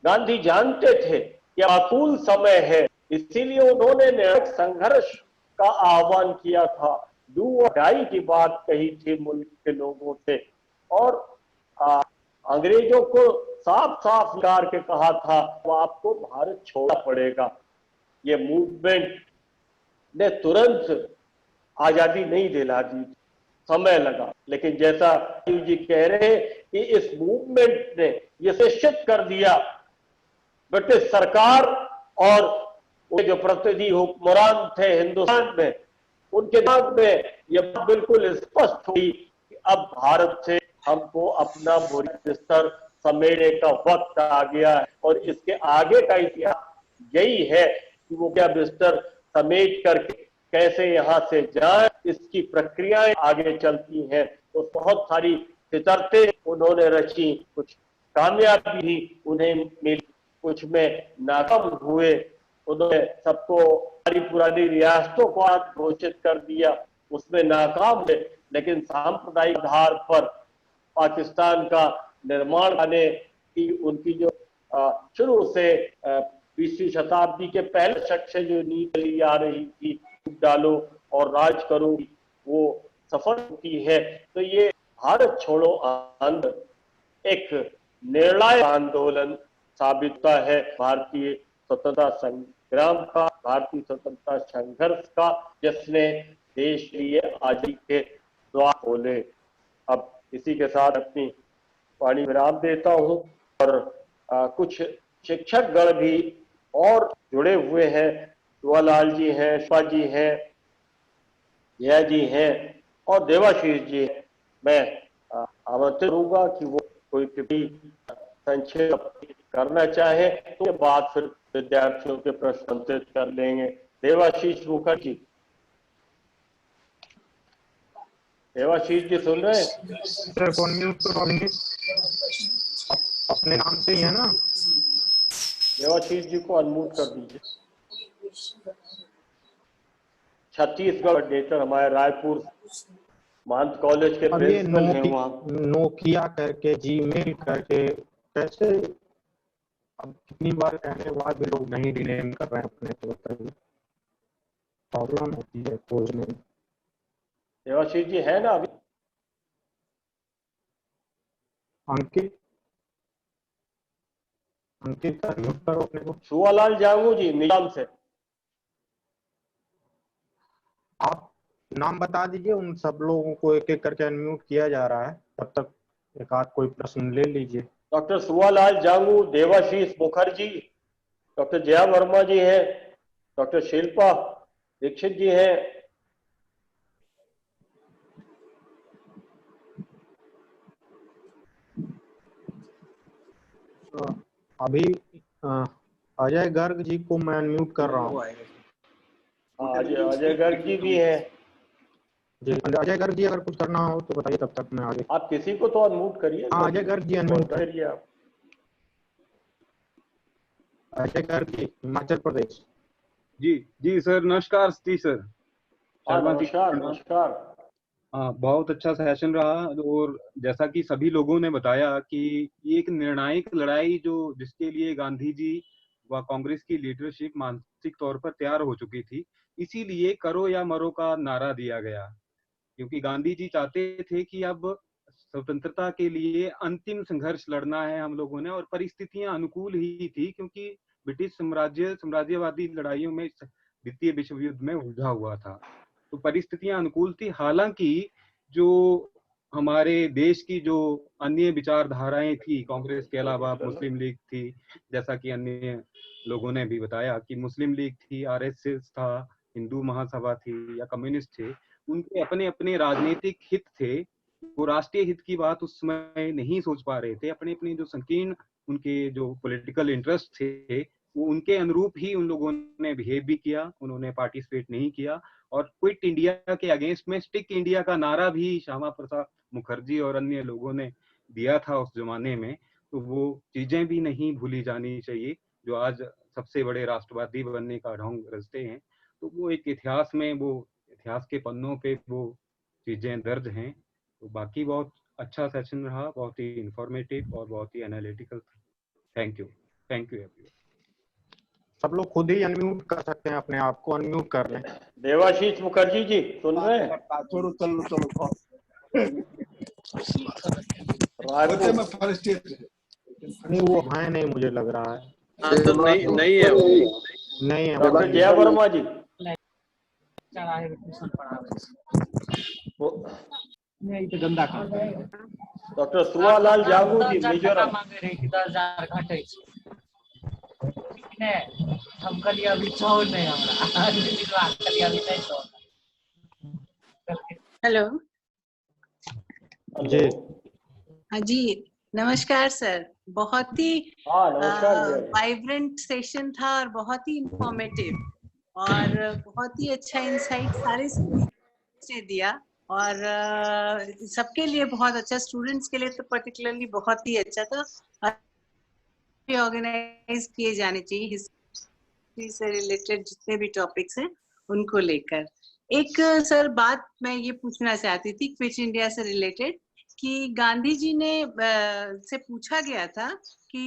गांधी जानते थे कि माकूल समय है, इसीलिए उन्होंने निर्णायक संघर्ष का आह्वान किया था, डू और डाई की बात कही थी मुल्क के लोगों से। और अंग्रेजों को साफ साफ निकाल के कहा था वो आपको भारत छोड़ना पड़ेगा। ये मूवमेंट ने तुरंत आजादी नहीं दिला दी, समय लगा। लेकिन जैसा जी कह रहे हैं कि इस मूवमेंट ने यह सुनिश्चित कर दिया ब्रिटिश सरकार और जो प्रतिनिधि हुक्मरान थे हिंदुस्तान में, उनके दिमाग में यह बिल्कुल स्पष्ट हुई कि अब भारत से हमको अपना बोरिया बिस्तर समेटने का वक्त आ गया है। और इसके आगे का इतिहास यही है कि वो क्या बिस्तर समेट करके कैसे यहाँ से जाए, इसकी प्रक्रियाएं आगे चलती हैं। तो बहुत सारी फितरतें उन्होंने रची, कुछ कामयाबी भी उन्हें मिली, कुछ में नाकाम हुए। उन्होंने सबको सारी पुरानी रियासतों को घोषित कर दिया, उसमें नाकाम हुए। लेकिन सांप्रदायिक आधार पर पाकिस्तान का निर्माण करने की उनकी जो शुरू से 20वीं शताब्दी के पहले दशक से जो नीति ली आ रही थी, डालो और राज करो, वो सफल होती है। तो ये भारत छोड़ो आंदोलन एक निर्णायक आंदोलन साबित होता है भारतीय स्वतंत्रता संग्राम का, भारतीय स्वतंत्रता संघर्ष का, जिसने देश के लिए आजादी के द्वार खोले। अब इसी के साथ अपनी वाणी विराम देता हूं और कुछ शिक्षक गण भी और जुड़े हुए हैं, सुवालाल जी हैं, शिवा जी हैं, जया जी हैं और देवाशीष जी हैं। मैं आमंत्रित करूंगा कि वो कोई टिप्पणी संक्षेप करना चाहे तो बाद फिर विद्यार्थियों के प्रश्न उत्तरित कर लेंगे। देवाशीष मुखर्जी, देवाशीष जी सुन रहे हैं? सर फोन म्यूट करो, अपने नाम से ही है ना? देवाशीष जी को अनम्यूट कर दीजिए। छत्तीसगढ़ कोऑर्डिनेटर हमारे रायपुर महंत कॉलेज के प्रिंसिपल हैं वहाँ। नोकिया करके, जीमेल करके, कैसे अब कितनी बार कहने के बाद भी लोग नहीं रिनेम कर रहे हैं अपने, तो बताइए प्रॉब्लम होती है खोजने में। देवाशीष जी है ना अभी? अंकित म्यूट करो अपने को। सुवालाल जांगू जी निजाम से, आप नाम बता दीजिए, उन सब लोगों को एक एक करके अनम्यूट किया जा रहा है, तब तक एक आध कोई प्रश्न ले लीजिए। डॉक्टर सुवालाल जांगू, देवाशीष मुखर्जी, डॉक्टर जया वर्मा जी हैं, डॉक्टर शिल्पा दीक्षित जी हैं। अभी अजय गर्ग जी को मैं अनम्यूट कर रहा हूँ। अजय गर्ग जी भी हैं जी। अजय गर्ग जी अगर कुछ करना हो तो बताइए, तब तक मैं आगे। आप किसी को तो अनम्यूट करिए। हाँ, अजय गर्ग जी अनम्यूट करिए आप। अजय गर्ग जी, हिमाचल प्रदेश। जी सर, नमस्कार सतीश सर। नमस्कार। हाँ, बहुत अच्छा सेशन रहा। और जैसा कि सभी लोगों ने बताया कि ये एक निर्णायक लड़ाई जो जिसके लिए गांधी जी व कांग्रेस की लीडरशिप मानसिक तौर पर तैयार हो चुकी थी, इसीलिए करो या मरो का नारा दिया गया, क्योंकि गांधी जी चाहते थे कि अब स्वतंत्रता के लिए अंतिम संघर्ष लड़ना है हम लोगों ने। और परिस्थितियां अनुकूल ही थी, क्योंकि ब्रिटिश साम्राज्यवादी लड़ाइयों में द्वितीय विश्व युद्ध में उलझा हुआ था, तो परिस्थितियां अनुकूल थी। हालांकि जो हमारे देश की जो अन्य विचारधाराएं थी, कांग्रेस के अलावा मुस्लिम लीग थी, जैसा कि अन्य लोगों ने भी बताया कि मुस्लिम लीग थी, आरएसएस था, हिंदू महासभा थी या कम्युनिस्ट थे, उनके अपने अपने राजनीतिक हित थे। वो राष्ट्रीय हित की बात उस समय नहीं सोच पा रहे थे। अपने अपने जो संकीर्ण उनके जो पॉलिटिकल इंटरेस्ट थे, वो उनके अनुरूप ही उन लोगों ने बिहेव भी किया, उन्होंने पार्टिसिपेट नहीं किया। और क्विट इंडिया के अगेंस्ट में स्टिक इंडिया का नारा भी श्यामा प्रसाद मुखर्जी और अन्य लोगों ने दिया था उस जमाने में। तो वो चीजें भी नहीं भूली जानी चाहिए जो आज सबसे बड़े राष्ट्रवादी बनने का ढोंग रचते हैं। तो वो एक इतिहास में, वो इतिहास के पन्नों पे वो चीजें दर्ज हैं। तो बाकी बहुत अच्छा सेशन रहा, बहुत ही इंफॉर्मेटिव और बहुत ही एनालिटिकल। Thank you everyone. सब लोग खुद ही अनम्यूट कर सकते हैं, अपने आप को अनम्यूट कर लें। देवाशीष मुखर्जी जी सुन रहे हैं? चलो नहीं वो है नहीं, मुझे लग रहा है। हाँ तो नहीं है वो। नहीं है डॉक्टर जया वर्मा जी गंदा डॉक्टर सुवालाल जागू जी मिजोरम हम कल अभी छोड़ नहीं हेलो जी। हाँ जी, नमस्कार सर। बहुत ही वाइब्रेंट सेशन था और बहुत ही इंफॉर्मेटिव और बहुत ही अच्छा इंसाइट सारे ने दिया और सबके लिए बहुत अच्छा, स्टूडेंट्स के लिए तो पर्टिकुलरली बहुत ही अच्छा था। ऑर्गेनाइज किए जाने चाहिए हिस्ट्री से रिलेटेड जितने भी टॉपिक्स हैं उनको लेकर। एक सर बात मैं ये पूछना चाहती थी क्विट इंडिया से रिलेटेड कि गांधी जी ने से पूछा गया था कि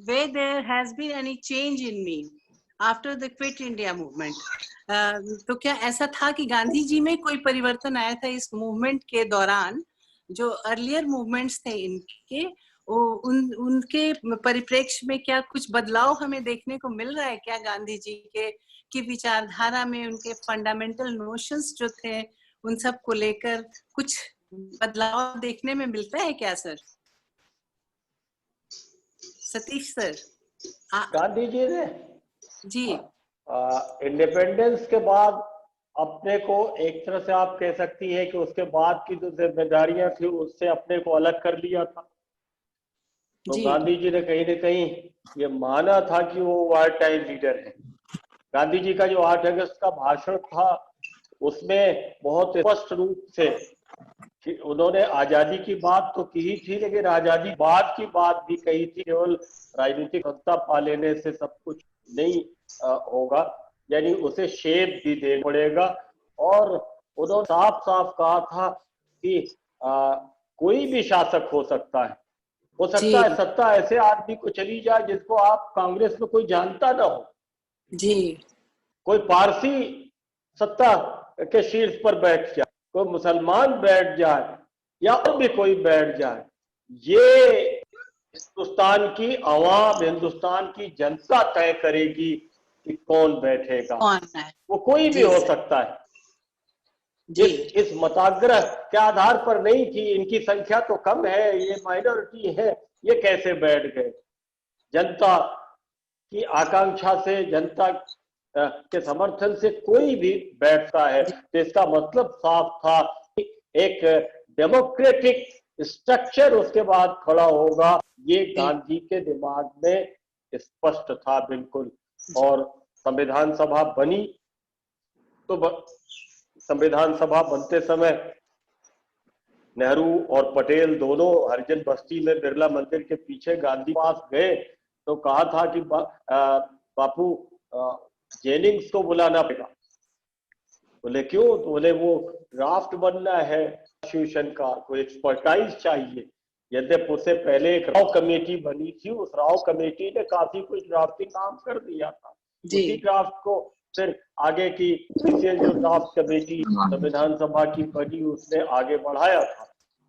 वे there has been any change in me after the quit India movement. तो क्या ऐसा था कि गांधी जी में कोई परिवर्तन आया था इस मूवमेंट के दौरान? जो अर्लियर मूवमेंट्स थे इनके उनके परिप्रेक्ष्य में क्या कुछ बदलाव हमें देखने को मिल रहा है क्या? गांधी जी की विचारधारा में उनके फंडामेंटल नोशंस जो थे उन सब को लेकर कुछ बदलाव देखने में मिलता है क्या सर? सतीश सर। गांधी जी ने जी इंडिपेंडेंस के बाद अपने को एक तरह से आप कह सकती है कि उसके बाद की जो जिम्मेदारियां थी उससे अपने को अलग कर लिया था। तो गांधी जी ने कहीं ना कहीं ये माना था कि वो वार टाइम लीडर है। गांधी जी का जो 8 अगस्त का भाषण था उसमें बहुत स्पष्ट रूप से कि उन्होंने आजादी की बात तो की ही थी, लेकिन आजादी बाद की बात भी कही थी। केवल राजनीतिक सत्ता पा लेने से सब कुछ नहीं होगा, यानी उसे शेप भी देना पड़ेगा। और उन्होंने साफ साफ कहा था कि कोई भी शासक हो सकता है, हो सकता है सत्ता ऐसे आदमी को चली जाए जिसको आप कांग्रेस में कोई जानता ना हो जी, कोई पारसी सत्ता के शीर्ष पर बैठ जाए, कोई मुसलमान बैठ जाए या और भी कोई बैठ जाए। ये हिंदुस्तान की आवाम, हिंदुस्तान की जनता तय करेगी कि कौन बैठेगा, वो कोई भी हो सकता है। इस मताग्रह के आधार पर नहीं कि इनकी संख्या तो कम है, ये माइनॉरिटी है, ये कैसे बैठ गए। जनता की आकांक्षा से, जनता के समर्थन से कोई भी बैठता है, तो इसका मतलब साफ था कि एक डेमोक्रेटिक स्ट्रक्चर उसके बाद खड़ा होगा। ये गांधी के दिमाग में स्पष्ट था बिल्कुल। और संविधान सभा बनी तो संविधान सभा बनते समय नेहरू और पटेल दोनों हरिजन बस्ती में बिरला मंदिर के पीछे गांधी पास गए तो कहा था कि बापू जेनिंग्स को बुलाना पड़ेगा। बोले क्यों? तो बोले वो ड्राफ्ट बनना है कॉन्स्टिट्यूशन का, कोई एक्सपर्टाइज चाहिए। यद्यपि उससे पहले एक राव कमेटी बनी थी, उस राव कमेटी ने काफी कुछ ड्राफ्टिंग काम कर दिया था। उसी ड्राफ्ट को फिर आगे की स्पेशल जो ड्राफ्ट कमेटी संविधान सभा की बनी उसने आगे बढ़ाया था।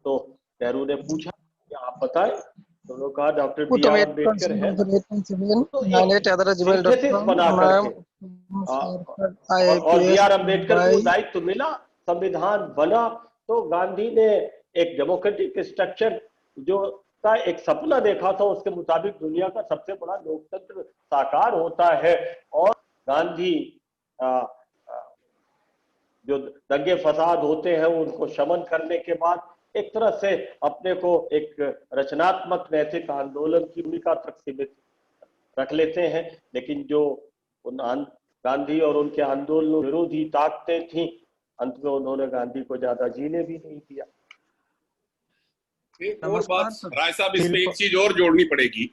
तो नेहरू ने पूछा कि आप बताएं, तो उन्होंने कहा डॉक्टर बी आर अम्बेडकर है, बना करके और बी आर अम्बेडकर को दायित्व मिला, संविधान बना। तो गांधी ने एक डेमोक्रेटिक स्ट्रक्चर जो का एक सपना देखा था, उसके मुताबिक दुनिया का सबसे बड़ा लोकतंत्र साकार होता है। और गांधी जो दंगे फसाद होते हैं उनको शमन करने के बाद एक तरह से अपने को एक रचनात्मक नैतिक आंदोलन की भूमिका तक सीमित रख लेते हैं, लेकिन जो गांधी और उनके आंदोलन विरोधी ताकतें थी, अंत में उन्होंने गांधी को ज्यादा जीने भी नहीं दिया। एक और बात राय साहब, इसमें एक चीज और जोड़नी पड़ेगी।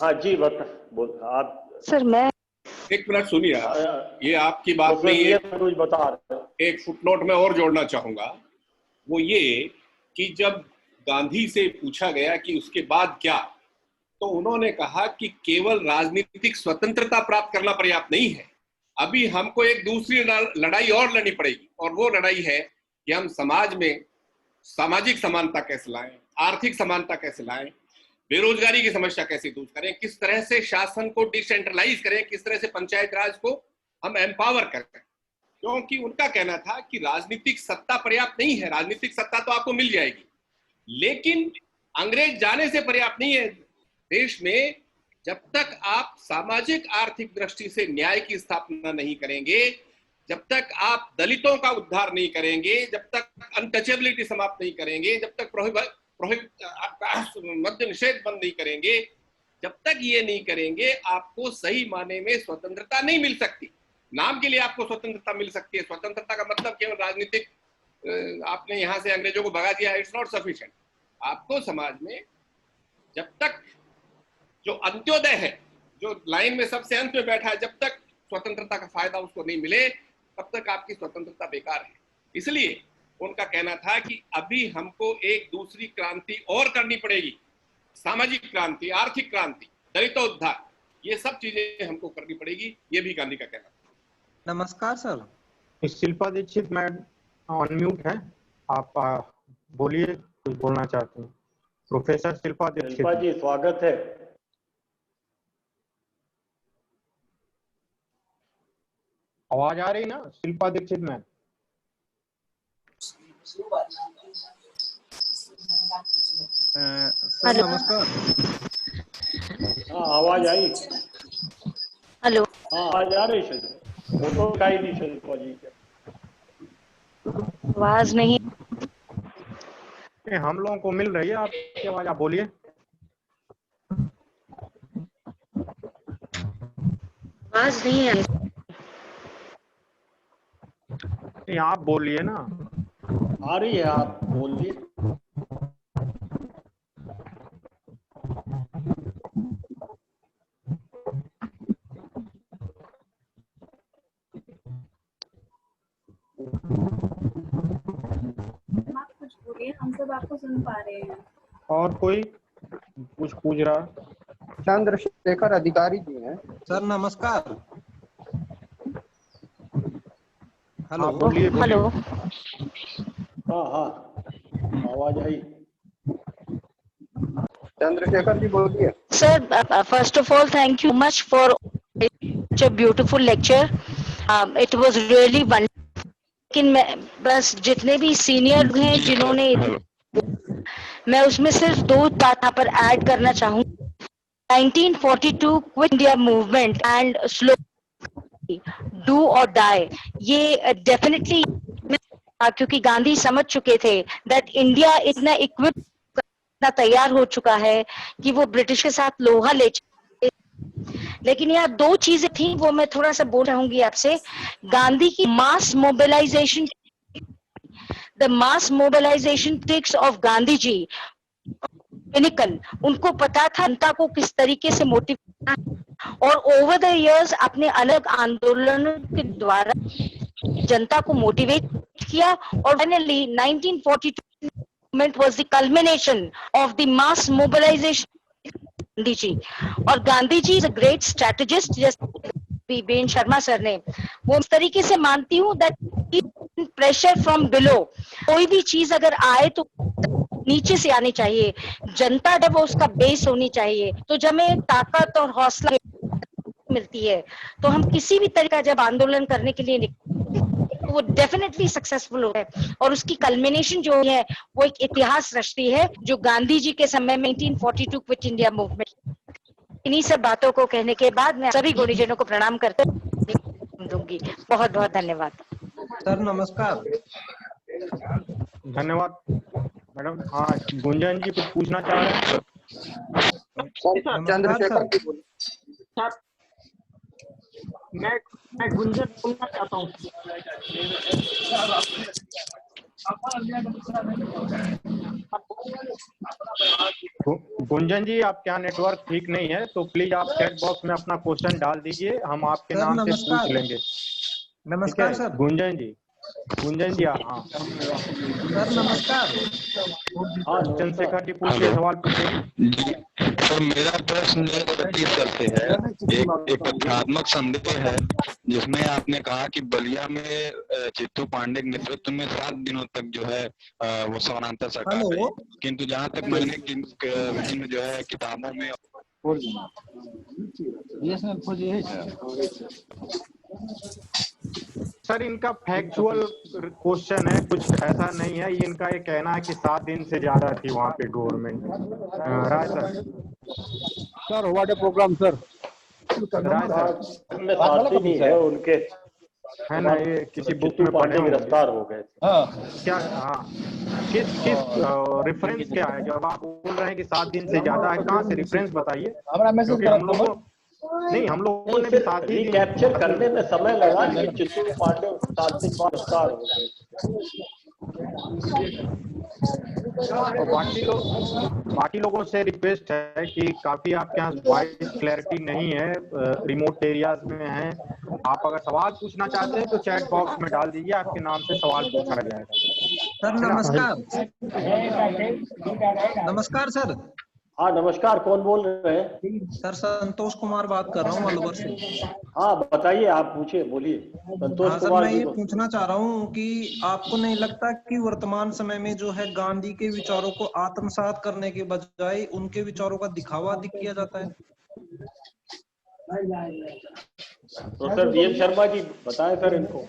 हाँ जी, बोल आप सर। मैं एक मिनट सुनिए, ये आपकी बात में कुछ बता रहे, एक फुटनोट में और जोड़ना चाहूंगा, वो ये कि जब गांधी से पूछा गया कि उसके बाद क्या, तो उन्होंने कहा कि केवल राजनीतिक स्वतंत्रता प्राप्त करना पर्याप्त नहीं है, अभी हमको एक दूसरी लड़ाई और लड़नी पड़ेगी, और वो लड़ाई है कि हम समाज में सामाजिक समानता कैसे लाएं, आर्थिक समानता कैसे लाएं, बेरोजगारी की समस्या कैसे दूर करें, किस तरह से शासन को डिसेंट्रलाइज करें, किस तरह से पंचायत राज को हम एम्पावर करें। क्योंकि उनका कहना था कि राजनीतिक सत्ता पर्याप्त नहीं है, राजनीतिक सत्ता तो आपको मिल जाएगी, लेकिन अंग्रेज जाने से पर्याप्त नहीं है देश में, जब तक आप सामाजिक आर्थिक दृष्टि से न्याय की स्थापना नहीं करेंगे, जब तक आप दलितों का उद्धार नहीं करेंगे, जब तक अनटचेबिलिटी समाप्त नहीं करेंगे, जब तक मद्य निषेध बंद नहीं करेंगे, जब तक ये नहीं करेंगे, आपको सही माने में स्वतंत्रता नहीं मिल सकती। नाम के लिए आपको स्वतंत्रता मिल सकती है, स्वतंत्रता का मतलब केवल राजनीतिक, आपने यहां से अंग्रेजों को भगा दिया, इट्स नॉट सफिशिएंट। आपको समाज में जब तक जो अंत्योदय है, जो लाइन में सबसे अंत में बैठा है, जब तक स्वतंत्रता का फायदा उसको नहीं मिले, तब तक आपकी स्वतंत्रता बेकार है। इसलिए उनका कहना था कि अभी हमको एक दूसरी क्रांति और करनी पड़ेगी, सामाजिक क्रांति, आर्थिक क्रांति, दलितोद्धार, ये सब चीजें हमको करनी पड़ेगी। ये भी गांधी का कहना था। नमस्कार sir. Shilpa Dikshit madam unmute है, आप बोलिए, कुछ बोलना चाहते हैं। प्रोफेसर शिल्पा दीक्षित। शिल्पा जी स्वागत है। आवाज आ रही ना शिल्पा दीक्षित मैम? सर नमस्कार। हाँ आवाज आई। हेलो। हाँ आवाज आ रही है, फोटो दिखाई दी शिल्पा जी के। आवाज नहीं, हम लोगों को मिल रही है आपकी आवाज, आप बोलिए। आवाज नहीं है। नहीं आप बोलिए ना। आ रही है, आप बोलिए। आप कुछ बोलिए, हम सब आपको सुन पा रहे हैं। और कोई कुछ पूछ रहा? चंद्रशेखर अधिकारी जी हैं। सर नमस्कार। हेलो बोलिए। हेलो। हाँ हाँ आवाज आई। चंद्रशेखर जी बोलिए। Sir first of all thank you much for such a beautiful lecture. It was really wonderful. लेकिन मैं बस जितने भी सीनियर हैं जिन्होंने, मैं उसमें सिर्फ दो बात यहाँ पर ऐड करना चाहूँगी। 1942 quit India movement and slow do और डाई, ये डेफिनेटली, क्योंकि गांधी समझ चुके थे दैट इंडिया इतना इक्विप, इतना तैयार हो चुका है कि वो ब्रिटिश के साथ लोहा ले। लेकिन यहाँ दो चीजें थी, वो मैं थोड़ा सा बोल रहूंगी आपसे। गांधी की mass mobilisation, the mass mobilisation tricks of Gandhi ji, उनको पता था जनता को किस तरीके से मोटिवेट करना है, और ओवर द इयर्स अपने अलग आंदोलनों के द्वारा जनता को मोटिवेट किया, और finally 1942 movement was the culmination of the mass mobilisation Gandhi ji. और Gandhi ji is a great strategist, जैसे बेन शर्मा सर ने, वो इस तरीके से मानती हूँ दैट प्रेशर फ्रॉम बिलो, कोई भी चीज अगर आए तो नीचे से आनी चाहिए, जनता जब वो उसका बेस होनी चाहिए, तो जब हमें ताकत और हौसला मिलती है तो हम किसी भी तरह का जब आंदोलन करने के लिए तो वो डेफिनेटली सक्सेसफुल होता है। और उसकी कल्मिनेशन जो है वो एक इतिहास रचती है, जो गांधी जी के समय में 1942 क्विट इंडिया मूवमेंट। इन्हीं सब बातों को कहने के बाद मैं सभी गुरुजनों को प्रणाम करते दूंगी। बहुत बहुत धन्यवाद। सर नमस्कार। धन्यवाद मैडम। हाँ गुंजन जी कुछ पूछना चाह रहे हैं? चंद्रशेखर जी बोलिए। सर मैं गुंजन बोलना चाहता हूँ। गुंजन जी, आपका नेटवर्क ठीक नहीं है, तो प्लीज आप चैट बॉक्स में अपना क्वेश्चन डाल दीजिए, हम आपके नाम से पूछ लेंगे। नमस्कार सर। गुंजन जी, हाँ सर नमस्कार। चंद्रशेखर जी पूछिए, सवाल पूछिए। तो मेरा प्रश्न रिपीट करते हैं। एक तथ्यात्मक संदेह है जिसमें आपने कहा कि बलिया में चित्तू पांडे के नेतृत्व में 7 दिनों तक जो है वो समानांतर सरकार रही, किंतु जहाँ तक मैंने विभिन्न जो है किताबों में सर इनका फैक्चुअल क्वेश्चन है, कुछ ऐसा नहीं है। ये इनका ये कहना है कि 7 दिन से ज्यादा थी वहाँ पे government. Rai sir what a programme sir. Rai sir नहीं है उनके, है ना, ये किसी बुक में पढ़े गिरफ्तार हो गए। क्या? हाँ, किस रेफरेंस क्या है? जब आप बोल रहे हैं कि 7 दिन से ज्यादा है, कहाँ से रेफरेंस बताइए, क्योंकि हम लोगों नहीं, हम लोगों ने भी साथ ही कैप्चर करने में समय लगा कि चित्तू पांडे 7 दिन बाद गिरफ्तार हो गए। बाकी लोगों से रिक्वेस्ट है कि काफी आपके यहाँ वॉइस क्लैरिटी नहीं है, रिमोट एरियाज में है। आप अगर सवाल पूछना चाहते हैं तो चैट बॉक्स में डाल दीजिए, आपके नाम से सवाल पूछा जाएगा। सर नमस्कार। नमस्कार सर। हाँ नमस्कार, कौन बोल रहे हैं? सर संतोष कुमार बात कर रहा हूँ अलवर से। हाँ बताइए, आप पूछिए, बोलिए। संतोष हाँ, कुमार सर मैं ये पूछना चाह रहा हूँ कि आपको नहीं लगता कि वर्तमान समय में जो है गांधी के विचारों को आत्मसात करने के बजाय उनके विचारों का दिखावा किया जाता है? तो सर DM शर्मा जी बताएं सर इनको।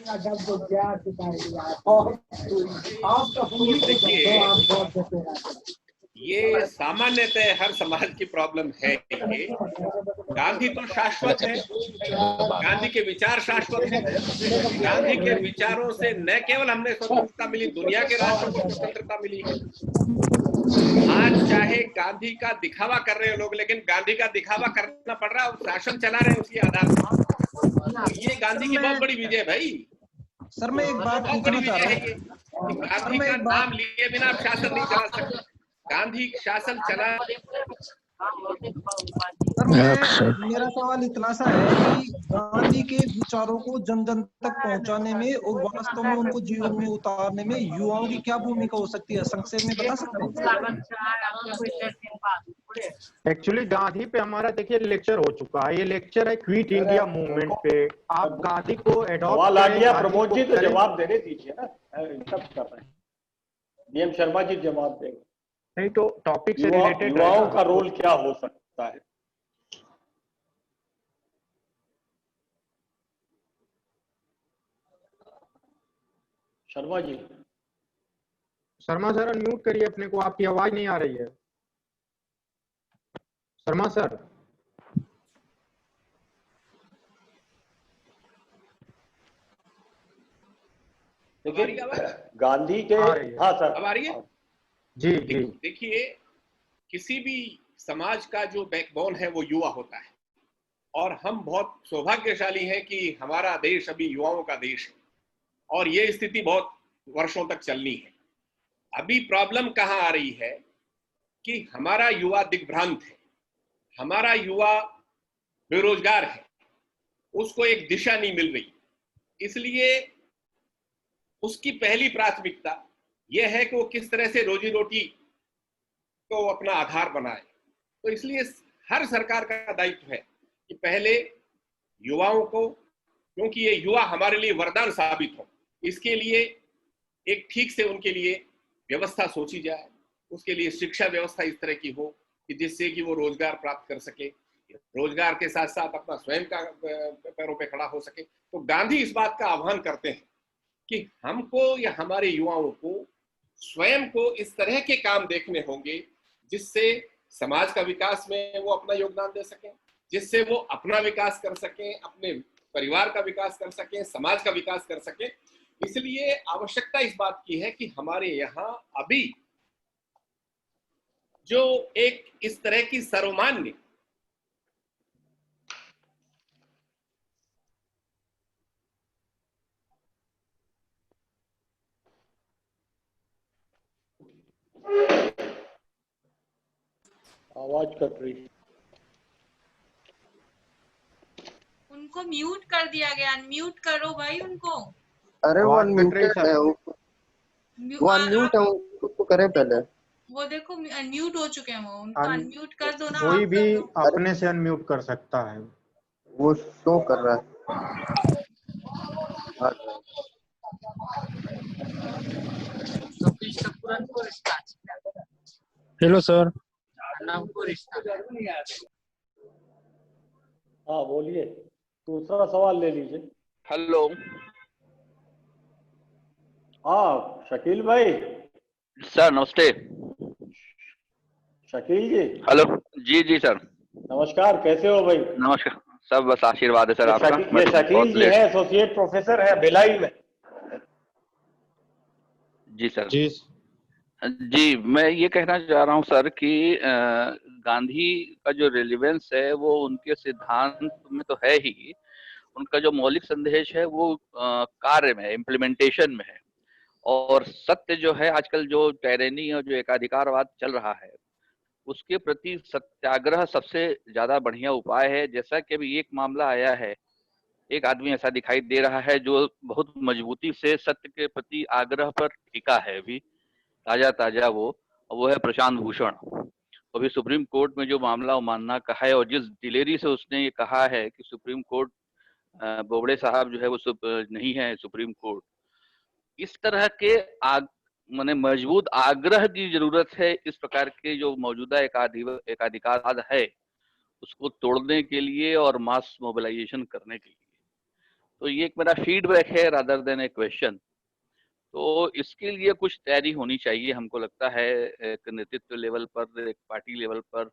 ये सामान्यतः हर समाज की प्रॉब्लम है। ये गांधी तो शाश्वत है, गांधी के विचार शाश्वत है। गांधी के विचारों से न केवल हमने स्वतंत्रता मिली, दुनिया के राष्ट्रों को स्वतंत्रता मिली है। आज चाहे गांधी का दिखावा कर रहे हैं लोग, लेकिन गांधी का दिखावा करना पड़ रहा है और शासन चला रहे हैं उसके आधार पर। ये गांधी की बहुत बड़ी विजय भाई। सर मैं एक बात पूछना चाह रहा हूँ। गांधी का नाम लिए बिना आप शासन नहीं चला सकते। गांधी शासन चला। सर मेरा सवाल इतना सा है कि गांधी के विचारों को जन जन तक पहुंचाने में और वास्तव में उनको जीवन में उतारने में युवाओं की क्या भूमिका हो सकती है, संक्षेप में बता सकते हैं? एक्चुअली गांधी पे हमारा देखिए लेक्चर हो चुका है। ये लेक्चर है क्विट इंडिया मूवमेंट पे। आप गांधी को सवाल आ गया, प्रमोद जी तो जवाब देने दीजिए ना, सब कर रहे हैं। DM शर्मा जी जवाब देंगे। नहीं तो टॉपिक से रिलेटेड युवाओं का रोल क्या हो सकता है? शर्मा जी। शर्मा सर अनम्यूट करिए अपने को, आपकी आवाज नहीं आ रही है। शर्मा सर। देखिए गांधी के, हाँ सर अब आ रही है जी जी। देखिए, किसी भी समाज का जो बैकबोन है वो युवा होता है, और हम बहुत सौभाग्यशाली हैं कि हमारा देश अभी युवाओं का देश है, और ये स्थिति बहुत वर्षों तक चलनी है। अभी प्रॉब्लम कहाँ आ रही है कि हमारा युवा दिग्भ्रांत है, हमारा युवा बेरोजगार है, उसको एक दिशा नहीं मिल रही। इसलिए उसकी पहली प्राथमिकता यह है कि वो किस तरह से रोजी रोटी को अपना आधार बनाए। तो इसलिए हर सरकार का दायित्व है कि पहले युवाओं को, क्योंकि ये युवा हमारे लिए वरदान साबित हो, इसके लिए एक ठीक से उनके लिए व्यवस्था सोची जाए। उसके लिए शिक्षा व्यवस्था इस तरह की हो कि जिससे कि वो रोजगार प्राप्त कर सके, रोजगार के साथ साथ अपना स्वयं का पैरों पे खड़ा हो सके। तो गांधी इस बात का आह्वान करते हैं कि हमको या हमारे युवाओं को स्वयं को इस तरह के काम देखने होंगे जिससे समाज का विकास में वो अपना योगदान दे सकें, जिससे वो अपना विकास कर सकें, अपने परिवार का विकास कर सकें, समाज का विकास कर सकें। इसलिए आवश्यकता इस बात की है कि हमारे यहाँ अभी जो एक इस तरह की सर्वमान्य आवाज कट रही। उनको म्यूट कर दिया गया, अनम्यूट करो भाई उनको। अरे वो आवाज कट रही अनम्यूटेड सर। है, वो अनम्यूट है, उसको करें पहले। वो देखो अनम्यूट हो चुके हैं, वो उनको अनम्यूट कर दो ना। कोई आप भी कर दो। अपने से अनम्यूट कर सकता है। वो शो कर रहा है। Hello sir. हाँ बोलिए, दूसरा सवाल ले लीजिए। हेलो। हाँ शकील भाई। सर नमस्ते। शकील जी। हेलो। जी जी सर। नमस्कार, कैसे हो भाई? नमस्कार। सब बस आशीर्वाद है सर आपका। ये शकील जी है, एसोसिएट प्रोफेसर है भिलाई में। जी सर। जी जी, मैं ये कहना चाह रहा हूँ सर कि गांधी का जो रेलिवेंस है वो उनके सिद्धांत में तो है ही, उनका जो मौलिक संदेश है वो कार्य में है, इम्प्लीमेंटेशन में है। और सत्य जो है, आजकल जो टायरेनी और जो एकाधिकारवाद चल रहा है उसके प्रति सत्याग्रह सबसे ज्यादा बढ़िया उपाय है। जैसा कि अभी एक मामला आया है, एक आदमी ऐसा दिखाई दे रहा है जो बहुत मजबूती से सत्य के प्रति आग्रह पर टिका है, अभी ताजा वो है प्रशांत भूषण। अभी सुप्रीम कोर्ट में जो मामला मानना का है और जिस दिलेरी से उसने ये कहा है कि सुप्रीम कोर्ट बोबड़े साहब जो है वो नहीं है सुप्रीम कोर्ट, इस तरह के माने मजबूत आग्रह की जरूरत है इस प्रकार के जो मौजूदा एकाधिकारवाद है उसको तोड़ने के लिए और मास मोबिलाइजेशन करने के लिए। तो ये एक मेरा फीडबैक है रादर देन ए क्वेश्चन। तो इसके लिए कुछ तैयारी होनी चाहिए, हमको लगता है एक नेतृत्व लेवल पर, एक पार्टी लेवल पर,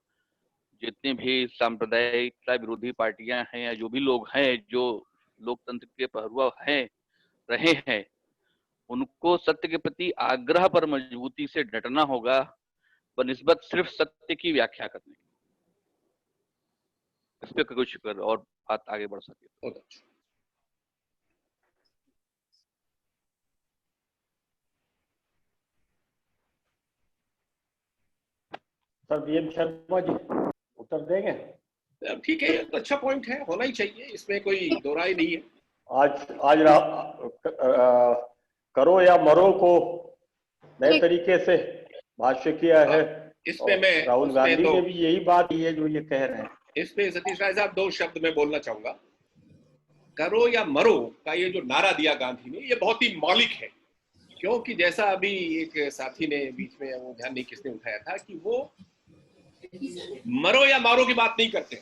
जितने भी सांप्रदायिकता विरोधी पार्टियां हैं या जो भी लोग हैं जो लोकतंत्र के पहरुआ हैं रहे हैं, उनको सत्य के प्रति आग्रह पर मजबूती से डटना होगा बनिस्बत सिर्फ सत्य की व्याख्या करने की। इस पे कुछ कर और बात आगे बढ़ सके। सर बीएम शर्मा जी उत्तर देंगे? ठीक है, तो अच्छा पॉइंट है, होना ही चाहिए, इसमें कोई दो राय नहीं है। करो या मरो को नए तरीके से भाष्य किया है। इसमें मैं राहुल गांधी ने भी यही बात की है जो ये कह रहे हैं। इसमें सतीश राय साहब दो शब्द में बोलना चाहूंगा। करो या मरो का ये जो नारा दिया गांधी ने, ये बहुत ही मौलिक है, क्योंकि जैसा अभी एक साथी ने बीच में, वो ध्यान नहीं किसने उठाया था, कि वो मरो या मारो की बात नहीं करते,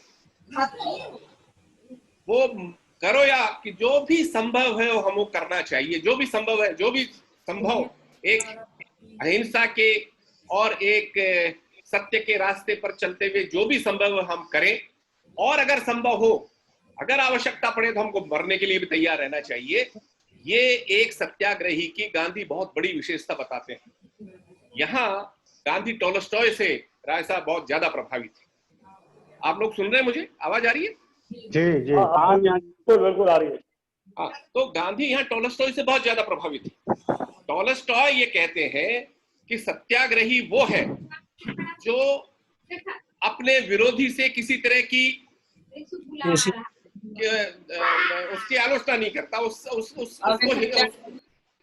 वो करो या कि जो भी संभव है वो हमको करना चाहिए, जो भी संभव है, जो भी संभव एक अहिंसा के और एक सत्य के रास्ते पर चलते हुए जो भी संभव हम करें, और अगर संभव हो, अगर आवश्यकता पड़े तो हमको मरने के लिए भी तैयार रहना चाहिए। ये एक सत्याग्रही की गांधी बहुत बड़ी विशेषता बताते हैं। यहाँ गांधी टॉलस्टॉय से राय साहब बहुत ज्यादा प्रभावित थे। आप लोग सुन रहे हैं? मुझे आवाज आ रही है? जी जी बिल्कुल आ रही है। हाँ, तो गांधी यहाँ टॉलस्टॉय से बहुत ज्यादा प्रभावित थे। टॉलस्टॉय ये कहते हैं कि सत्याग्रही वो है जो अपने विरोधी से किसी तरह की उसकी आलोचना नहीं करता,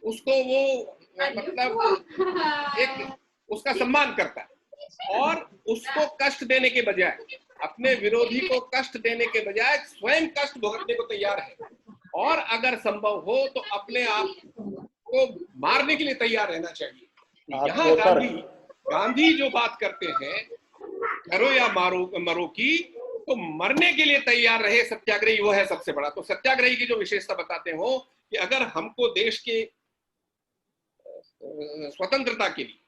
उसको वो मतलब एक उसका सम्मान करता है, और उसको कष्ट देने के बजाय, अपने विरोधी को कष्ट देने के बजाय स्वयं कष्ट भुगतने को तैयार है, और अगर संभव हो तो अपने आप को मारने के लिए तैयार रहना चाहिए। यहाँ गांधी जो बात करते हैं करो या मरो की, तो मरने के लिए तैयार रहे सत्याग्रही, वो है सबसे बड़ा। तो सत्याग्रही की जो विशेषता बताते हो कि अगर हमको देश के स्वतंत्रता के लिए,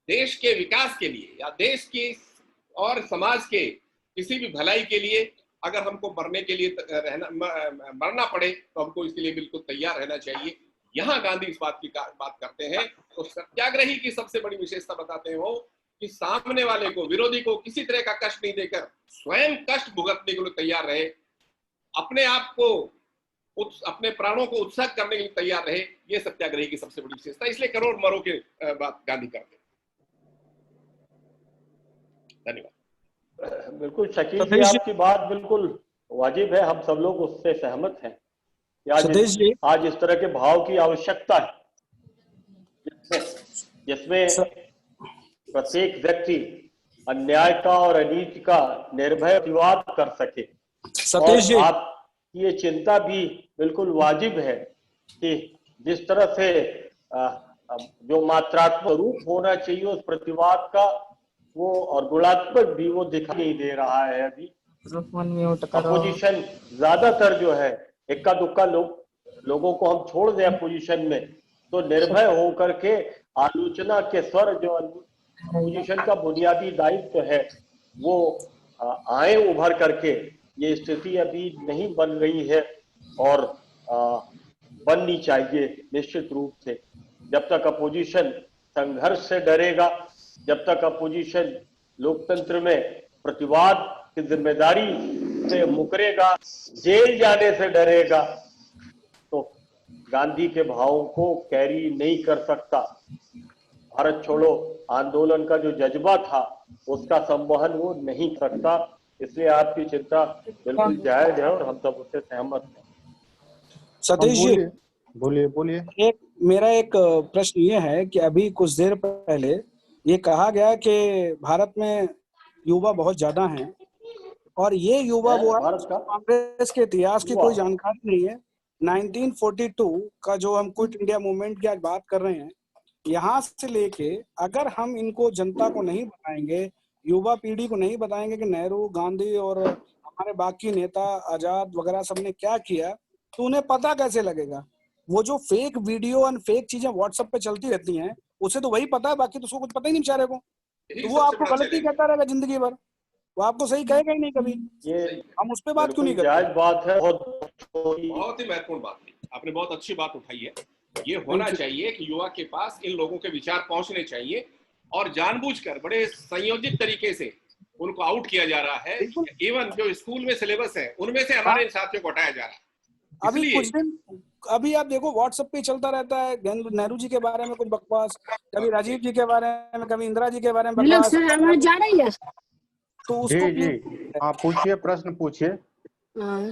देश के विकास के लिए, या देश के और समाज के किसी भी भलाई के लिए अगर हमको मरने के लिए मरना पड़े तो हमको इसके लिए बिल्कुल तैयार रहना चाहिए। यहाँ गांधी इस बात की बात करते हैं। तो सत्याग्रही की सबसे बड़ी विशेषता बताते हो कि सामने वाले को, विरोधी को किसी तरह का कष्ट नहीं देकर स्वयं कष्ट भुगतने के लिए तैयार रहे, अपने आप को, अपने प्राणों को उत्सर्ग करने के लिए तैयार रहे। ये सत्याग्रही की सबसे बड़ी विशेषता। इसलिए करो और मरो के बात गांधी करते हैं। धन्यवाद। बिल्कुल शकील जी, आपकी बात बिल्कुल वाजिब है, हम सब लोग उससे सहमत हैं कि आज इस तरह के भाव की आवश्यकता है जिसमें प्रत्येक व्यक्ति अन्याय का और अनीति का निर्भय प्रतिवाद कर सके। और आपकी ये चिंता भी बिल्कुल वाजिब है कि जिस तरह से जो मात्रात्मक रूप होना चाहिए उस प्रतिवाद का वो और गुणात्मक भी वो दिखाई नहीं दे रहा है। अभी अपोजिशन ज्यादातर जो है इक्का दुक्का लोगों को हम छोड़ दें अपोजिशन में, तो निर्भय होकर के आलोचना के स्वर जो अपोजिशन का बुनियादी दायित्व है वो आए उभर करके। ये स्थिति अभी नहीं बन रही है और बननी चाहिए निश्चित रूप से। जब तक अपोजिशन संघर्ष से डरेगा, जब तक अपोजिशन लोकतंत्र में प्रतिवाद की जिम्मेदारी से मुकरेगा, जेल जाने से डरेगा, तो गांधी के भावों को कैरी नहीं कर सकता। भारत छोड़ो आंदोलन का जो जज्बा था उसका संवहन वो नहीं सकता। इसलिए आपकी चिंता बिल्कुल जायज है और हम सब उससे सहमत हैं। सतीश जी बोलिए। मेरा एक प्रश्न ये है कि अभी कुछ देर पहले ये कहा गया कि भारत में युवा बहुत ज्यादा हैं और ये युवा वो कांग्रेस के इतिहास की कोई जानकारी नहीं है। 1942 का जो हम क्विट इंडिया मूवमेंट की आज बात कर रहे हैं, यहाँ से लेके अगर हम इनको जनता को नहीं बताएंगे, युवा पीढ़ी को नहीं बताएंगे कि नेहरू, गांधी और हमारे बाकी नेता आजाद वगैरह सबने क्या किया, तो उन्हें पता कैसे लगेगा? वो जो फेक वीडियो और फेक चीजें व्हाट्सएप पे चलती रहती हैं उसे तो वही पता है, बाकी तो उसको कुछ पता ही नहीं बेचारे को। तो वो आपको गलती कहता रहेगा जिंदगी भर, वो आपको सही कहेगा ही नहीं कभी। ये हम उस पर बात क्यों नहीं करते? बात है, बहुत ही महत्वपूर्ण बात है, आपने बहुत अच्छी बात उठाई है। ये होना चाहिए कि युवा के पास इन लोगों के विचार पहुंचने चाहिए और जानबूझकर बड़े संयोजित तरीके से उनको आउट किया जा रहा है। इवन जो स्कूल में सिलेबस है उनमें से हमारे इन साथियों को हटाया जा रहा है। अभी कुछ दिन अभी आप देखो व्हाट्सएप पे चलता रहता है, नेहरू जी के बारे में कुछ बकवास, कभी राजीव जी के बारे में, कभी इंदिरा जी के बारे में बकवास। आवाज जा रही है? तो उसको जी आप पूछिए, प्रश्न पूछिए।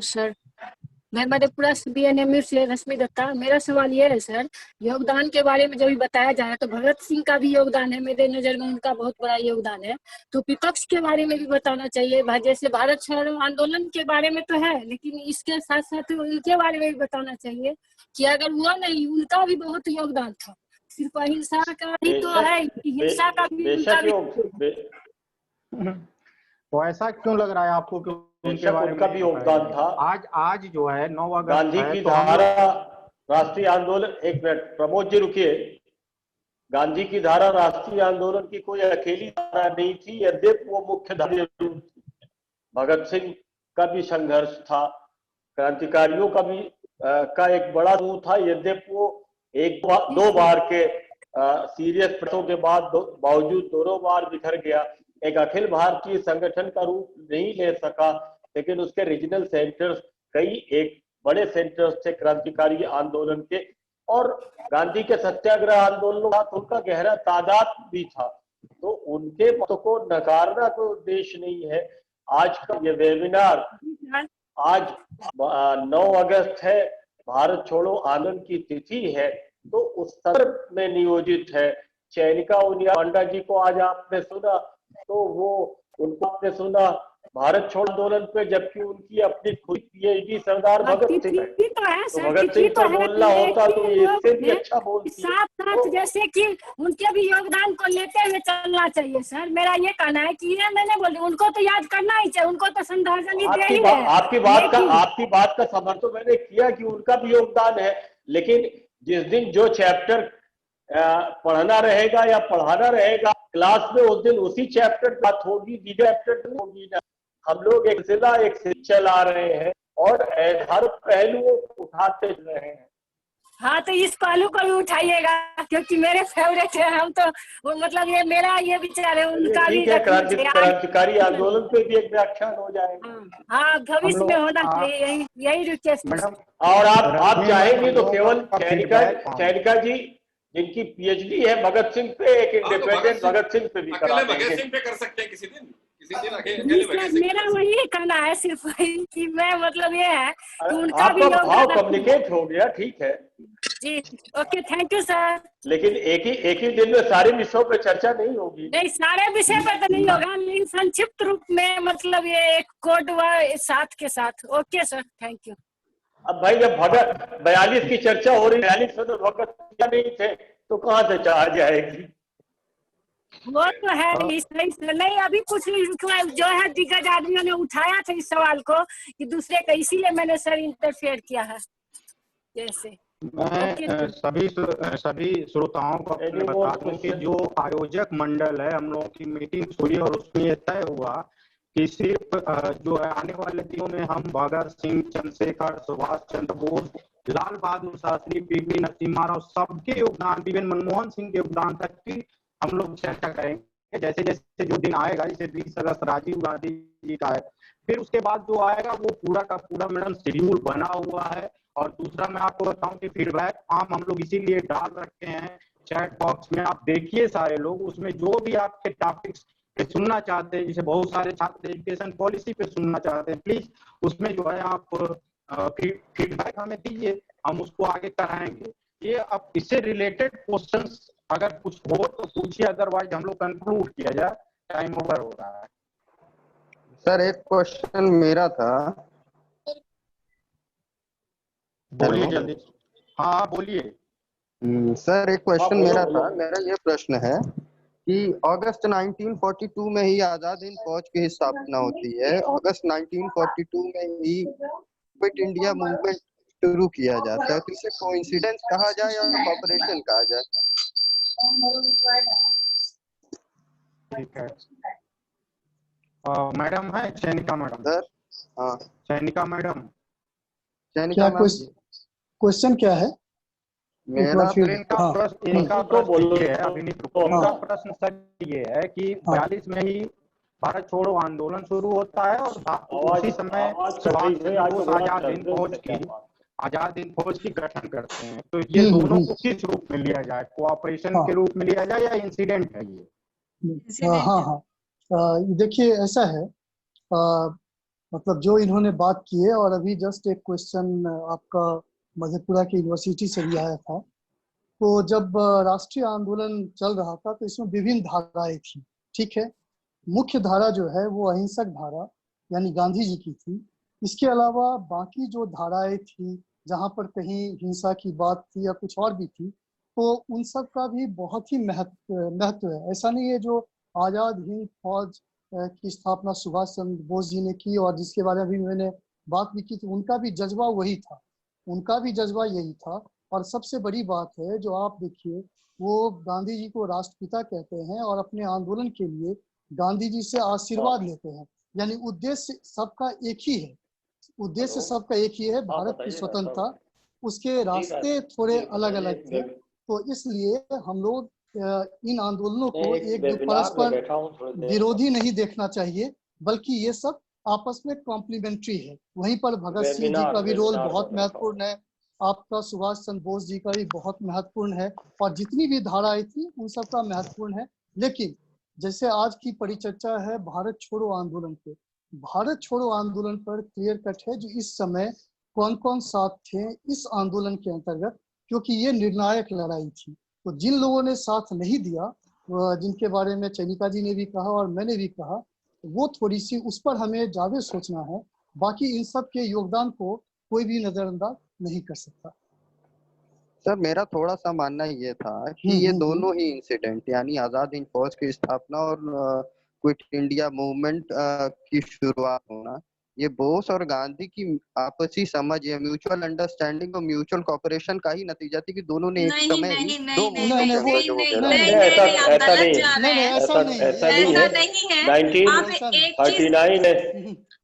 सर मैं मधेपुरा से BNMU से रश्मि दत्ता। मेरा सवाल ये है सर, योगदान के बारे में जब भी बताया जा रहा है तो भगत सिंह का भी योगदान है, मेरे नजर में उनका बहुत बड़ा योगदान है। तो विपक्ष के बारे में भी बताना चाहिए। जैसे भारत छोड़ो आंदोलन के बारे में तो है, लेकिन इसके साथ साथ उनके बारे में भी बताना चाहिए कि अगर हुआ नहीं, उनका भी बहुत योगदान था। सिर्फ अहिंसा का ही तो है, हिंसा का भी उनका भी। तो ऐसा क्यों लग रहा है आपको कि उनके बारे में उनका भी योगदान था? आज जो है 9 अगस्त गांधी की धारा राष्ट्रीय आंदोलन, एक मिनट प्रमोद जी रुकिए। गांधी की धारा राष्ट्रीय आंदोलन की कोई अकेली धारा नहीं थी, यद्यपि वो मुख्य धारा जरूर थी। भगत सिंह का भी संघर्ष था, क्रांतिकारियों का भी का एक बड़ा समूह था, यद्यपि वो दो बार के सीरियस प्रश्नों के बावजूद दोनों बार बिखर गया। एक अखिल भारतीय संगठन का रूप नहीं ले सका, लेकिन उसके रीजनल सेंटर्स एक बड़े सेंटर्स थे क्रांतिकारी आंदोलन के, और गांधी के सत्याग्रह आंदोलन का उनका गहरा तादाद भी था। तो उनके मत को नकारना कोई उद्देश्य नहीं है। आज का ये वेबिनार, आज 9 अगस्त है, भारत छोड़ो आंदोलन की तिथि है, तो उस संदर्भ में नियोजित है। चैनिका उनिया पांडा जी को आज आपने सुना, तो वो उनको आपने सुना भारत छोड़ो आंदोलन पे, जबकि उनकी अपनी खुद PhD सरदार भगत सिंह है। तो भगत सिंह का बोलना होता तो इससे भी अच्छा बोलती। साथ साथ जैसे कि उनके भी योगदान को लेते हुए चलना चाहिए सर। मेरा ये कहना है कि ये मैंने बोली, उनको तो याद करना ही चाहिए, उनको तो श्रद्धांजलि दे ही है। आपकी बात का समर्थन मैंने किया कि उनका भी योगदान है, लेकिन जिस दिन जो चैप्टर पढ़ना रहेगा या पढ़ाना रहेगा क्लास में, उस दिन उसी चैप्टर बात होगी, चैप्टर होगी ना। हम लोग एक जिला एक चला रहे हैं और हर पहलू उठाते रहे हैं। हाँ, तो इस पहलू को भी उठाइएगा, क्योंकि मेरे फेवरेट है। हम तो मतलब ये मेरा ये विचार है, उनका भी क्रांतिकारी आंदोलन पे भी एक व्याख्यान हो जाएगा। हाँ, भविष्य में होना चाहिए, यही रिक्वेस्ट। और आप चाहेंगे तो केवल चैनिका जी जिनकी PhD है भगत सिंह पे, एक इंडिपेंडेंट भगत सिंह पे भी करा देंगे। भगत सिंह पे कर सकते हैं किसी दिन। जी सर, मेरा वही कहना है, सिर्फ वही कि मैं मतलब ये है कि उनका भी आपका भाव योगदान। कम्युनिकेट हो गया, ठीक है जी, ओके, थैंक यू सर। लेकिन एक ही दिन में सारे विषयों पे चर्चा नहीं होगी। नहीं, सारे विषय पर तो नहीं होगा, लेकिन संक्षिप्त रूप में मतलब ये एक कोड व साथ के साथ। Okay sir, thank you. अब भाई जब भगत 42 की चर्चा हो रही, 42 में तो भगत नहीं थे तो कहाँ से चाह जाएगी। वो तो है नहीं, अभी कुछ जो है दिग्गज आदमियों ने उठाया था इस सवाल को कि दूसरे का, इसीलिए मैंने सर इंटरफेयर किया है। जैसे मैं सभी श्रोताओं को अपने बता दूं कि जो आयोजक मंडल है, हम लोगों की मीटिंग हुई और उसमें यह तय हुआ कि सिर्फ जो है आने वाले दिनों में हम भगत सिंह, चंद्रशेखर, सुभाष चंद्र बोस, लाल बहादुर शास्त्री, पीवी नरसिम्हा राव, सबके योगदान, इवन मनमोहन सिंह के योगदान तक की हम लोग चर्चा करेंगे। जैसे जैसे जो दिन आएगा, जैसे 20 अगस्त राजीव गांधी जी का है, फिर उसके बाद जो आएगा वो पूरा का पूरा मैडम शेड्यूल बना हुआ है। और दूसरा मैं आपको बताऊं कि फीडबैक फॉर्म हम लोग इसीलिए डाल रखे हैं चैट बॉक्स में, आप देखिए सारे लोग, उसमें जो भी आपके टॉपिक्स पे सुनना चाहते हैं, जैसे बहुत सारे छात्र एजुकेशन पॉलिसी पे सुनना चाहते हैं, प्लीज उसमें जो है आप फीडबैक हमें दीजिए, हम उसको आगे कराएंगे। ये अब इससे रिलेटेड क्वेश्चंस अगर कुछ हो तो पूछिए, अदरवाइज हम लोग कंक्लूड किया जाए, टाइम ओवर हो रहा है। सर एक क्वेश्चन मेरा था। बोलिए जल्दी। हाँ बोलिए। सर एक क्वेश्चन मेरा था, मेरा ये प्रश्न है कि अगस्त 1942 में ही आजाद हिंद फौज की स्थापना होती है, अगस्त 1942 में ही क्विट इंडिया मूवमेंट शुरू किया जाता है, तो इसे कोइंसिडेंस कहा जाए या कॉपरेशन कहा जाए? ठीक है, मैडम है सैनिका मैडम। सर हाँ, सैनिका मैडम। क्या क्वेश्चन क्या है? मेरा इनका प्रश्न ये है, इनका प्रश्न सर ये है कि 42 में ही भारत छोड़ो आंदोलन शुरू होता है और उसी समय आजाद हिंद फौज की गठन करते हैं, तो ये दोनों को किस रूप में लिया जाए, कोऑपरेशन के रूप में लिया जाए या इंसिडेंट है ये? हाँ, देखिए ऐसा है, मतलब जो इन्होंने बात की है, और अभी जस्ट एक क्वेश्चन आपका मधेपुरा की यूनिवर्सिटी से भी आया था। तो जब राष्ट्रीय आंदोलन चल रहा था तो इसमें विभिन्न धाराएं थी, ठीक है। मुख्य धारा जो है वो अहिंसक धारा यानी गांधी जी की थी। इसके अलावा बाकी जो धाराएं थी जहाँ पर कहीं हिंसा की बात थी या कुछ और भी थी, तो उन सब का भी बहुत ही महत्व है। ऐसा नहीं है जो आजाद हिंद फौज की स्थापना सुभाष चंद्र बोस जी ने की और जिसके बारे में भी मैंने बात भी की थी, उनका भी जज्बा वही था, उनका भी जज्बा यही था। और सबसे बड़ी बात है जो आप देखिए, वो गांधी जी को राष्ट्रपिता कहते हैं और अपने आंदोलन के लिए गांधी जी से आशीर्वाद लेते हैं, यानी उद्देश्य सबका एक ही है, उद्देश्य सबका एक ही है, भारत की स्वतंत्रता। उसके रास्ते थोड़े अलग अलग थे, तो इसलिए हम लोग इन आंदोलनों को एक परस्पर विरोधी नहीं देखना चाहिए, बल्कि ये सब आपस में कॉम्प्लीमेंट्री है। वहीं पर भगत सिंह जी का भी रोल बहुत महत्वपूर्ण है, आपका सुभाष चंद्र बोस जी का भी बहुत महत्वपूर्ण है, और जितनी भी धाराएं थी उन सब का महत्वपूर्ण है। लेकिन जैसे आज की परिचर्चा है भारत छोड़ो आंदोलन पे, भारत छोड़ो आंदोलन पर क्लियर कट है जो इस समय कौन कौन साथ थे इस आंदोलन के अंतर्गत, क्योंकि ये निर्णायक लड़ाई थी। तो जिन लोगों ने साथ नहीं दिया, जिनके बारे में चैनिका जी ने भी कहा और मैंने भी कहा, वो थोड़ी सी उस पर हमें ज्यादा सोचना है। बाकी इन सब के योगदान को कोई भी नजरअंदाज नहीं कर सकता। सर मेरा थोड़ा सा मानना ये था कि ये दोनों ही इंसिडेंट यानी आजाद हिंद फौज की स्थापना और क्विट इंडिया मूवमेंट की शुरुआत होना, ये बोस और गांधी की आपसी समझ या म्यूचुअल अंडरस्टैंडिंग और म्यूचुअल कोऑपरेशन का ही नतीजा थी कि दोनों ने एक समय ही दो ऐसा नहीं है। 1939 में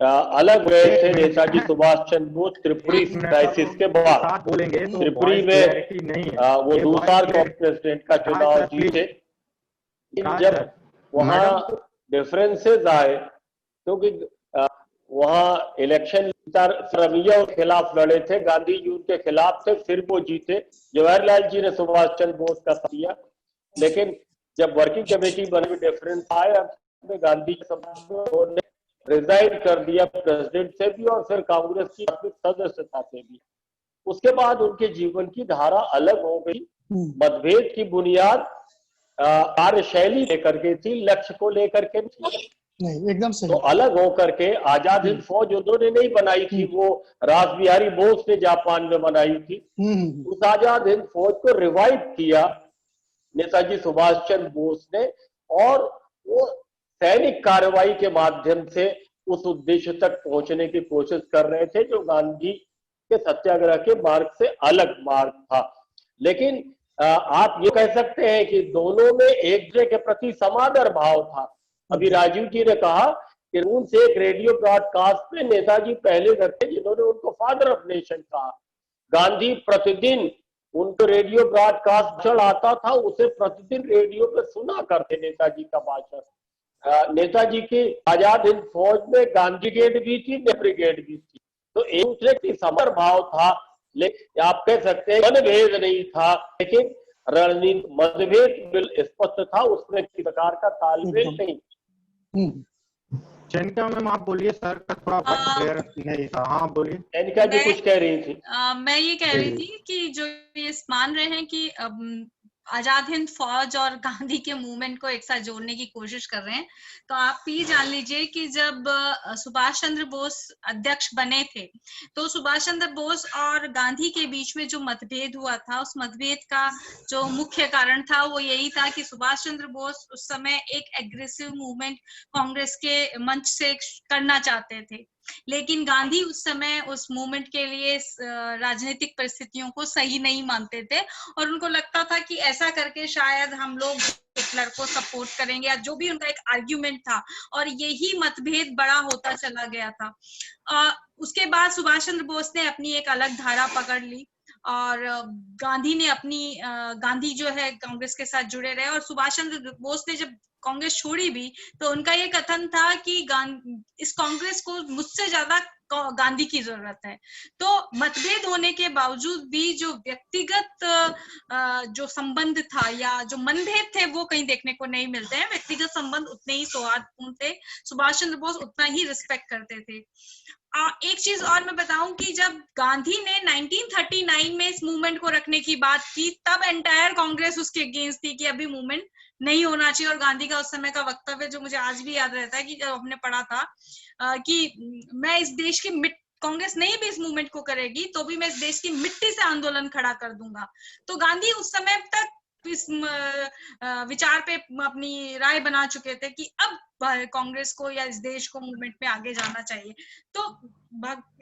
अलग गए थे नेताजी सुभाष चंद्र बोस त्रिपुरी क्राइसिस के बाद, बोलेंगे त्रिपुरी में वो दूसरा प्रेसिडेंट का चुनाव जीते। जब वहाँ डिफरेंसेस आए क्योंकि वहाँ इलेक्शन रवैया के खिलाफ लड़े थे, गांधी जी उनके खिलाफ थे, फिर वो जीते। जवाहरलाल जी ने सुभाष चंद्र बोस का साथ दिया, लेकिन जब वर्किंग कमेटी बनी डिफरेंस आया, में गांधी के समय रिजाइन कर दिया प्रेसिडेंट से भी और फिर कांग्रेस की सदस्यता से भी। उसके बाद उनके जीवन की धारा अलग हो गई। मतभेद की बुनियाद कार्यशैली लेकर के थी, लक्ष्य को लेकर के नहीं, एकदम सही। तो अलग होकर के आजाद हिंद फौज उन्होंने नहीं बनाई थी, वो रास बिहारी बोस ने जापान में बनाई थी। उस आजाद हिंद फौज को रिवाइव किया नेताजी सुभाष चंद्र बोस ने, और वो सैनिक कार्रवाई के माध्यम से उस उद्देश्य तक पहुंचने की कोशिश कर रहे थे जो गांधी के सत्याग्रह के मार्ग से अलग मार्ग था। लेकिन आप ये कह सकते हैं कि दोनों में एक दूसरे के प्रति समादर भाव था। अभी राजीव जी ने कहा कि उनसे एक रेडियो ब्रॉडकास्ट में नेताजी पहले थे जिन्होंने उनको फादर ऑफ नेशन कहा। गांधी प्रतिदिन उनको रेडियो ब्रॉडकास्ट आता था, उसे प्रतिदिन रेडियो पे सुना करते नेताजी का भाषण। नेताजी की आजाद हिंद फौज में गांधी ब्रिगेड भी थी, ब्रिगेड भी थी, तो एक दूसरे की समर भाव था। लेकिन आप कह सकते हैं मतभेद नहीं था, लेकिन रणनीति मतभेद स्पष्ट था, उसमें किसी प्रकार का तालमेल नहीं। चैनिका मैम आप बोलिए, सर का थोड़ा क्लियर नहीं था। हाँ बोलिए। चैनिका जी कुछ कह रही थी। मैं ये कह रही थी कि जो ये मान रहे हैं कि आजाद हिंद फौज और गांधी के मूवमेंट को एक साथ जोड़ने की कोशिश कर रहे हैं, तो आप ये जान लीजिए कि जब सुभाष चंद्र बोस अध्यक्ष बने थे तो सुभाष चंद्र बोस और गांधी के बीच में जो मतभेद हुआ था, उस मतभेद का जो मुख्य कारण था वो यही था कि सुभाष चंद्र बोस उस समय एक एग्रेसिव मूवमेंट कांग्रेस के मंच से करना चाहते थे, लेकिन गांधी उस समय उस मूवमेंट के लिए राजनीतिक परिस्थितियों को सही नहीं मानते थे और उनको लगता था कि ऐसा करके शायद हम लोग हिटलर को सपोर्ट करेंगे, या जो भी उनका एक आर्ग्यूमेंट था, और यही मतभेद बड़ा होता चला गया था। उसके बाद सुभाष चंद्र बोस ने अपनी एक अलग धारा पकड़ ली और गांधी जो है कांग्रेस के साथ जुड़े रहे, और सुभाष चंद्र बोस ने जब कांग्रेस छोड़ी भी तो उनका ये कथन था कि इस कांग्रेस को मुझसे ज्यादा गांधी की जरूरत है। तो मतभेद होने के बावजूद भी जो व्यक्तिगत जो संबंध था या जो मनभेद थे वो कहीं देखने को नहीं मिलते हैं। व्यक्तिगत संबंध उतने ही सौहार्दपूर्ण थे, सुभाष चंद्र बोस उतना ही रिस्पेक्ट करते थे। एक चीज और मैं बताऊं कि जब गांधी ने 1939 में इस मूवमेंट को रखने की बात की, तब एंटायर कांग्रेस उसके अगेंस्ट थी कि अभी मूवमेंट नहीं होना चाहिए। और गांधी का उस समय का वक्तव्य जो मुझे आज भी याद रहता है कि जब हमने पढ़ा था कि मैं इस देश की कांग्रेस नहीं भी इस मूवमेंट को करेगी तो भी मैं इस देश की मिट्टी से आंदोलन खड़ा कर दूंगा। तो गांधी उस समय तक इस विचार पे अपनी राय बना चुके थे कि अब कांग्रेस को या इस देश को मूवमेंट में आगे जाना चाहिए। तो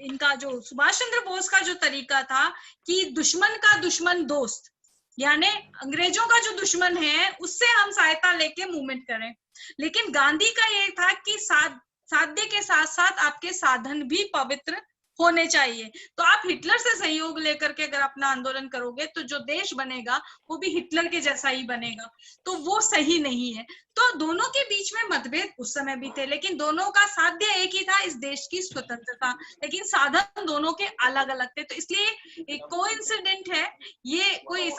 इनका जो सुभाष चंद्र बोस का जो तरीका था कि दुश्मन का दुश्मन दोस्त, यानी अंग्रेजों का जो दुश्मन है उससे हम सहायता लेके मूवमेंट करें, लेकिन गांधी का ये था कि साध्य के साथ साथ आपके साधन भी पवित्र होने चाहिए। तो आप हिटलर से सहयोग लेकर के अगर अपना आंदोलन करोगे तो जो देश बनेगा वो भी हिटलर के जैसा ही बनेगा, तो वो सही नहीं है। तो दोनों के बीच में मतभेद उस समय भी थे, लेकिन दोनों का साध्य एक ही था, इस देश की स्वतंत्रता, लेकिन साधन दोनों के अलग अलग थे। तो इसलिए एक कोइंसिडेंट है, ये कोई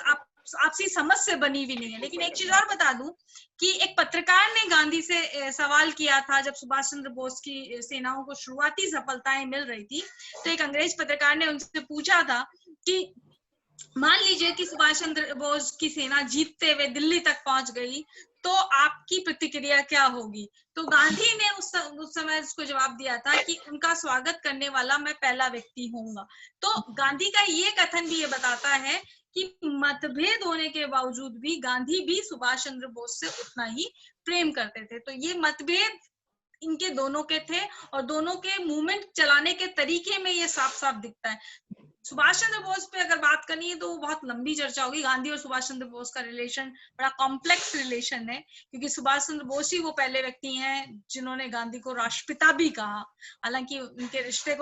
आपसी समझ से बनी हुई नहीं है। लेकिन एक चीज और बता दूं कि एक पत्रकार ने गांधी से सवाल किया था जब सुभाष चंद्र बोस की सेनाओं को शुरुआती सफलताएं मिल रही थी, तो एक अंग्रेज पत्रकार ने उनसे पूछा था कि मान लीजिए कि सुभाष चंद्र बोस की सेना जीतते हुए दिल्ली तक पहुंच गई तो आपकी प्रतिक्रिया क्या होगी। तो गांधी ने उस समय उसको जवाब दिया था कि उनका स्वागत करने वाला मैं पहला व्यक्ति होऊंगा। तो गांधी का ये कथन भी ये बताता है कि मतभेद होने के बावजूद भी गांधी भी सुभाष चंद्र बोस से उतना ही प्रेम करते थे। तो ये मतभेद इनके दोनों के थे और दोनों के मूवमेंट चलाने के तरीके में ये साफ साफ दिखता है। सुभाष चंद्र बोस पे अगर बात करनी है तो बहुत लंबी चर्चा होगी। गांधी और सुभाष चंद्र बोस का रिलेशन बड़ा कॉम्प्लेक्स रिलेशन है, क्योंकि सुभाष चंद्र बोस ही वो पहले व्यक्ति हैं जिन्होंने गांधी को राष्ट्रपिता भी कहा, हालांकि उनके रिश्ते को